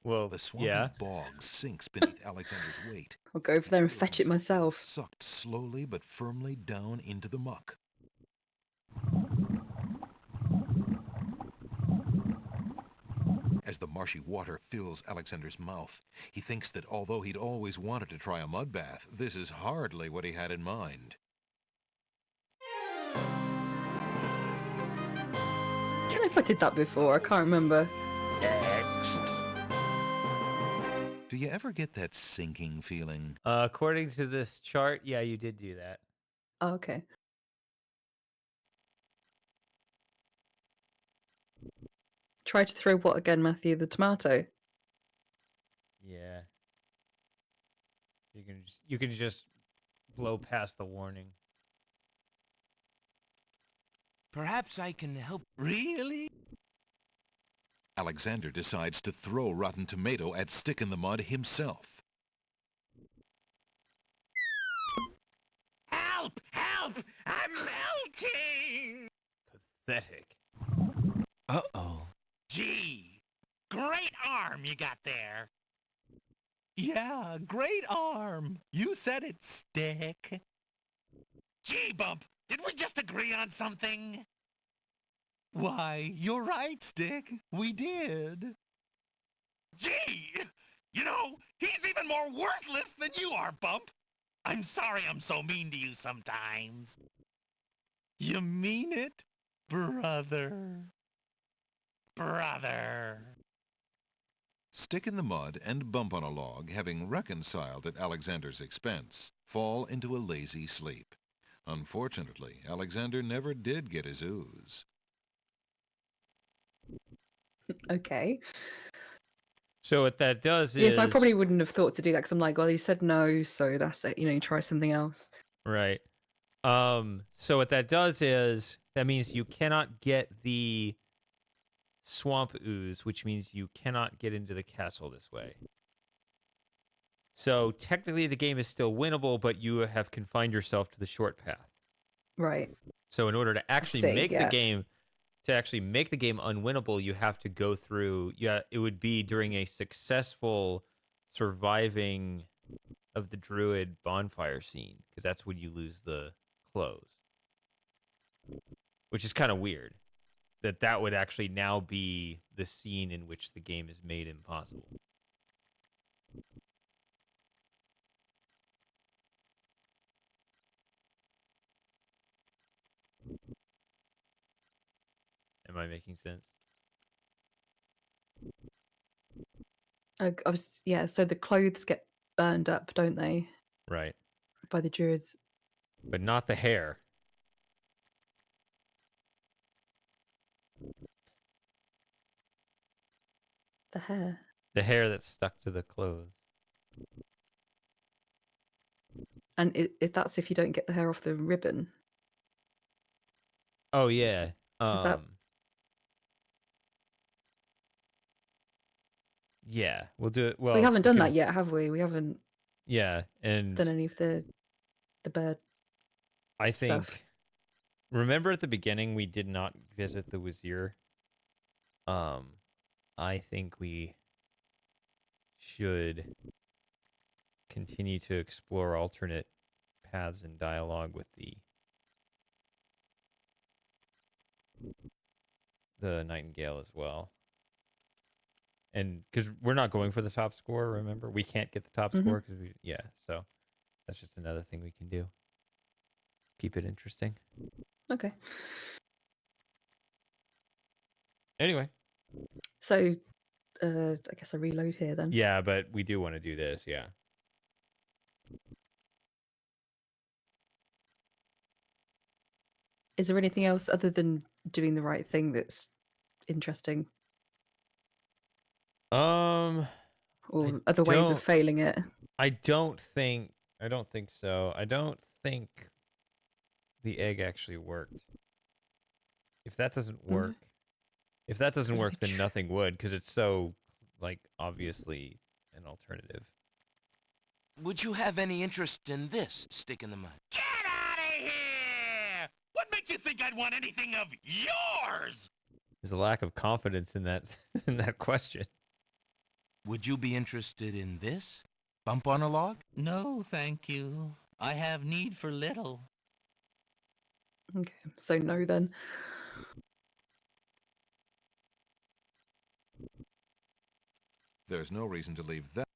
A: Well,
F: The swampy
A: yeah.
F: bog sinks beneath Alexander's weight.
B: I'll go over there and fetch it myself.
F: Sucked slowly but firmly down into the muck. As the marshy water fills Alexander's mouth, he thinks that although he'd always wanted to try a mud bath, this is hardly what he had in mind.
B: I don't know if I did that before. I can't remember.
F: Do you ever get that sinking feeling?
A: According to this chart, yeah, you did do that.
B: Oh, okay. Try to throw what again, Matthew? The tomato?
A: Yeah. You can just blow past the warning.
E: Perhaps I can help.
O: Really?
F: Alexander decides to throw Rotten Tomato at Stick in the Mud himself.
E: Help! Help! I'm melting!
A: Pathetic.
O: Uh-oh.
E: Gee, great arm you got there.
O: Yeah, great arm. You said it, Stick.
E: Gee, Bump, did we just agree on something?
O: Why, you're right, Stick. We did.
E: Gee! You know, he's even more worthless than you are, Bump. I'm sorry I'm so mean to you sometimes.
O: You mean it, brother?
E: Brother.
F: Stick in the Mud and Bump on a Log, having reconciled at Alexander's expense, fall into a lazy sleep. Unfortunately, Alexander never did get his ooze.
B: Okay.
A: So what that does is...
B: Yes, I probably wouldn't have thought to do that because I'm like, well, he said no, so that's it. You know, try something else.
A: Right. So what that does is, that means you cannot get the swamp ooze, which means you cannot get into the castle this way. So technically the game is still winnable, but you have confined yourself to the short path.
B: Right.
A: So in order to actually
B: see,
A: make
B: yeah.
A: the game, unwinnable, you have to go through, it would be during a successful surviving of the druid bonfire scene, because that's when you lose the clothes. Which is kind of weird. That would actually now be the scene in which the game is made impossible. Am I making sense?
B: I was, yeah, so the clothes get burned up, don't they?
A: Right.
B: By the druids.
A: But not the hair.
B: The hair.
A: The hair that's stuck to the clothes.
B: And if that's if you don't get the hair off the ribbon.
A: Oh, yeah.
B: Is that...
A: Yeah, we'll do it. Well,
B: we haven't done that yet, have we? We haven't
A: Yeah, and
B: done any of the bird
A: I
B: stuff.
A: think... Remember at the beginning we did not visit the Wazir? I think we should continue to explore alternate paths and dialogue with the Nightingale as well. And because we're not going for the top score, remember? We can't get the top score because so that's just another thing we can do. Keep it interesting.
B: Okay.
A: Anyway.
B: So, I guess I reload here then.
A: Yeah, but we do want to do this, yeah.
B: Is there anything else other than doing the right thing that's interesting? Or other ways of failing it?
A: I don't think so. I don't think the egg actually worked. If that doesn't work, then nothing would, because it's so, like, obviously an alternative.
E: Would you have any interest in this, Stick in the Mud? Get out of here! What makes you think I'd want anything of yours?
A: There's a lack of confidence in that in that question.
E: Would you be interested in this? Bump on a Log?
O: No, thank you. I have need for little.
B: Okay, so no then.
F: There's no reason to leave that.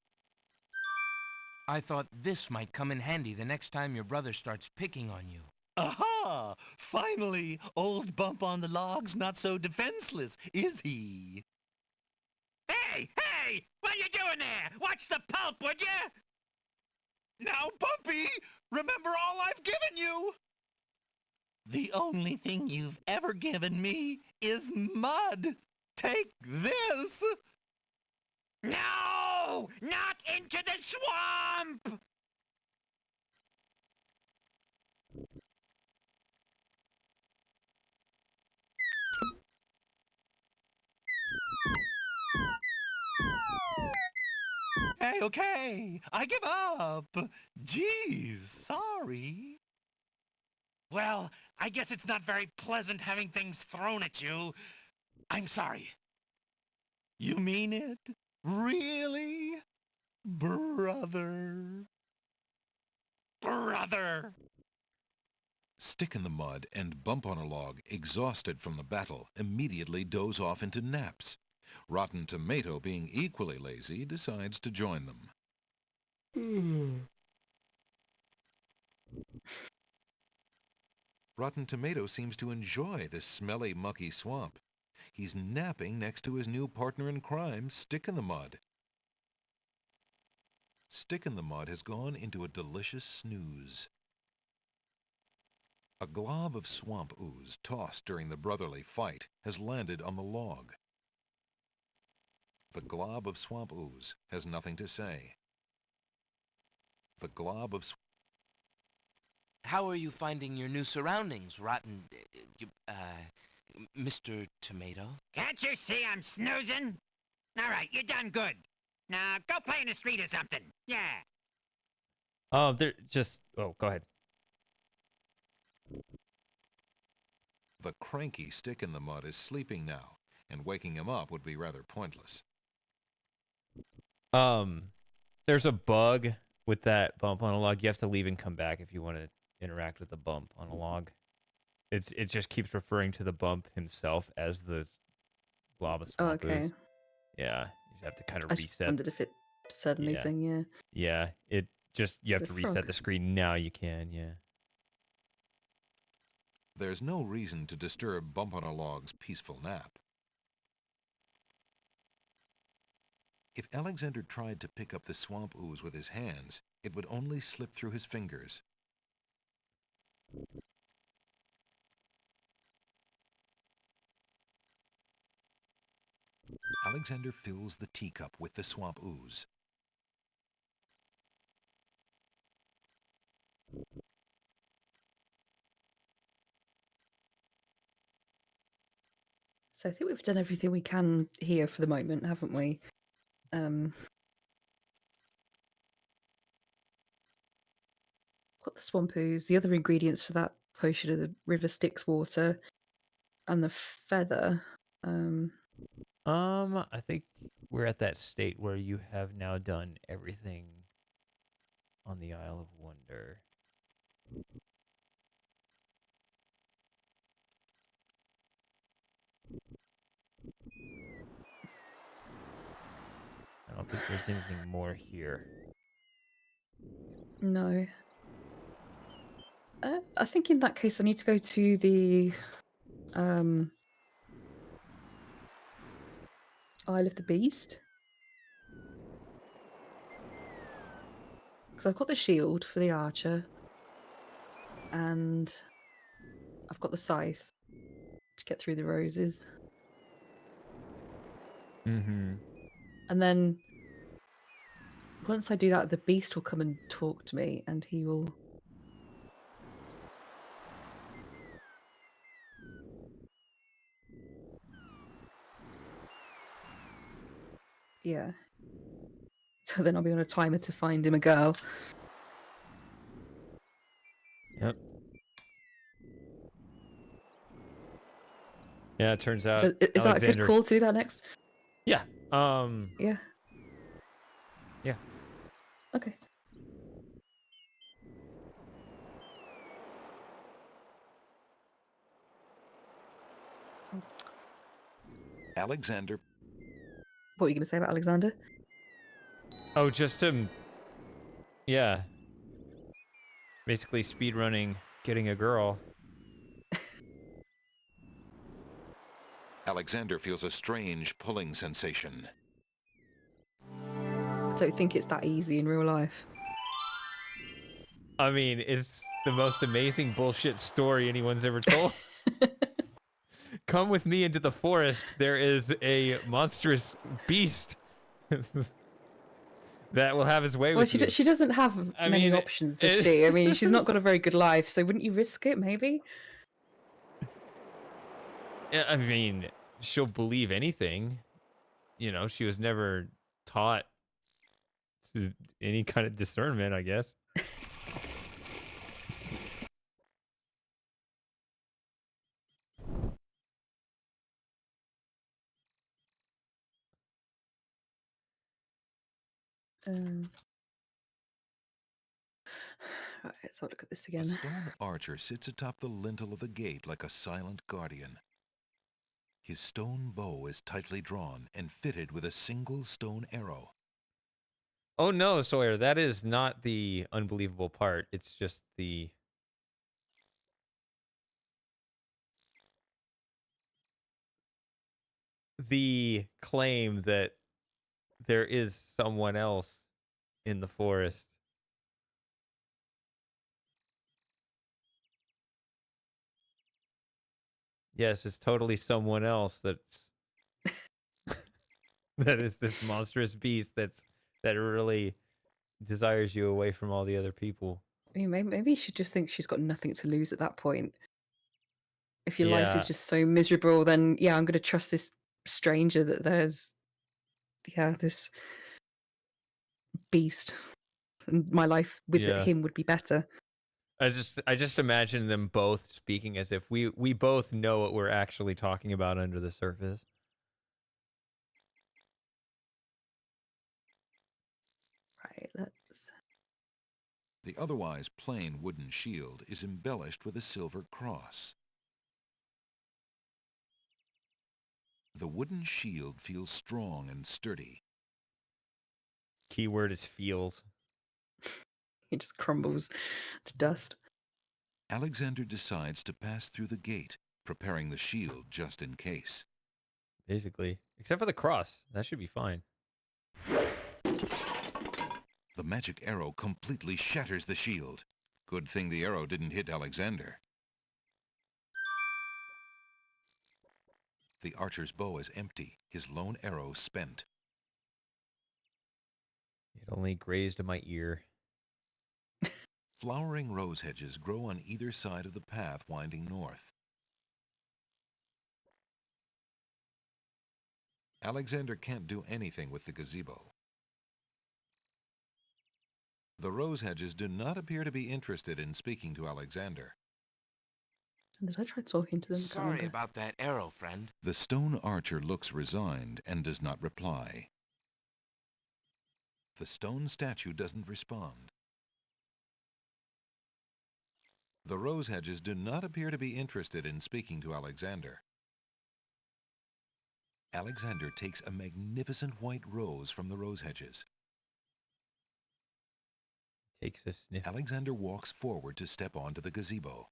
E: I thought this might come in handy the next time your brother starts picking on you.
O: Aha! Finally, old Bump on the Log's not so defenseless, is he?
E: Hey! Hey! What are you doing there? Watch the pulp, would you?
O: Now, Bumpy, remember all I've given you! The only thing you've ever given me is mud. Take this!
E: No! Not into the swamp!
O: Okay. I give up. Jeez, sorry.
E: Well, I guess it's not very pleasant having things thrown at you. I'm sorry.
O: You mean it? Really? Brother.
E: Brother!
F: Stick in the Mud and Bump on a Log, exhausted from the battle, immediately doze off into naps. Rotten Tomato, being equally lazy, decides to join them. Rotten Tomato seems to enjoy this smelly, mucky swamp. He's napping next to his new partner in crime, Stick in the Mud. Stick in the Mud has gone into a delicious snooze. A glob of swamp ooze tossed during the brotherly fight has landed on the log. The glob of swamp ooze has nothing to say. The glob of
E: How are you finding your new surroundings, Rotten... Mr. Tomato?
P: Can't you see I'm snoozing? All right, you done good. Now, go play in the street or something. Yeah.
A: They're just... Oh, go ahead.
F: The cranky Stick in the Mud is sleeping now, and waking him up would be rather pointless.
A: There's a bug with that bump on a log. You have to leave and come back if you want to interact with the bump on a log. It just keeps referring to the bump himself as the glob of
B: Oh,
A: swamp
B: okay.
A: ooze. Yeah, you have to kind of
B: I just
A: reset.
B: wondered if it said anything, yeah.
A: Yeah, it just, you have
B: The
A: to reset
B: frog.
A: the screen. Now you can, yeah.
F: There's no reason to disturb Bump on a Log's peaceful nap. If Alexander tried to pick up the swamp ooze with his hands, it would only slip through his fingers. Alexander fills the teacup with the swamp ooze.
B: So I think we've done everything we can here for the moment, haven't we? Got the swamp ooze, the other ingredients for that potion are the river Styx water and the feather.
A: I think we're at that state where you have now done everything on the Isle of Wonder. I don't think there's anything more here.
B: No. I think in that case I need to go to the Isle of the Beast. Because I've got the shield for the archer. And I've got the scythe to get through the roses.
A: Mm-hmm.
B: And then once I do that, the beast will come and talk to me, and he will... Yeah. So then I'll be on a timer to find him a girl.
A: Yep. Yeah, it turns out
B: So is that a good call to do that next?
A: Yeah.
B: Yeah.
A: Yeah.
B: Okay.
F: Alexander.
B: What were you going to say about Alexander?
A: Oh, just yeah. Basically speedrunning getting a girl.
F: Alexander feels a strange pulling sensation.
B: I don't think it's that easy in real life.
A: I mean, it's the most amazing bullshit story anyone's ever told. Come with me into the forest. There is a monstrous beast that will have his way with you.
B: She doesn't have many options, does she? I mean, she's not got a very good life, so wouldn't you risk it, maybe?
A: Yeah, I mean, she'll believe anything. You know, she was never taught any kind of discernment, I guess.
B: Right, let's have a look at this
F: A
B: again.
F: stone archer sits atop the lintel of the gate like a silent guardian. His stone bow is tightly drawn and fitted with a single stone arrow.
A: Oh no, Sawyer, that is not the unbelievable part. It's just the claim that there is someone else in the forest. Yes, it's totally someone else that's that is this monstrous beast that really desires you away from all the other people.
B: I mean, maybe she just thinks she's got nothing to lose at that point. If your life is
A: Yeah.
B: just so miserable, then yeah, I'm going to trust this stranger that there's, this beast, and my life with
A: Yeah.
B: him would be better.
A: I just imagine them both speaking as if we both know what we're actually talking about under the surface.
B: Right, let's...
F: The otherwise plain wooden shield is embellished with a silver cross. The wooden shield feels strong and sturdy.
A: Keyword is feels.
B: It just crumbles to dust.
F: Alexander decides to pass through the gate, preparing the shield just in case.
A: Basically. Except for the cross. That should be fine.
F: The magic arrow completely shatters the shield. Good thing the arrow didn't hit Alexander. The archer's bow is empty, his lone arrow spent.
A: It only grazed my ear.
F: Flowering rose hedges grow on either side of the path winding north. Alexander can't do anything with the gazebo. The rose hedges do not appear to be interested in speaking to Alexander.
B: Did I try talking to them? Can't
E: Sorry
B: remember.
E: about that arrow, friend.
F: The stone archer looks resigned and does not reply. The stone statue doesn't respond. The rose hedges do not appear to be interested in speaking to Alexander. Alexander takes a magnificent white rose from the rose hedges.
A: Takes a sniff.
F: Alexander walks forward to step onto the gazebo.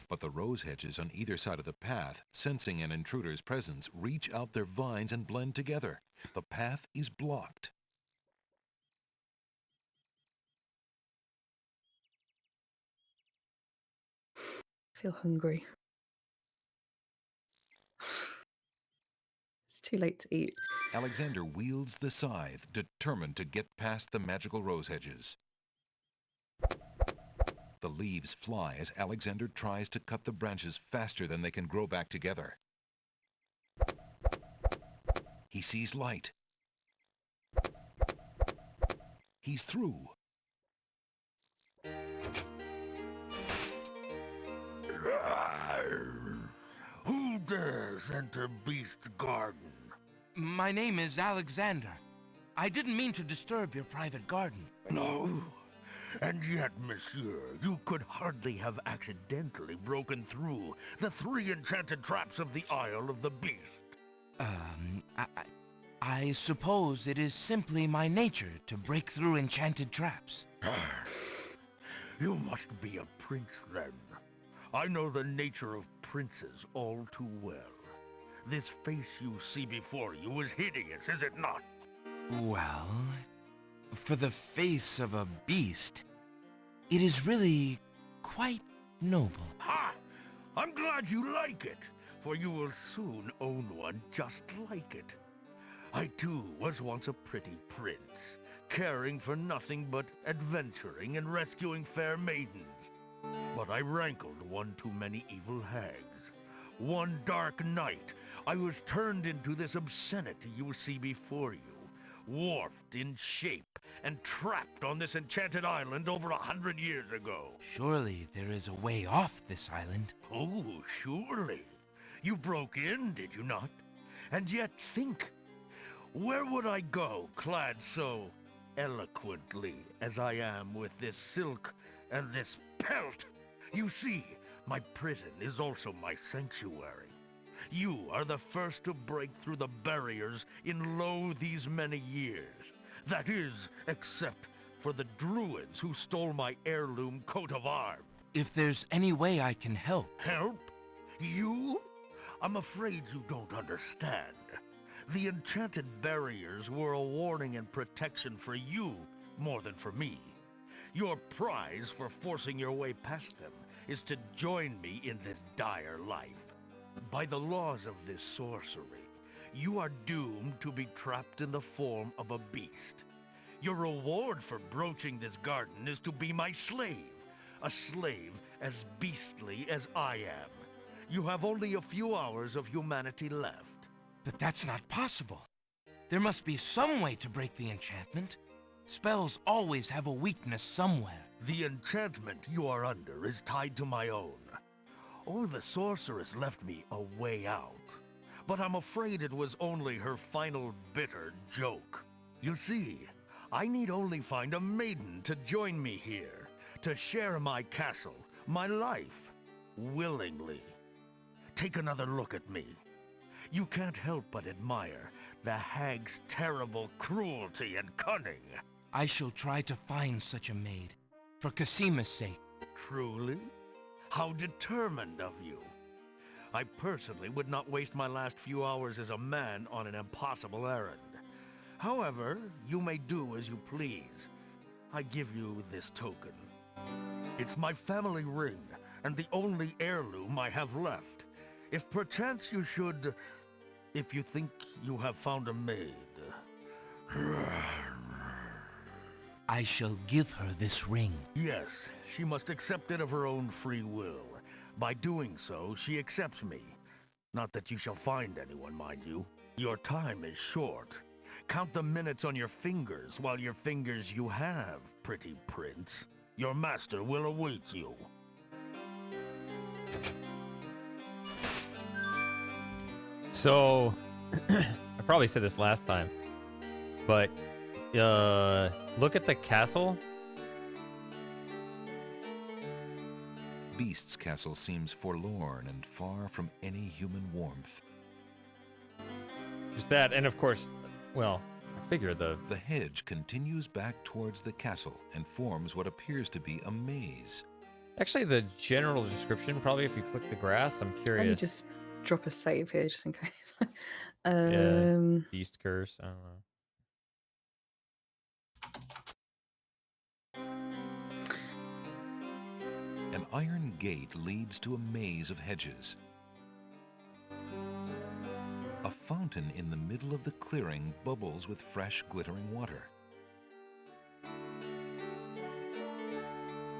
F: But the rose hedges on either side of the path, sensing an intruder's presence, reach out their vines and blend together. The path is blocked.
B: I feel hungry. It's too late to eat.
F: Alexander wields the scythe, determined to get past the magical rose hedges. The leaves fly as Alexander tries to cut the branches faster than they can grow back together. He sees light. He's through.
M: Who dares enter Beast's garden?
E: My name is Alexander. I didn't mean to disturb your private garden.
M: No. And yet, monsieur, you could hardly have accidentally broken through the 3 enchanted traps of the Isle of the Beast.
E: I suppose it is simply my nature to break through enchanted traps.
M: You must be a prince, then. I know the nature of princes all too well. This face you see before you is hideous, is it not?
E: Well, for the face of a beast, it is really quite noble.
M: Ha! I'm glad you like it, for you will soon own one just like it. I too was once a pretty prince, caring for nothing but adventuring and rescuing fair maidens. But I rankled one too many evil hags. One dark night, I was turned into this obscenity you see before you,
K: warped in shape and trapped on this enchanted island over 100 years ago.
E: Surely there is a way off this island.
K: Oh, surely. You broke in, did you not? And yet think, where would I go clad so eloquently as I am with this silk and this pelt? You see, my prison is also my sanctuary. You are the first to break through the barriers in lo these many years. That is, except for the druids who stole my heirloom coat of arms.
E: If there's any way I can help.
K: Help? You? I'm afraid you don't understand. The enchanted barriers were a warning and protection for you more than for me. Your prize for forcing your way past them is to join me in this dire life. By the laws of this sorcery, you are doomed to be trapped in the form of a beast. Your reward for broaching this garden is to be my slave, a slave as beastly as I am. You have only a few hours of humanity left.
E: But that's not possible. There must be some way to break the enchantment. Spells always have a weakness somewhere.
K: The enchantment you are under is tied to my own. Oh, the sorceress left me a way out. But I'm afraid it was only her final bitter joke. You see, I need only find a maiden to join me here, to share my castle, my life, willingly. Take another look at me. You can't help but admire the hag's terrible cruelty and cunning.
E: I shall try to find such a maid, for Casima's sake.
K: Truly? How determined of you. I personally would not waste my last few hours as a man on an impossible errand. However, you may do as you please. I give you this token. It's my family ring, and the only heirloom I have left. If perchance you should... if you think you have found a maid...
E: I shall give her this ring.
K: Yes, she must accept it of her own free will. By doing so, she accepts me. Not that you shall find anyone, mind you. Your time is short. Count the minutes on your fingers while your fingers you have, pretty prince. Your master will await you.
A: So, I probably said this last time, but look at the castle.
F: Beast's castle seems forlorn and far from any human warmth.
A: Just that, and of course, well, I figure
F: The hedge continues back towards the castle and forms what appears to be a maze.
A: Actually, the general description, probably if you click the grass, I'm curious.
B: Let me just drop a save here just in case.
A: Yeah, beast curse, I don't know.
F: An iron gate leads to a maze of hedges. A fountain in the middle of the clearing bubbles with fresh, glittering water.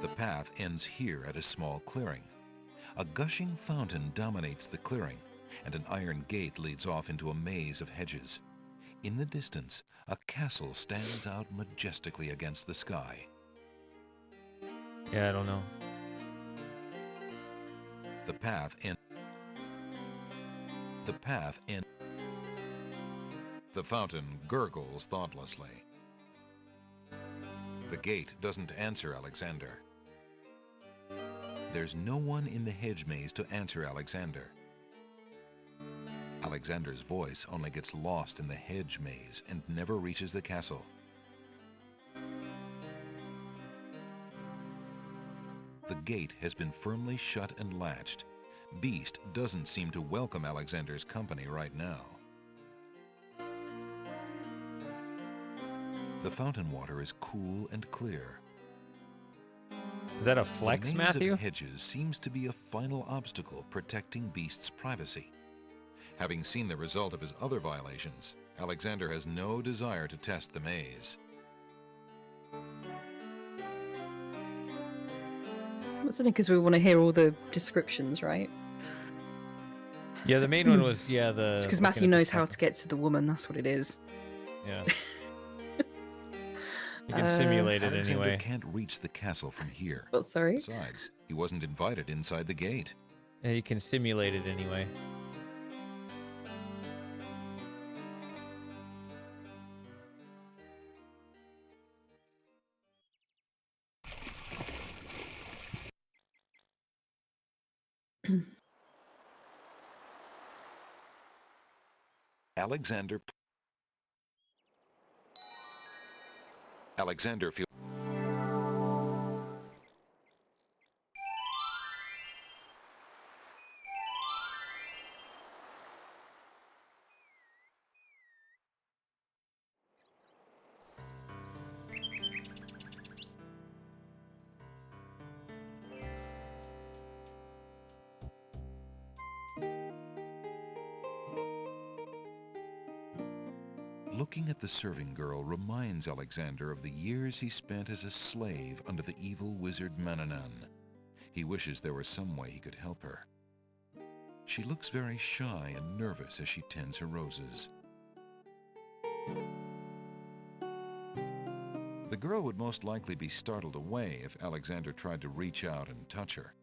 F: The path ends here at a small clearing. A gushing fountain dominates the clearing, and an iron gate leads off into a maze of hedges. In the distance, a castle stands out majestically against the sky.
A: Yeah, I don't know.
F: The path ends. The fountain gurgles thoughtlessly. The gate doesn't answer Alexander. There's no one in the hedge maze to answer Alexander. Alexander's voice only gets lost in the hedge maze and never reaches the castle. The gate has been firmly shut and latched. Beast doesn't seem to welcome Alexander's company right now. The fountain water is cool and clear.
A: Is that a flex,
F: the maze
A: Matthew?
F: of hedges seems to be a final obstacle protecting Beast's privacy. Having seen the result of his other violations, Alexander has no desire to test the maze.
B: It's only because we want to hear all the descriptions, right?
A: Yeah, the main one was, the...
B: It's because Matthew knows how to get to the woman, that's what it is.
A: Yeah. You can simulate it
F: Alexander
A: anyway.
F: can't reach the castle from here.
B: What, sorry?
F: Besides, he wasn't invited inside the gate.
A: Yeah, you can simulate it anyway.
F: Alexander feels... Looking at the serving girl reminds Alexander of the years he spent as a slave under the evil wizard Mananan. He wishes there was some way he could help her. She looks very shy and nervous as she tends her roses. The girl would most likely be startled away if Alexander tried to reach out and touch her.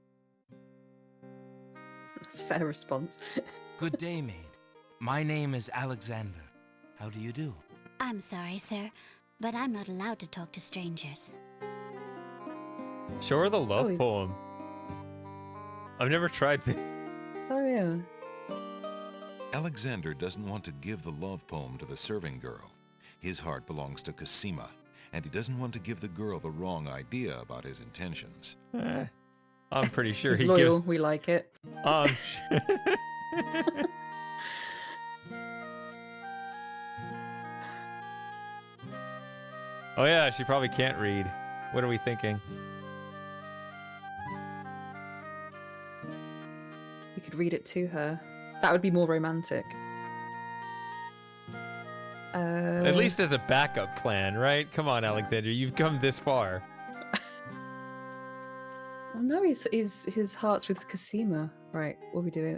B: That's a fair response.
E: Good day, maid. My name is Alexander. How do you do?
I: I'm sorry, sir, but I'm not allowed to talk to strangers.
A: Show her the love
B: Oh,
A: poem. I've never tried this.
B: Oh, yeah.
F: Alexander doesn't want to give the love poem to the serving girl. His heart belongs to Cosima, and he doesn't want to give the girl the wrong idea about his intentions.
A: I'm pretty sure
B: He's
A: he
B: loyal.
A: gives.
B: We like it.
A: Oh yeah, she probably can't read. What are we thinking?
B: We could read it to her. That would be more romantic.
A: At least as a backup plan, right? Come on, Alexander, you've come this far.
B: Oh no, his heart's with Cosima. Right, what are we doing?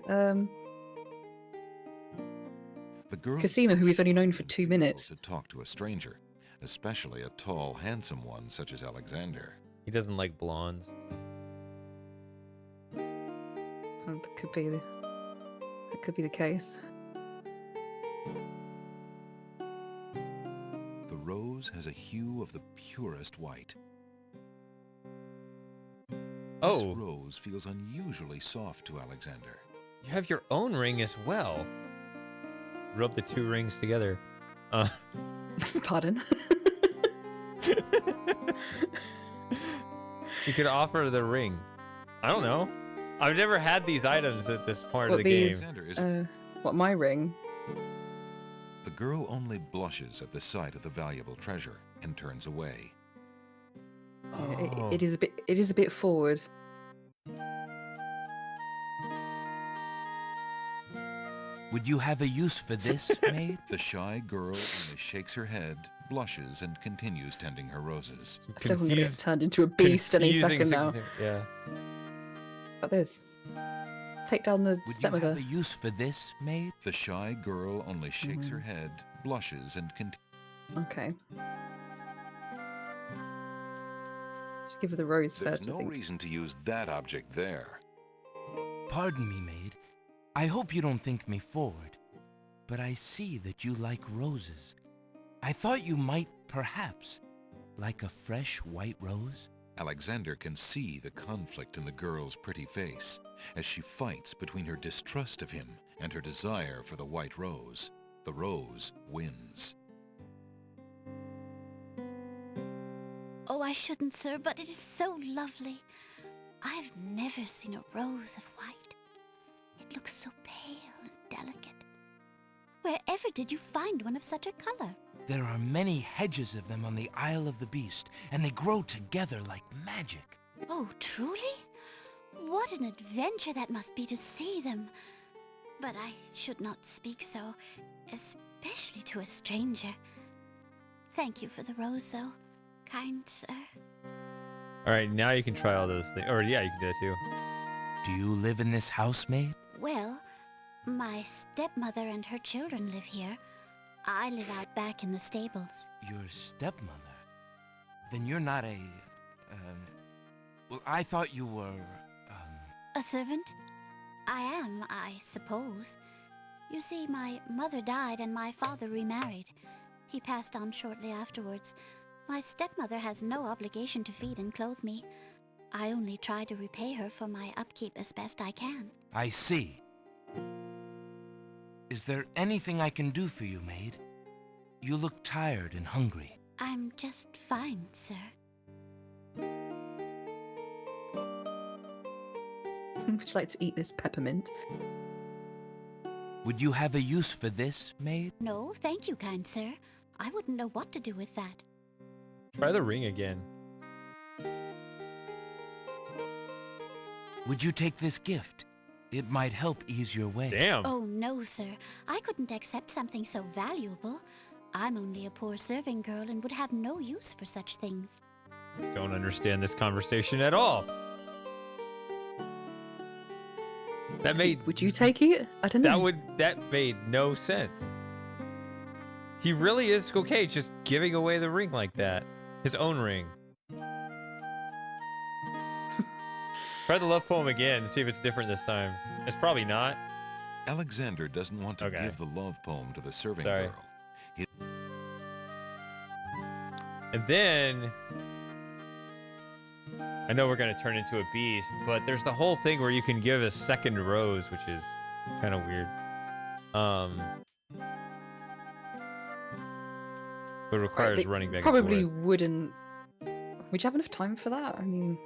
F: The girl
B: Cosima, who he's only known for 2 minutes.
F: to talk to a stranger, especially a tall, handsome one such as Alexander.
A: He doesn't like blondes.
B: Oh, that could be the case.
F: The rose has a hue of the purest white.
A: Oh.
F: This rose feels unusually soft to Alexander.
A: You have your own ring as well. Rub the two rings together.
B: Pardon?
A: You could offer the ring. I don't know. I've never had these items at this part of
B: What,
A: the
B: these?
A: game.
B: What, my ring?
F: The girl only blushes at the sight of the valuable treasure and turns away.
B: Yeah, it is a bit forward.
E: Would you have a use for this, maid?
F: The shy girl only shakes her head, blushes, and continues tending her roses.
B: So I'm gonna get turned into a beast any second now.
A: Yeah.
B: About this. Take down the
E: Would you
B: stepmother.
E: have a use for this, maid?
F: The shy girl only shakes her head, blushes, and continues.
B: Okay. Let's give her the rose
F: There's
B: first, I
F: no
B: think.
F: reason to use that object there.
E: Pardon me, maid. I hope you don't think me forward, but I see that you like roses. I thought you might, perhaps, like a fresh white rose.
F: Alexander can see the conflict in the girl's pretty face as she fights between her distrust of him and her desire for the white rose. The rose wins.
I: Oh, I shouldn't, sir, but it is so lovely. I've never seen a rose of white. It looks so pale and delicate. Wherever did you find one of such a color?
E: There are many hedges of them on the Isle of the Beast, and they grow together like magic.
I: Oh, truly? What an adventure that must be to see them. But I should not speak so, especially to a stranger. Thank you for the rose, though, kind sir.
A: All right, now you can try all those things. Or yeah, you can do that too.
E: Do you live in this house, maid?
I: Well, my stepmother and her children live here. I live out back in the stables.
E: Your stepmother? Then you're not a... well, I thought you were...
I: A servant? I am, I suppose. You see, my mother died and my father remarried. He passed on shortly afterwards. My stepmother has no obligation to feed and clothe me. I only try to repay her for my upkeep as best I can.
E: I see. Is there anything I can do for you, maid? You look tired and hungry.
I: I'm just fine, sir.
B: Would you like to eat this peppermint?
E: Would you have a use for this, maid?
I: No, thank you, kind sir. I wouldn't know what to do with that.
A: Try the ring again.
E: Would you take this gift? It might help ease your way.
A: Damn.
I: Oh, no, sir. I couldn't accept something so valuable. I'm only a poor serving girl and would have no use for such things.
A: Don't understand this conversation at all. That made...
B: Would you take it? I don't know.
A: That made no sense. He really is okay just giving away the ring like that. His own ring. Try the love poem again and see if it's different this time. It's probably not.
F: Alexander doesn't want to give the love poem to the serving
A: Sorry.
F: girl.
A: And then... I know we're going to turn into a beast, but there's the whole thing where you can give a second rose, which is kind of weird. But it requires
B: Right,
A: running back
B: probably
A: and forth.
B: wouldn't. Would you have enough time for that? I mean,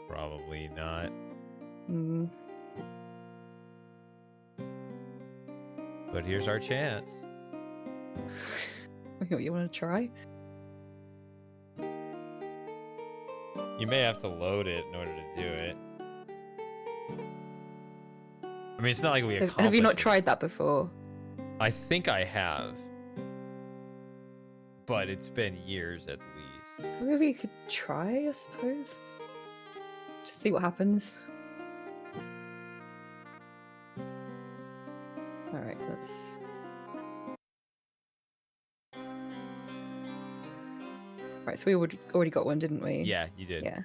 A: Probably not.
B: mm,
A: But here's our chance.
B: you want to try?
A: You may have to load it in order to do it. I mean, it's not like we
B: So, have you not
A: accomplished it.
B: tried that before?
A: I think I have. But it's been years at least.
B: Maybe you could try, I suppose. Just see what happens. Alright, let's... Right, so we already got one, didn't we?
A: Yeah, you did.
B: Yeah.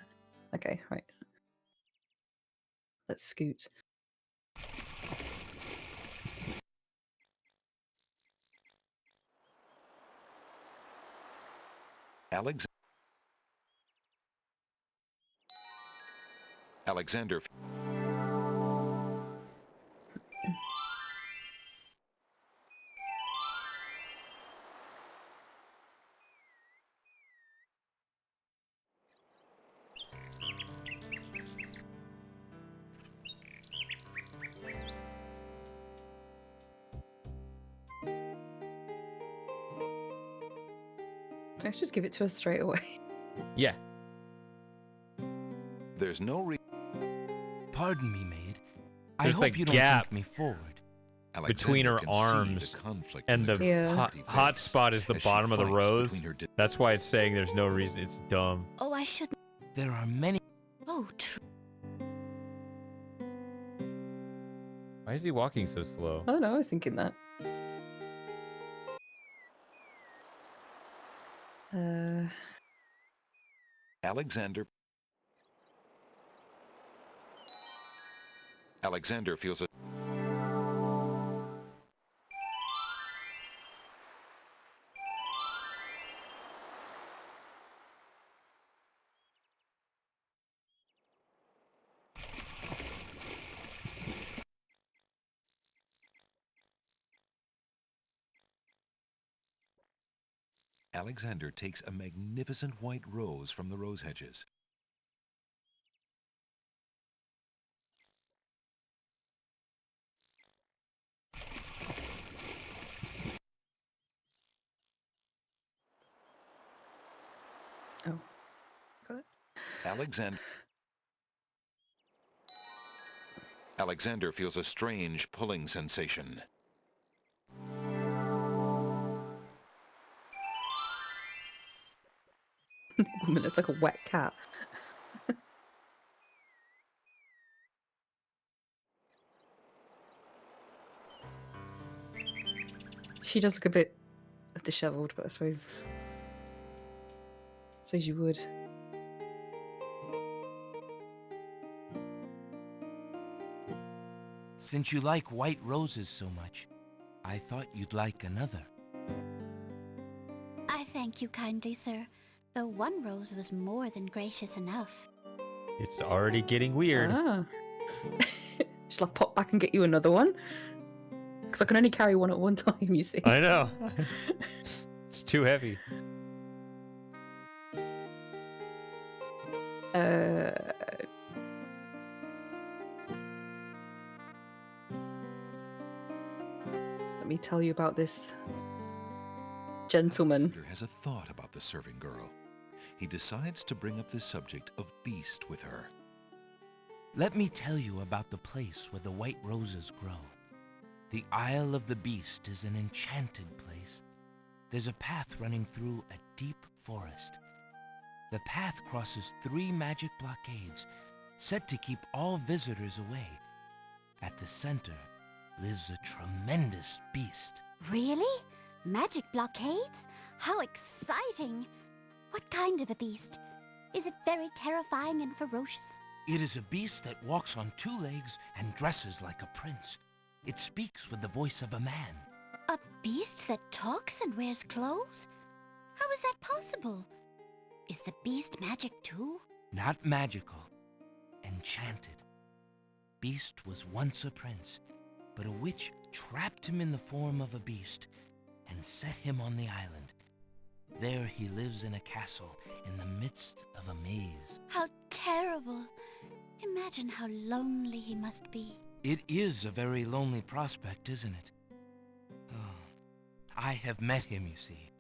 B: Okay, right. Let's scoot.
F: Alexander.
B: Let's just give it to us straight away.
A: Yeah.
F: There's no reason.
E: Pardon me, maid. I
A: There's
E: hope
A: the
E: you don't
A: gap
E: think me forward.
A: between her arms and the hot spot is the bottom of the rose. That's why it's saying there's no reason. It's dumb.
I: Oh, I shouldn't.
E: There are many.
I: Oh, true.
A: Why is he walking so slow?
B: I don't know, I was thinking that.
F: Alexander feels a... Alexander takes a magnificent white rose from the rose hedges.
B: Oh. Got it.
F: Alexander feels a strange pulling sensation.
B: Woman looks like a wet cat. She does look a bit disheveled, but I suppose suppose you would.
E: Since you like white roses so much, I thought you'd like another.
I: I thank you kindly, sir, though one rose was more than gracious enough.
A: It's already getting weird.
B: Ah. Shall I pop back and get you another one? Because I can only carry one at one time, you see.
A: I know. It's too heavy.
B: Let me tell you about this gentleman.
F: Alexander has a thought about the serving girl. He decides to bring up the subject of Beast with her.
E: Let me tell you about the place where the white roses grow. The Isle of the Beast is an enchanted place. There's a path running through a deep forest. The path crosses 3 magic blockades, set to keep all visitors away. At the center lives a tremendous beast.
I: Really? Magic blockades? How exciting! What kind of a beast? Is it very terrifying and ferocious?
E: It is a beast that walks on 2 legs and dresses like a prince. It speaks with the voice of a man.
I: A beast that talks and wears clothes? How is that possible? Is the beast magic too?
E: Not magical. Enchanted. Beast was once a prince, but a witch trapped him in the form of a beast and set him on the island. There he lives in a castle in the midst of a maze.
I: How terrible! Imagine how lonely he must be.
E: It is a very lonely prospect, isn't it? Oh, I have met him, you see.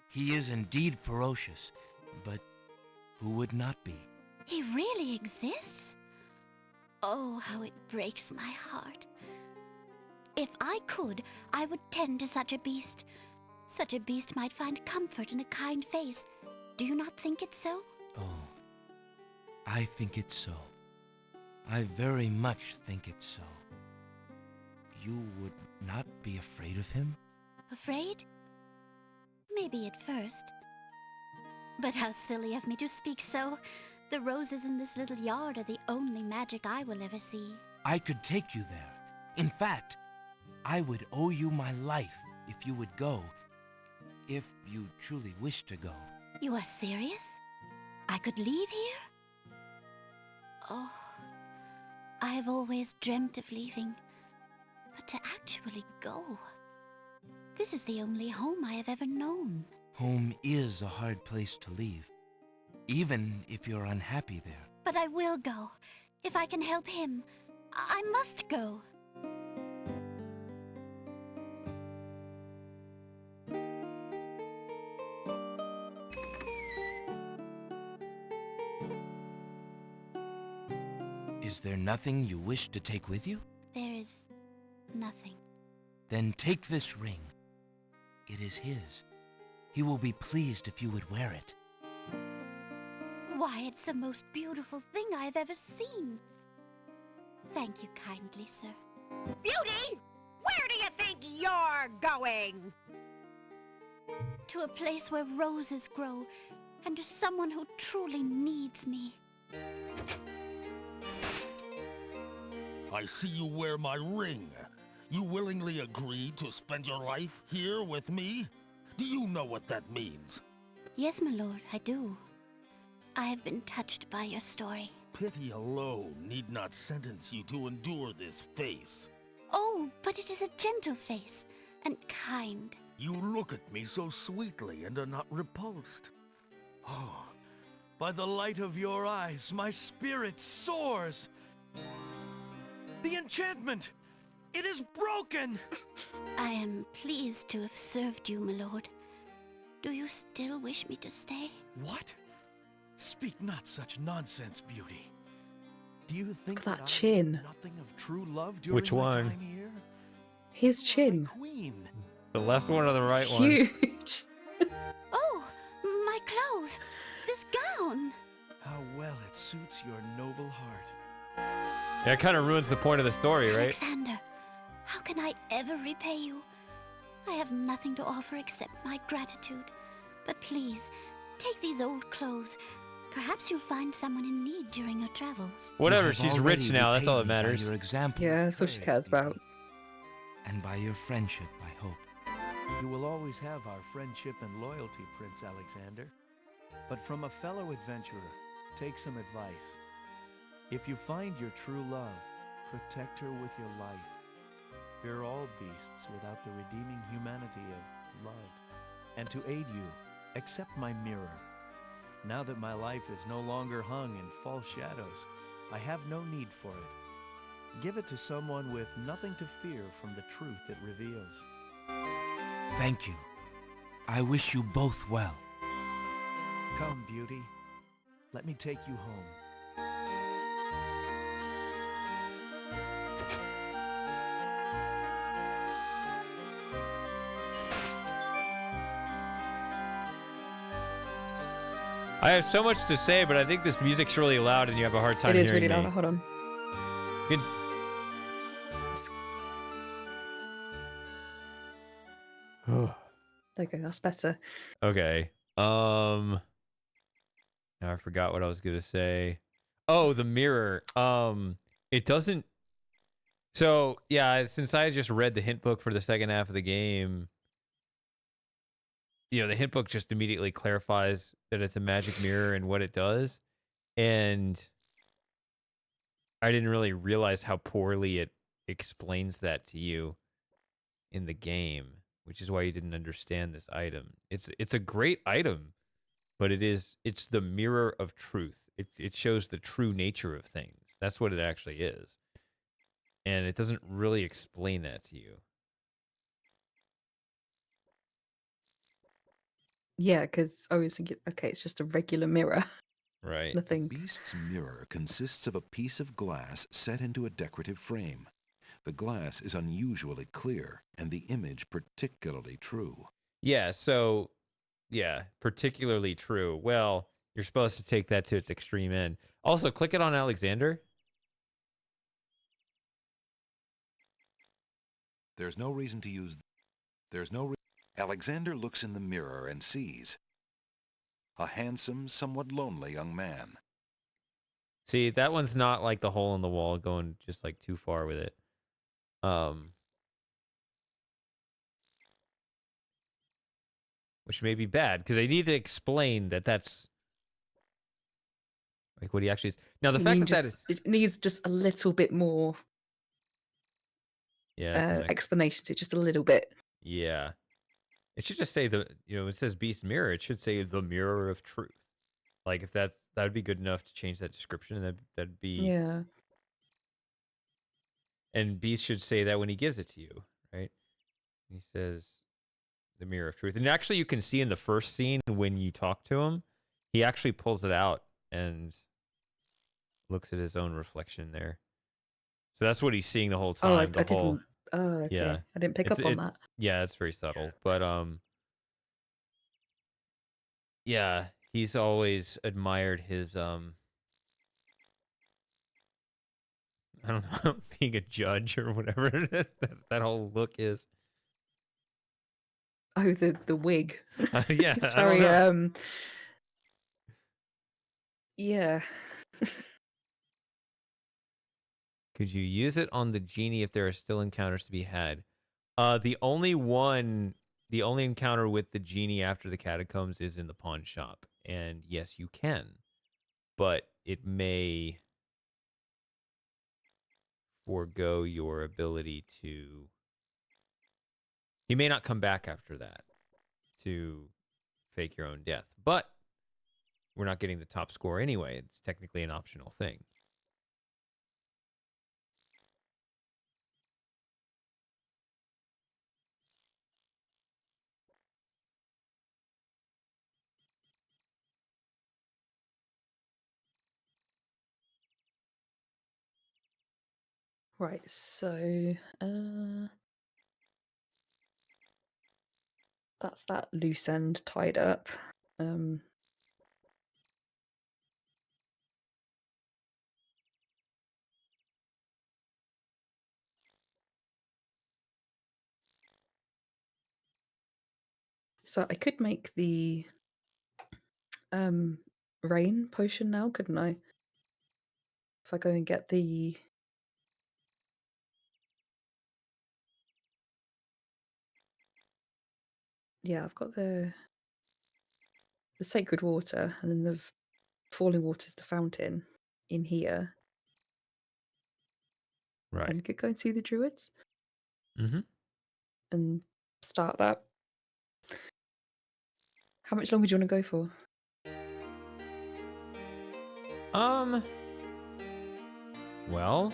E: He is indeed ferocious, but who would not be?
I: He really exists? Oh, how it breaks my heart. If I could, I would tend to such a beast. Such a beast might find comfort in a kind face. Do you not think it so?
E: Oh, I think it's so. I very much think it's so. You would not be afraid of him?
I: Afraid? Maybe at first. But how silly of me to speak so. The roses in this little yard are the only magic I will ever see.
E: I could take you there. In fact, I would owe you my life if you would go. If you truly wish to go.
I: You are serious? I could leave here? Oh, I have always dreamt of leaving. But to actually go... This is the only home I have ever known.
E: Home is a hard place to leave, even if you're unhappy there.
I: But I will go. If I can help him, I must go.
E: Is there nothing you wish to take with you?
I: There is nothing.
E: Then take this ring. It is his. He will be pleased if you would wear it.
I: Why, it's the most beautiful thing I have ever seen. Thank you kindly, sir.
N: Beauty! Where do you think you're going?
I: To a place where roses grow, and to someone who truly needs me.
M: I see you wear my ring. You willingly agreed to spend your life here with me? Do you know what that means?
I: Yes, my lord, I do. I have been touched by your story.
M: Pity alone need not sentence you to endure this face.
I: Oh, but it is a gentle face, and kind.
M: You look at me so sweetly and are not repulsed. Oh, by the light of your eyes, my spirit soars. The enchantment! It is broken!
I: I am pleased to have served you, my lord. Do you still wish me to stay?
M: What? Speak not such nonsense, Beauty. Do you think
B: Look at that
M: I
B: chin.
M: know nothing of true love during
A: Which
M: my
A: one?
M: time here?
B: His chin.
M: Queen.
A: The left one or the right
B: It's
A: one?
B: huge.
I: Oh, my clothes! This gown!
M: How well it suits your noble heart.
A: Yeah, it kind of ruins the point of the story, right?
I: Alexander, how can I ever repay you? I have nothing to offer except my gratitude. But please, Take these old clothes. Perhaps you'll find someone in need during your travels.
A: Whatever,
E: You have
A: she's rich
E: already
A: now. That's all that
E: repaid me by
A: matters.
E: Your example
B: Yeah,
E: of
B: that's all she
E: courage,
B: cares about.
E: Beauty. And by your friendship, I hope.
K: You will always have our friendship and loyalty, Prince Alexander. But from a fellow adventurer, take some advice. If you find your true love, protect her with your life. Fear all beasts without the redeeming humanity of love. And to aid you, accept my mirror. Now that my life is no longer hung in false shadows, I have no need for it. Give it to someone with nothing to fear from the truth it reveals.
E: Thank you. I wish you both well.
K: Come, Beauty. Let me take you home.
A: I have so much to say, but I think this music's really loud and you have a hard time
B: It is
A: hearing
B: really
A: me.
B: loud. Hold on.
A: Good.
B: There you go. That's better.
A: Okay. Now I forgot what I was gonna say. Oh, the mirror. It doesn't. So yeah, since I just read the hint book for the second half of the game, the hint book just immediately clarifies that it's a magic mirror and what it does, and I didn't really realize how poorly it explains that to you in the game, which is why you didn't understand this item. It's a great item, but it's the mirror of truth. It shows the true nature of things. That's what it actually is. And it doesn't really explain that to you.
B: Yeah, because I was thinking, okay, it's just a regular mirror.
A: Right.
B: It's nothing.
F: The beast's mirror consists of a piece of glass set into a decorative frame. The glass is unusually clear, and the image particularly true.
A: Yeah, so, yeah, particularly true. Well, you're supposed to take that to its extreme end. Also, click it on Alexander.
F: There's no reason to use... Alexander looks in the mirror and sees a handsome, somewhat lonely young man.
A: See, that one's not like the hole in the wall going just like too far with it. Which may be bad, because I need to explain that that's like what he actually is. Now, the fact that
B: it needs just a little bit more
A: yeah,
B: explanation to it, just a little bit.
A: yeah. It should just say it says Beast Mirror. It should say the Mirror of Truth. Like, if that would be good enough to change that description, that'd be...
B: Yeah.
A: And Beast should say that when he gives it to you, right? He says the Mirror of Truth. And actually, you can see in the first scene when you talk to him, he actually pulls it out and looks at his own reflection there. So that's what he's seeing the whole time.
B: Oh, I didn't. Oh, okay.
A: Yeah.
B: I didn't pick up on that.
A: Yeah, it's very subtle. But, yeah, he's always admired his, I don't know, being a judge or whatever that whole look is.
B: Oh, the wig.
A: Yeah,
B: It's
A: I don't
B: very
A: know.
B: yeah.
A: Could you use it on the genie if there are still encounters to be had? The only encounter with the genie after the catacombs is in the pawn shop. And yes, you can. But it may forego your ability to... He may not come back after that to fake your own death. But we're not getting the top score anyway. It's technically an optional thing.
B: Right, so that's that loose end tied up. So I could make the rain potion now, couldn't I? If I go and get the yeah, I've got the sacred water, and then the falling water's the fountain in here.
A: Right.
B: And we could go and see the druids
A: Mm-hmm.
B: and start that. How much longer do you want to go for?
A: Well,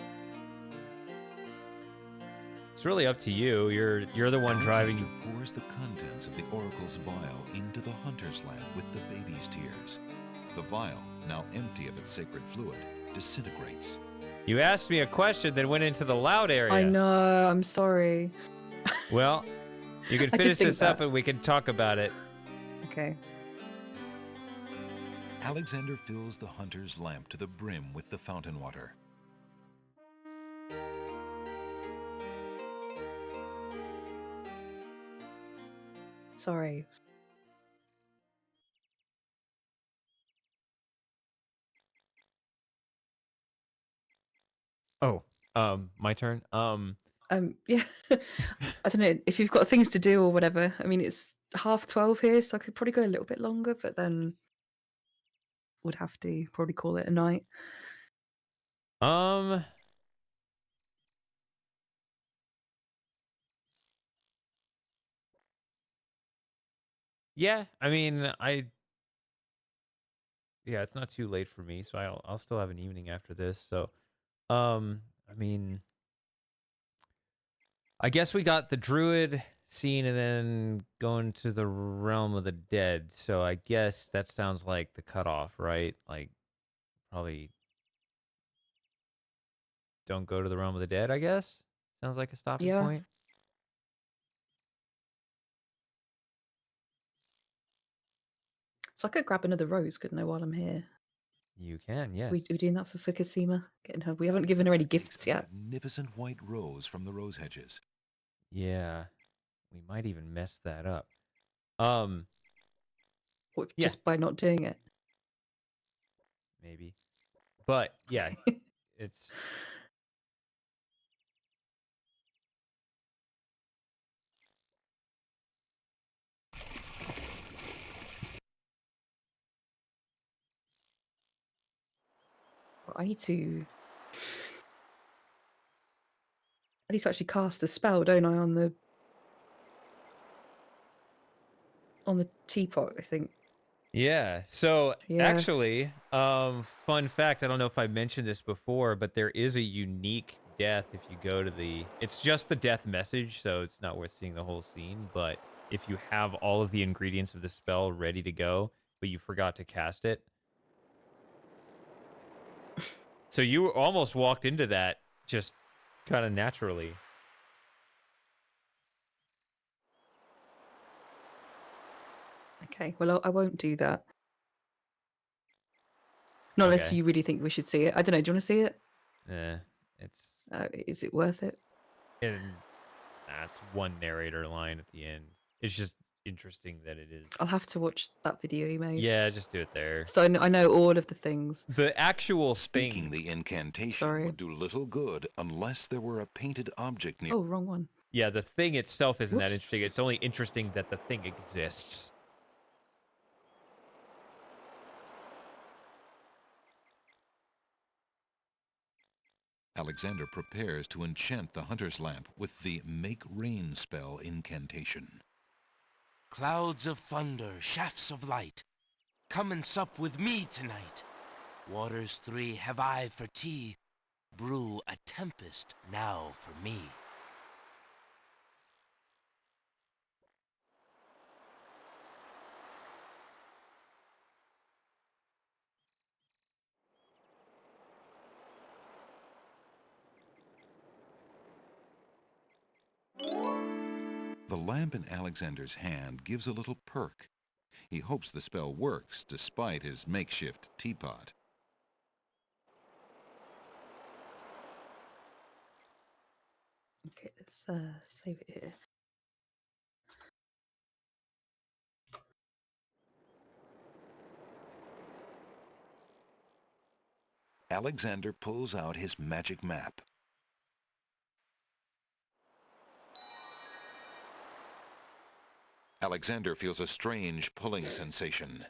A: it's really up to you. You're the one driving.
F: Alexander pours the contents of the oracle's vial into the hunter's lamp with the baby's tears. The vial, now empty of its sacred fluid, disintegrates.
A: You asked me a question that went into the loud area.
B: I know, I'm sorry.
A: Well, you can
B: I did
A: finish
B: think
A: this up
B: that.
A: and we can talk about it.
B: Okay.
F: Alexander fills the hunter's lamp to the brim with the fountain water.
B: Sorry.
A: Oh, my turn.
B: Yeah. I don't know if you've got things to do or whatever. I mean, it's 12:30 here, so I could probably go a little bit longer, but then would have to probably call it a night.
A: Yeah, I mean, yeah, it's not too late for me, so I'll still have an evening after this. So, I mean, I guess we got the druid scene and then going to the realm of the dead. So I guess that sounds like the cutoff, right? Like, probably don't go to the realm of the dead, I guess? Sounds like a stopping
B: Yeah.
A: point.
B: So I could grab another rose, couldn't I, while I'm here?
A: You can, yes.
B: We doing that for Casima? Getting her. We haven't given her any gifts yet.
F: Magnificent white rose from the rose hedges.
A: Yeah, we might even mess that up.
B: What,
A: Yeah.
B: just by not doing it.
A: Maybe. But yeah, it's
B: I need to actually cast the spell, don't I, on the teapot, I think.
A: yeah. So
B: Yeah.
A: actually, fun fact, I don't know if I mentioned this before, but there is a unique death if you go to the it's just the death message, so it's not worth seeing the whole scene, but if you have all of the ingredients of the spell ready to go, but you forgot to cast it. So you almost walked into that just kind of naturally.
B: Okay, well, I won't do that. Not unless
A: Okay.
B: you really think we should see it. I don't know. Do you want to see it?
A: It's
B: Is it worth it?
A: and that's one narrator line at the end. It's just interesting that it is.
B: I'll have to watch that video you made.
A: Yeah, just do it there.
B: So I know all of the things.
A: The actual
F: Speaking
A: thing.
F: the incantation would do little good unless there were a painted object near.
B: Oh, wrong one.
A: Yeah, the thing itself isn't that
B: Whoops.
A: interesting. It's only interesting that the thing exists.
F: Alexander prepares to enchant the hunter's lamp with the Make Rain spell incantation.
E: Clouds of thunder, shafts of light, come and sup with me tonight. Waters 3 have I for tea, brew a tempest now for me.
F: The lamp in Alexander's hand gives a little perk. He hopes the spell works despite his makeshift teapot.
B: Okay, let's save it here.
F: Alexander pulls out his magic map. Alexander feels a strange pulling sensation.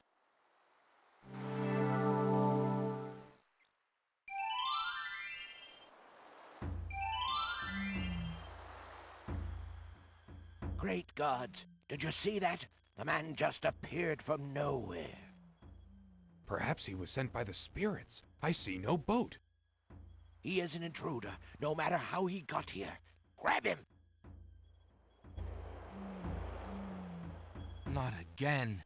Q: Great gods! Did you see that? The man just appeared from nowhere.
R: Perhaps he was sent by the spirits. I see no boat.
Q: He is an intruder, no matter how he got here. Grab him!
E: Not again.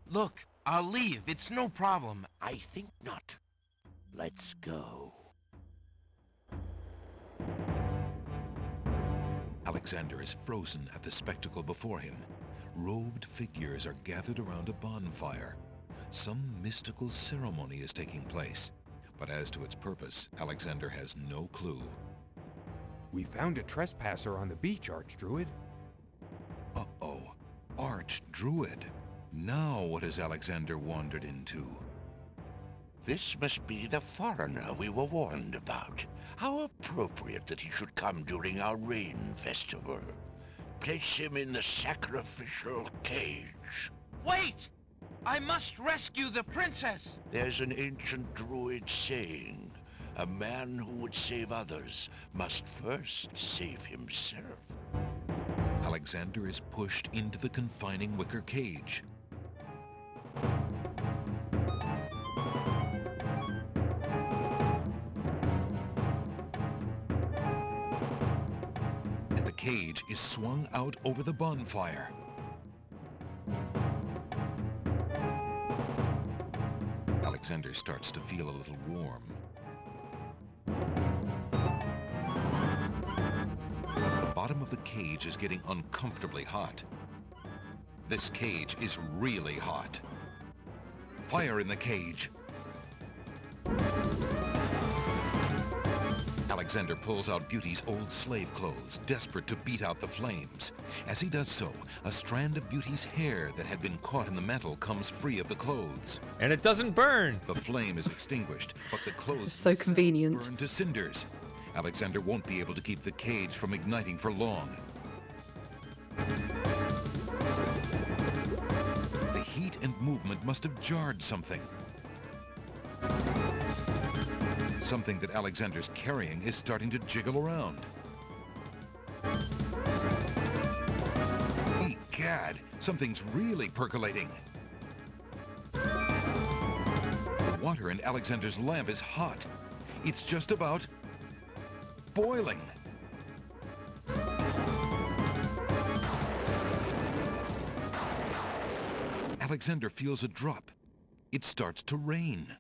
E: Look, I'll leave. It's no problem.
Q: I think not. Let's go.
F: Alexander is frozen at the spectacle before him. Robed figures are gathered around a bonfire. Some mystical ceremony is taking place, but as to its purpose, Alexander has no clue.
R: We found a trespasser on the beach, Archdruid.
F: Uh-oh. Archdruid. Now what has Alexander wandered into?
Q: This must be the foreigner we were warned about. How appropriate that he should come during our rain festival. Place him in the sacrificial cage.
E: Wait! I must rescue the princess!
Q: There's an ancient druid saying, a man who would save others must first save himself.
F: Alexander is pushed into the confining wicker cage. And the cage is swung out over the bonfire. Alexander starts to feel a little warm. The bottom of the cage is getting uncomfortably hot. This cage is really hot. Fire in the cage. Alexander pulls out Beauty's old slave clothes, desperate to beat out the flames. As he does so, a strand of Beauty's hair that had been caught in the metal comes free of the clothes.
A: And it doesn't burn!
F: The flame is extinguished, but the clothes
B: So convenient.
F: burn to cinders. Alexander won't be able to keep the cage from igniting for long. The heat and movement must have jarred something. Something that Alexander's carrying is starting to jiggle around. Egad, something's really percolating. The water in Alexander's lamp is hot. It's just about boiling. Alexander feels a drop. It starts to rain.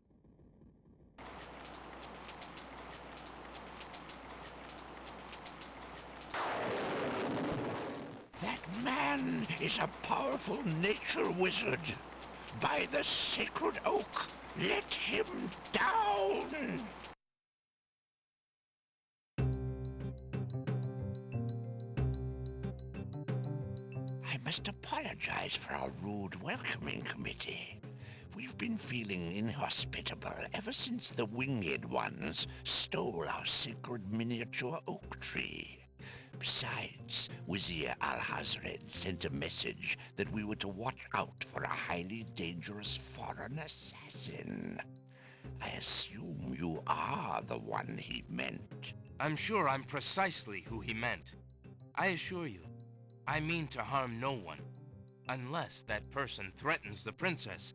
Q: That man is a powerful nature wizard. By the sacred oak, let him down! I must apologize for our rude welcoming committee. We've been feeling inhospitable ever since the Winged Ones stole our sacred miniature oak tree. Besides, Wazir Al-Hazred sent a message that we were to watch out for a highly dangerous foreign assassin. I assume you are the one he meant.
E: I'm sure I'm precisely who he meant. I assure you, I mean to harm no one, unless that person threatens the princess.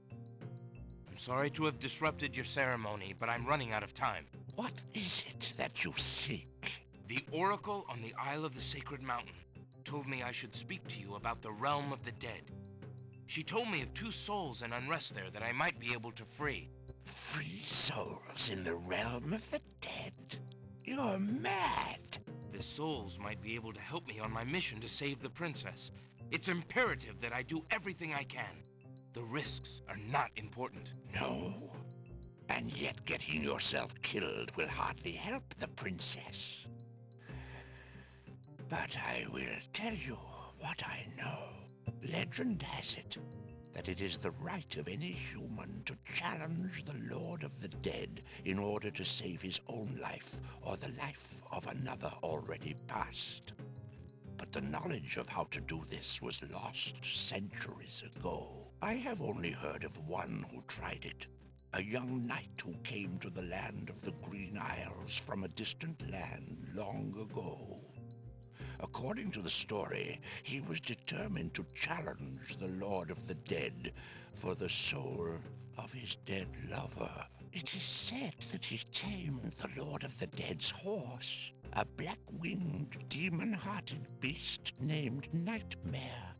E: I'm sorry to have disrupted your ceremony, but I'm running out of time.
Q: What is it that you seek?
E: The Oracle on the Isle of the Sacred Mountain told me I should speak to you about the Realm of the Dead. She told me of 2 souls in unrest there that I might be able to free.
Q: Free souls in the Realm of the Dead? You're mad!
E: The souls might be able to help me on my mission to save the princess. It's imperative that I do everything I can. The risks are not important.
Q: No. And yet getting yourself killed will hardly help the princess. But I will tell you what I know. Legend has it that it is the right of any human to challenge the Lord of the Dead in order to save his own life or the life of another already past. But the knowledge of how to do this was lost centuries ago. I have only heard of one who tried it, a young knight who came to the land of the Green Isles from a distant land long ago. According to the story, he was determined to challenge the Lord of the Dead for the soul of his dead lover. It is said that he tamed the Lord of the Dead's horse, a black-winged, demon-hearted beast named Nightmare.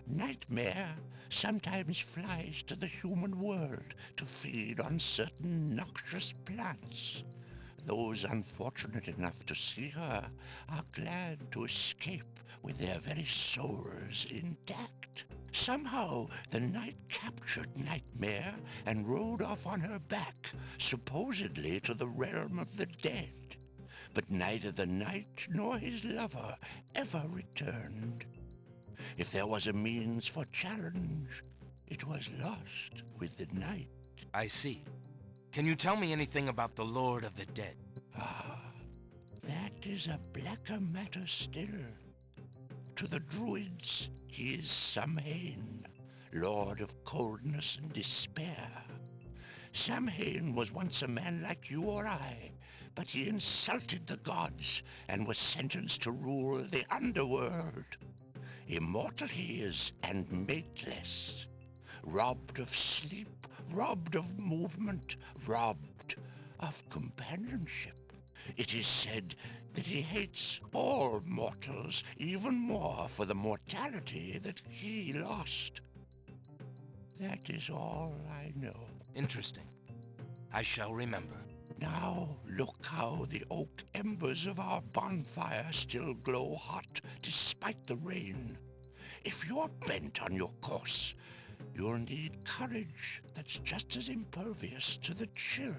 Q: Nightmare sometimes flies to the human world to feed on certain noxious plants. Those unfortunate enough to see her are glad to escape with their very souls intact. Somehow, the knight captured Nightmare and rode off on her back, supposedly to the realm of the dead. But neither the knight nor his lover ever returned. If there was a means for challenge, it was lost with the night.
E: I see. Can you tell me anything about the Lord of the Dead?
Q: Ah, that is a blacker matter still. To the Druids, he is Samhain, Lord of Coldness and Despair. Samhain was once a man like you or I, but he insulted the gods and was sentenced to rule the underworld. Immortal he is and mateless, robbed of sleep, robbed of movement, robbed of companionship. It is said that he hates all mortals even more for the mortality that he lost. That is all I know.
E: Interesting. I shall remember.
Q: Now look how the oak embers of our bonfire still glow hot despite the rain. If you're bent on your course, you'll need courage that's just as impervious to the chill.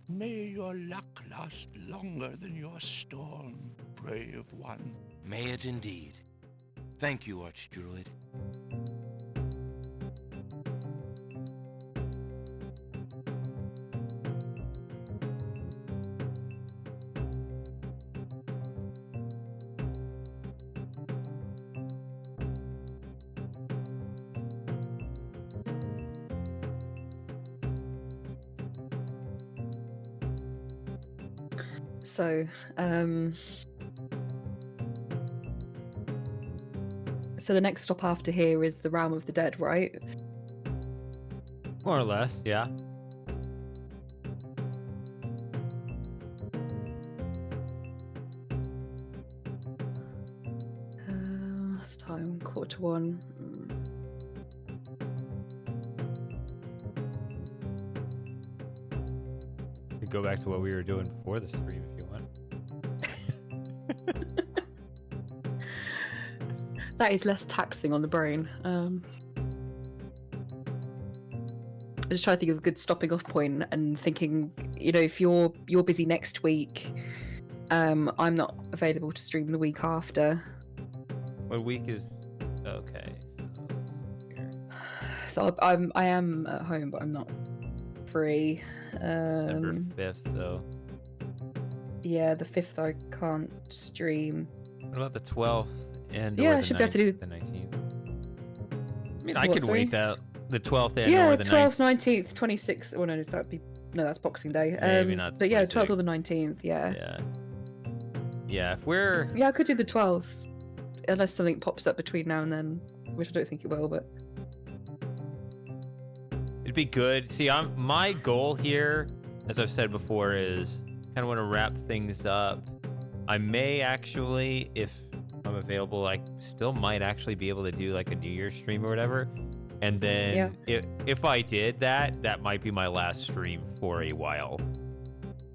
Q: May your luck last longer than your storm, brave one.
E: May it indeed. Thank you, Archdruid.
B: So, so the next stop after here is the Realm of the Dead, right?
A: More or less, yeah.
B: What's the time? 1:45.
A: We could go back to what we were doing before the stream if you want.
B: That is less taxing on the brain. I just try to think of a good stopping off point and thinking, you know, if you're busy next week, I'm not available to stream the week after.
A: What week is okay?
B: So I am at home, but I'm not free.
A: December 5th, though.
B: Yeah, the 5th I can't stream.
A: What about the 12th and
B: Yeah,
A: or
B: I
A: the
B: should be able to do
A: the 19th? I mean, I
B: What,
A: could
B: sorry?
A: wait that the 12th and
B: Yeah,
A: or the
B: 12th,
A: 19th.
B: 19th, 26th. Oh no, that's Boxing Day.
A: Maybe not.
B: But yeah, 12th or
A: 26th.
B: the 19th. Yeah.
A: Yeah. Yeah, if we're
B: Yeah, I could do the 12th, unless something pops up between now and then, which I don't think it will. But
A: it'd be good. See, my goal here, as I've said before, is kind of want to wrap things up. I may actually, if I'm available, I still might actually be able to do like a New Year's stream or whatever. And then if I did that, that might be my last stream for a while.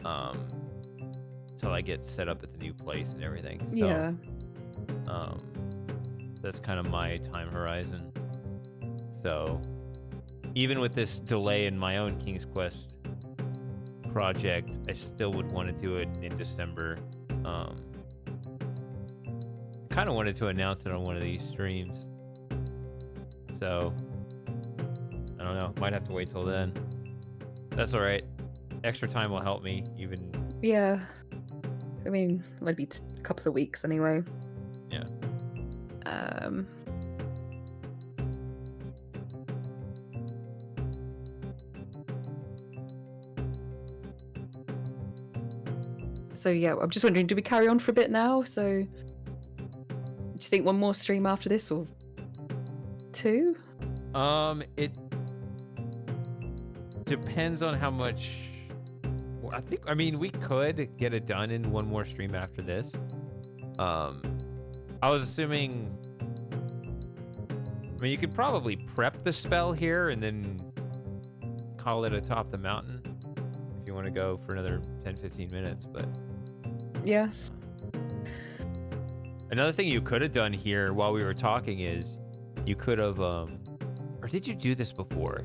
A: Until I get set up at the new place and everything. So,
B: yeah.
A: That's kind of my time horizon. So even with this delay in my own King's Quest project, I still would want to do it in December. Kind of wanted to announce it on one of these streams. So I don't know. Might have to wait till then. That's all right. Extra time will help me. Even
B: Yeah. I mean, maybe a couple of weeks anyway.
A: yeah.
B: So yeah, I'm just wondering, do we carry on for a bit now? So, do you think one more stream after this or two?
A: It depends on how much. Well, I mean, we could get it done in one more stream after this. I was assuming. I mean, you could probably prep the spell here and then call it atop the mountain if you want to go for another 10-15 minutes, but.
B: Yeah.
A: Another thing you could have done here while we were talking is you could have, or did you do this before?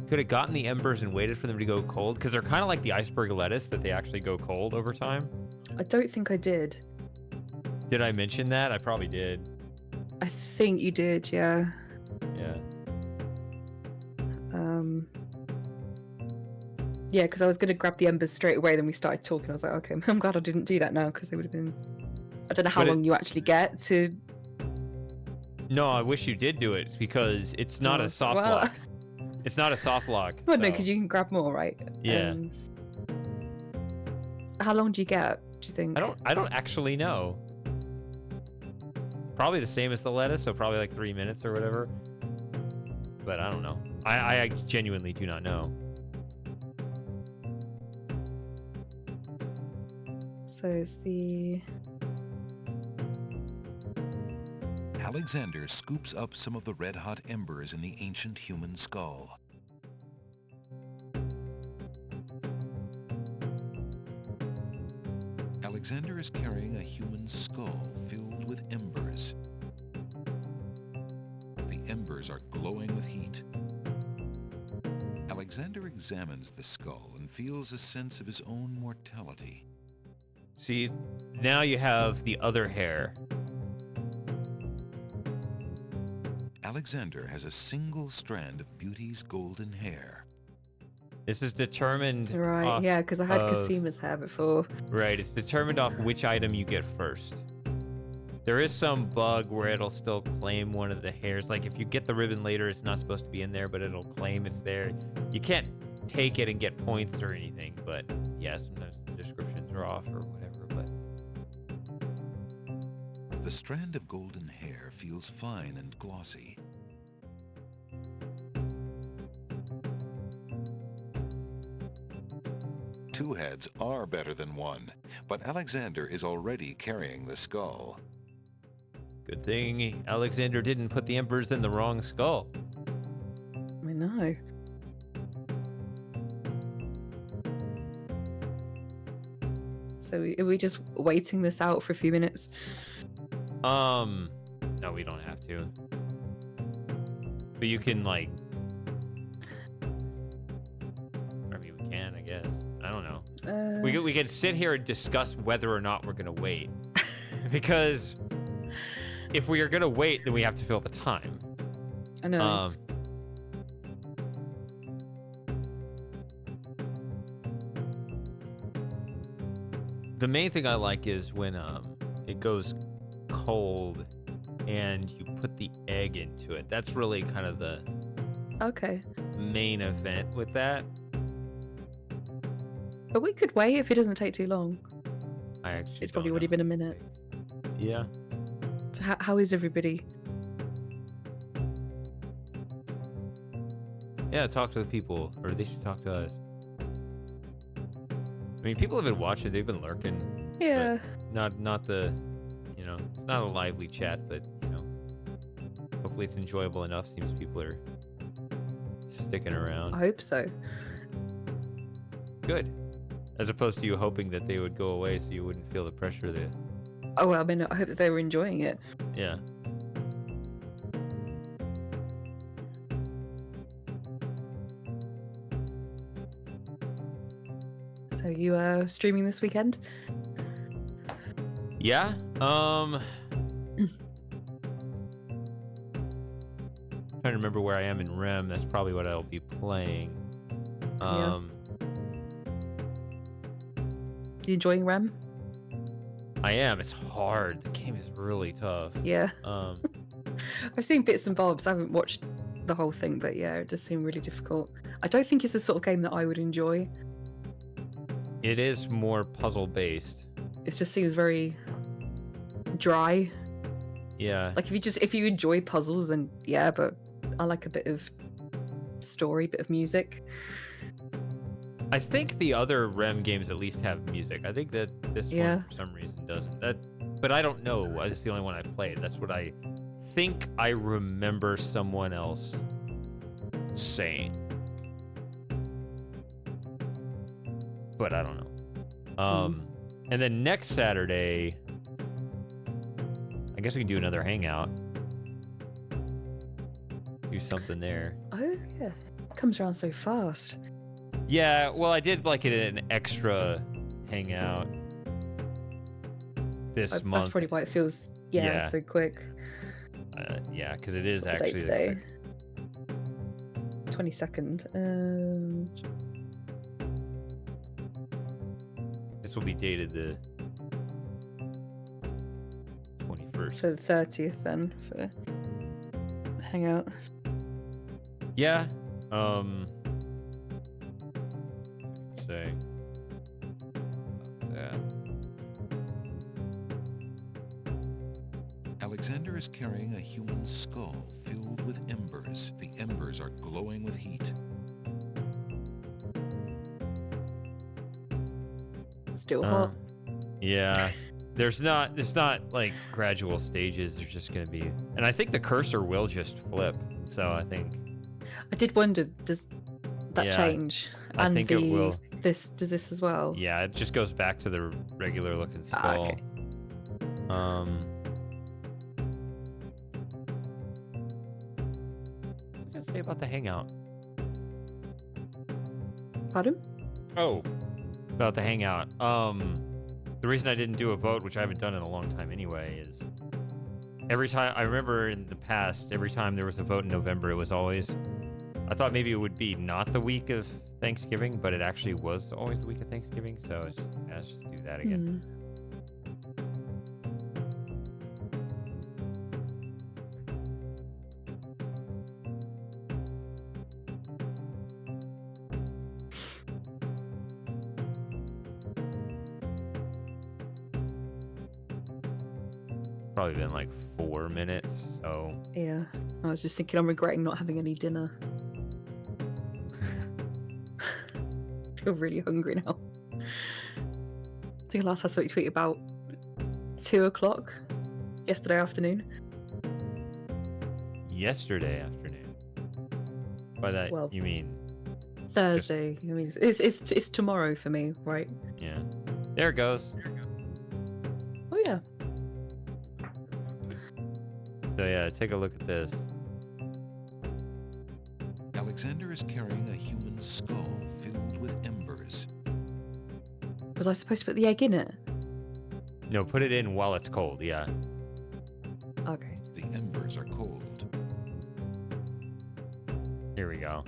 A: Could have gotten the embers and waited for them to go cold, because they're kind of like the iceberg lettuce that they actually go cold over time.
B: I don't think I did.
A: Did I mention that? I probably did.
B: I think you did, yeah.
A: Yeah.
B: Yeah, because I was going to grab the embers straight away, then we started talking. I was like, okay, I'm glad I didn't do that now, because they would have been... I don't know how long you actually get to...
A: No, I wish you did do it, because it's not a soft lock. It's not a soft lock.
B: Well, no, because you can grab more, right?
A: Yeah.
B: How long do you get, do you think?
A: I don't actually know. Probably the same as the lettuce, so probably like 3 minutes or whatever. But I don't know. I genuinely do not know.
B: So it's the...
F: Alexander scoops up some of the red-hot embers in the ancient human skull. Alexander is carrying a human skull filled with embers. The embers are glowing with heat. Alexander examines the skull and feels a sense of his own mortality.
A: See, now you have the other hair.
F: Alexander has a single strand of Beauty's golden hair.
A: This is determined
B: Right,
A: off
B: yeah, because I had
A: of-
B: Casima's hair before.
A: Right, it's determined off which item you get first. There is some bug where it'll still claim one of the hairs. Like if you get the ribbon later, it's not supposed to be in there, but it'll claim it's there. You can't take it and get points or anything, but yeah, sometimes the descriptions are off or whatever, but...
F: The strand of golden hair feels fine and glossy. Two heads are better than one, but Alexander is already carrying the skull.
A: Good thing Alexander didn't put the embers in the wrong skull.
B: I know. So are we just waiting this out for a few minutes?
A: No, we don't have to. But you can, like... I mean, we can, I guess. I don't know. We could sit here and discuss whether or not we're gonna wait. Because if we are gonna wait, then we have to fill the time.
B: I know.
A: The main thing I like is when it goes cold and you put the egg into it. That's really kind of the
B: Okay.
A: main event with that.
B: But we could wait if it doesn't take too long.
A: I actually
B: It's probably already been a minute.
A: Yeah.
B: So how is everybody?
A: Yeah, talk to the people, or they should talk to us. I mean, people have been watching, they've been lurking.
B: Yeah.
A: but Not the, you know, it's not a lively chat, but, you know, hopefully it's enjoyable enough. Seems people are sticking around.
B: I hope so.
A: Good. As opposed to you hoping that they would go away so you wouldn't feel the pressure that,
B: Oh, well, I mean, I hope that they were enjoying it.
A: yeah.
B: So you are streaming this weekend?
A: Yeah. trying to remember where I am in REM. That's probably what I'll be playing.
B: You enjoying REM?
A: I am. It's hard. The game is really tough.
B: Yeah.
A: Um,
B: I've seen bits and bobs. I haven't watched the whole thing, but yeah, it does seem really difficult. I don't think it's the sort of game that I would enjoy.
A: it is more puzzle based.
B: It just seems very dry.
A: Yeah.
B: Like if you enjoy puzzles, then yeah, but I like a bit of story, bit of music.
A: I think the other REM games at least have music. I think that this
B: Yeah.
A: one for some reason doesn't. But I don't know. It's the only one I've played. That's what I think I remember someone else saying. But I don't know. And then next Saturday, I guess we can do another hangout. Do something there.
B: Oh yeah, it comes around so fast.
A: Yeah, well, I did like it an extra hangout this month.
B: That's probably why it feels
A: Yeah.
B: so quick.
A: Yeah, because it is
B: What's the date
A: actually
B: today? 22nd.
A: This will be dated the 21st.
B: So the 30th then for the hangout.
A: Yeah. Say. Yeah.
F: Alexander is carrying a human skull filled with embers. The embers are glowing with heat.
B: Still hot.
A: Yeah. It's not like gradual stages. There's just going to be, and I think the cursor will just flip. So I think.
B: I did wonder, does that
A: Yeah,
B: change?
A: I think it will.
B: Does this as well?
A: Yeah, it just goes back to the regular looking skull.
B: Okay.
A: What did I say about the hangout?
B: Pardon?
A: Oh, about the hangout. The reason I didn't do a vote, which I haven't done in a long time anyway, is every time I remember in the past, every time there was a vote in November, it was always. I thought maybe it would be not the week of Thanksgiving, but it actually was always the week of Thanksgiving. So let's just do that again. Probably been like 4 minutes, so
B: Yeah. I was just thinking I'm regretting not having any dinner. I feel really hungry now. I think I last had something to eat about 2 o'clock yesterday afternoon.
A: yesterday afternoon. By that
B: Well,
A: you mean
B: Thursday. I mean, it's tomorrow for me, right?
A: yeah. There it goes.
B: Oh yeah.
A: So yeah, take a look at this.
F: Alexander is carrying a human skull filled with embers.
B: Was I supposed to put the egg in it?
A: No, put it in while it's cold. Yeah.
B: Okay.
F: The embers are cold.
A: Here we go.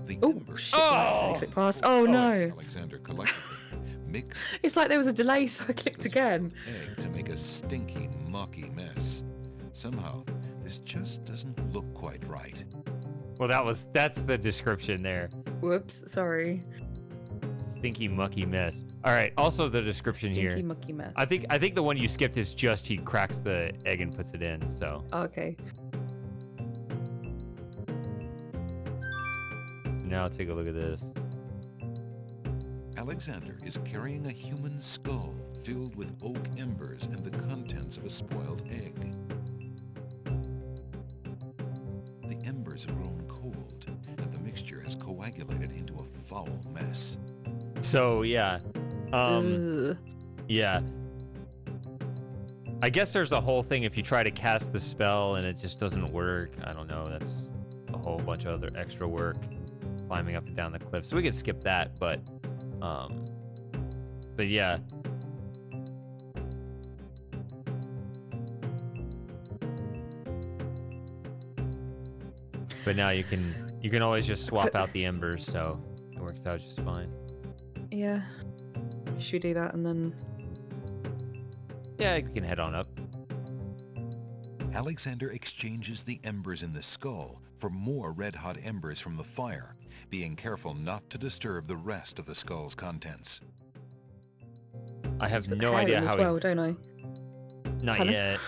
F: The
B: Oh
F: embers
B: shit! I accidentally clicked past. Oh no!
F: Alexander collectively mix
B: It's like there was a delay, so I clicked again.
F: egg to make a stinky, mucky mess. Somehow, this just doesn't look quite right.
A: Well, that's the description there.
B: Whoops, sorry.
A: Stinky mucky mess. All right. Also the description here.
B: Stinky mucky mess.
A: I think the one you skipped is just he cracks the egg and puts it in. So
B: Okay.
A: now take a look at this.
F: Alexander is carrying a human skull filled with oak embers and the contents of a spoiled egg. The embers have grown cold, and the mixture has coagulated into a foul mess.
A: So yeah. Yeah. I guess there's a whole thing if you try to cast the spell and it just doesn't work. I don't know. That's a whole bunch of other extra work climbing up and down the cliff. So we could skip that, but yeah. But now you can always just swap out the embers, so it works out just fine.
B: Yeah. Should we do that and then...
A: Yeah, you can head on up.
F: Alexander exchanges the embers in the skull for more red-hot embers from the fire, being careful not to disturb the rest of the skull's contents.
A: I have
B: Put
A: no
B: hair
A: idea
B: in
A: how
B: as well, don't I?
A: Not
B: Pardon?
A: yet.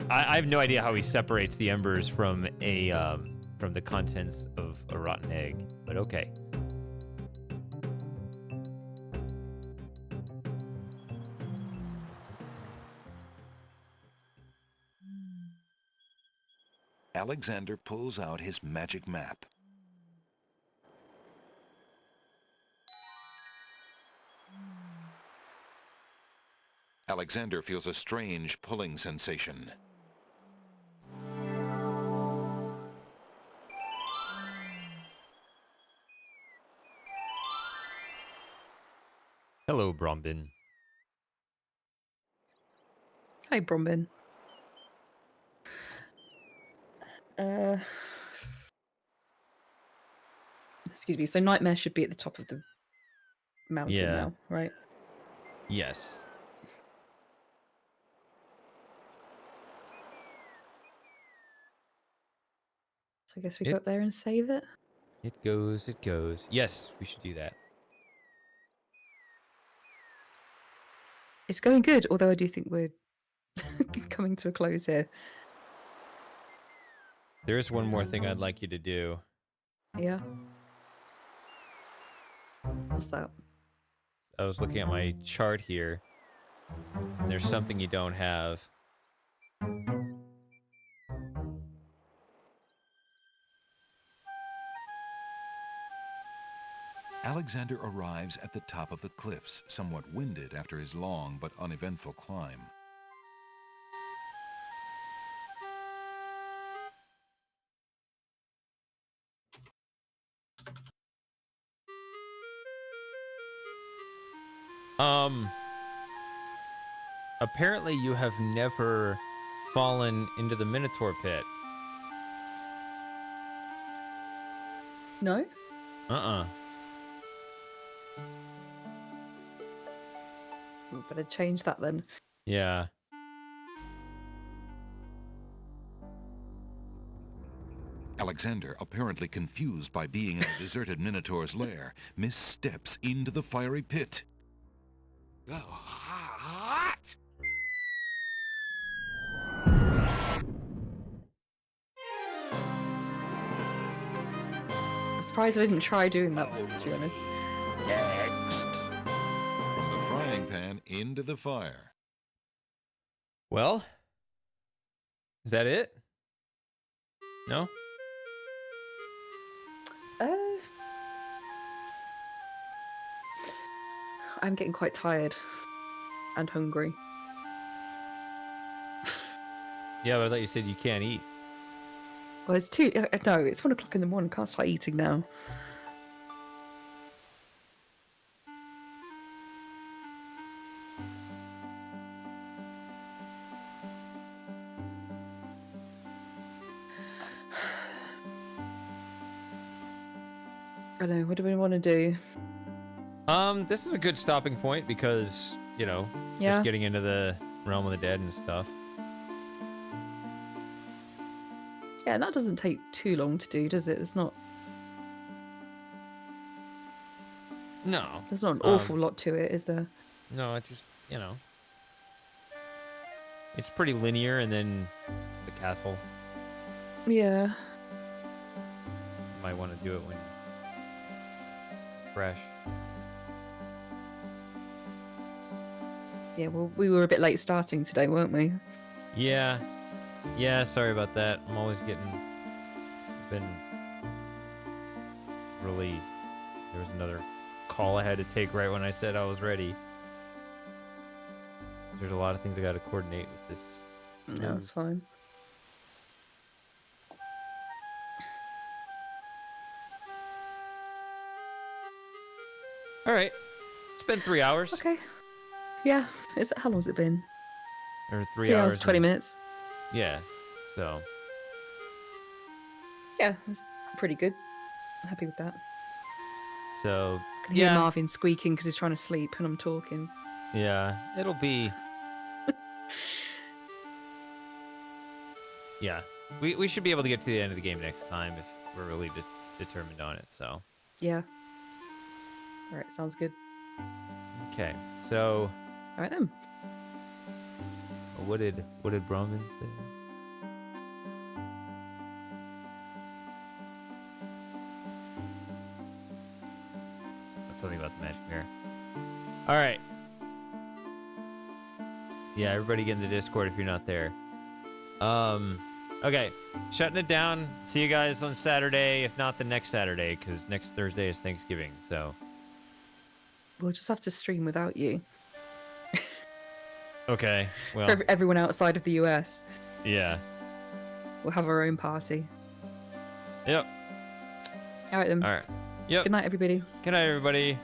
A: I have no idea how he separates the embers from the contents of a rotten egg, but okay.
F: Alexander pulls out his magic map. Alexander feels a strange pulling sensation.
A: Hello, Brombin.
B: Hi, Brombin. Excuse me. So Nightmare should be at the top of the mountain
A: Yeah.
B: now, right?
A: Yes.
B: So I guess we go up there and save it.
A: It goes, it goes. Yes, we should do that.
B: It's going good, although I do think we're coming to a close here.
A: There is one more thing I'd like you to do.
B: Yeah. What's that?
A: I was looking at my chart here. And there's something you don't have.
F: Alexander arrives at the top of the cliffs, somewhat winded after his long but uneventful climb.
A: Apparently you have never fallen into the Minotaur pit.
B: No?
A: Uh-uh.
B: We better change that then.
A: Yeah.
F: Alexander, apparently confused by being in a deserted Minotaur's lair, missteps into the fiery pit.
Q: Oh, hot!
B: I'm surprised I didn't try doing that, to be honest.
F: From the frying pan into the fire.
A: Well, is that it? No?
B: I'm getting quite tired and hungry.
A: Yeah, but I thought you said you can't eat.
B: Well, it's no, it's 1 o'clock in the morning. Can't start eating now. I don't know. What do we want to do?
A: This is a good stopping point because, you know,
B: Yeah.
A: just getting into the realm of the dead and stuff.
B: Yeah, and that doesn't take too long to do, does it? It's not.
A: No.
B: There's not an awful lot to it, is there?
A: No, it's just, you know. It's pretty linear, and then the castle.
B: Yeah.
A: You might want to do it when fresh.
B: Yeah, well, we were a bit late starting today, weren't we?
A: Yeah. Yeah, sorry about that. I'm always been really, there was another call I had to take right when I said I was ready. There's a lot of things I got to coordinate with this.
B: No, that's fine.
A: All right. It's been 3 hours.
B: Okay. Yeah. How long's it been?
A: Or 3
B: 3
A: hours.
B: hours, 20
A: and-
B: minutes.
A: Yeah. So.
B: Yeah, pretty good. Happy with that.
A: So
B: I can hear
A: yeah,
B: Marvin squeaking because he's trying to sleep and I'm talking.
A: yeah, it'll be. Yeah, we should be able to get to the end of the game next time if we're really determined on it. So
B: Yeah. All right, sounds good.
A: okay, so
B: All right then.
A: what did Brahmin say? Something about the magic mirror. All right. Yeah, everybody get in the Discord if you're not there. Okay, shutting it down. See you guys on Saturday, if not the next Saturday, because next Thursday is Thanksgiving. So
B: We'll just have to stream without you.
A: okay, well,
B: For everyone outside of the US,
A: yeah,
B: we'll have our own party.
A: yep.
B: All right then.
A: All right, yep.
B: Good night, everybody.
A: Good night, everybody.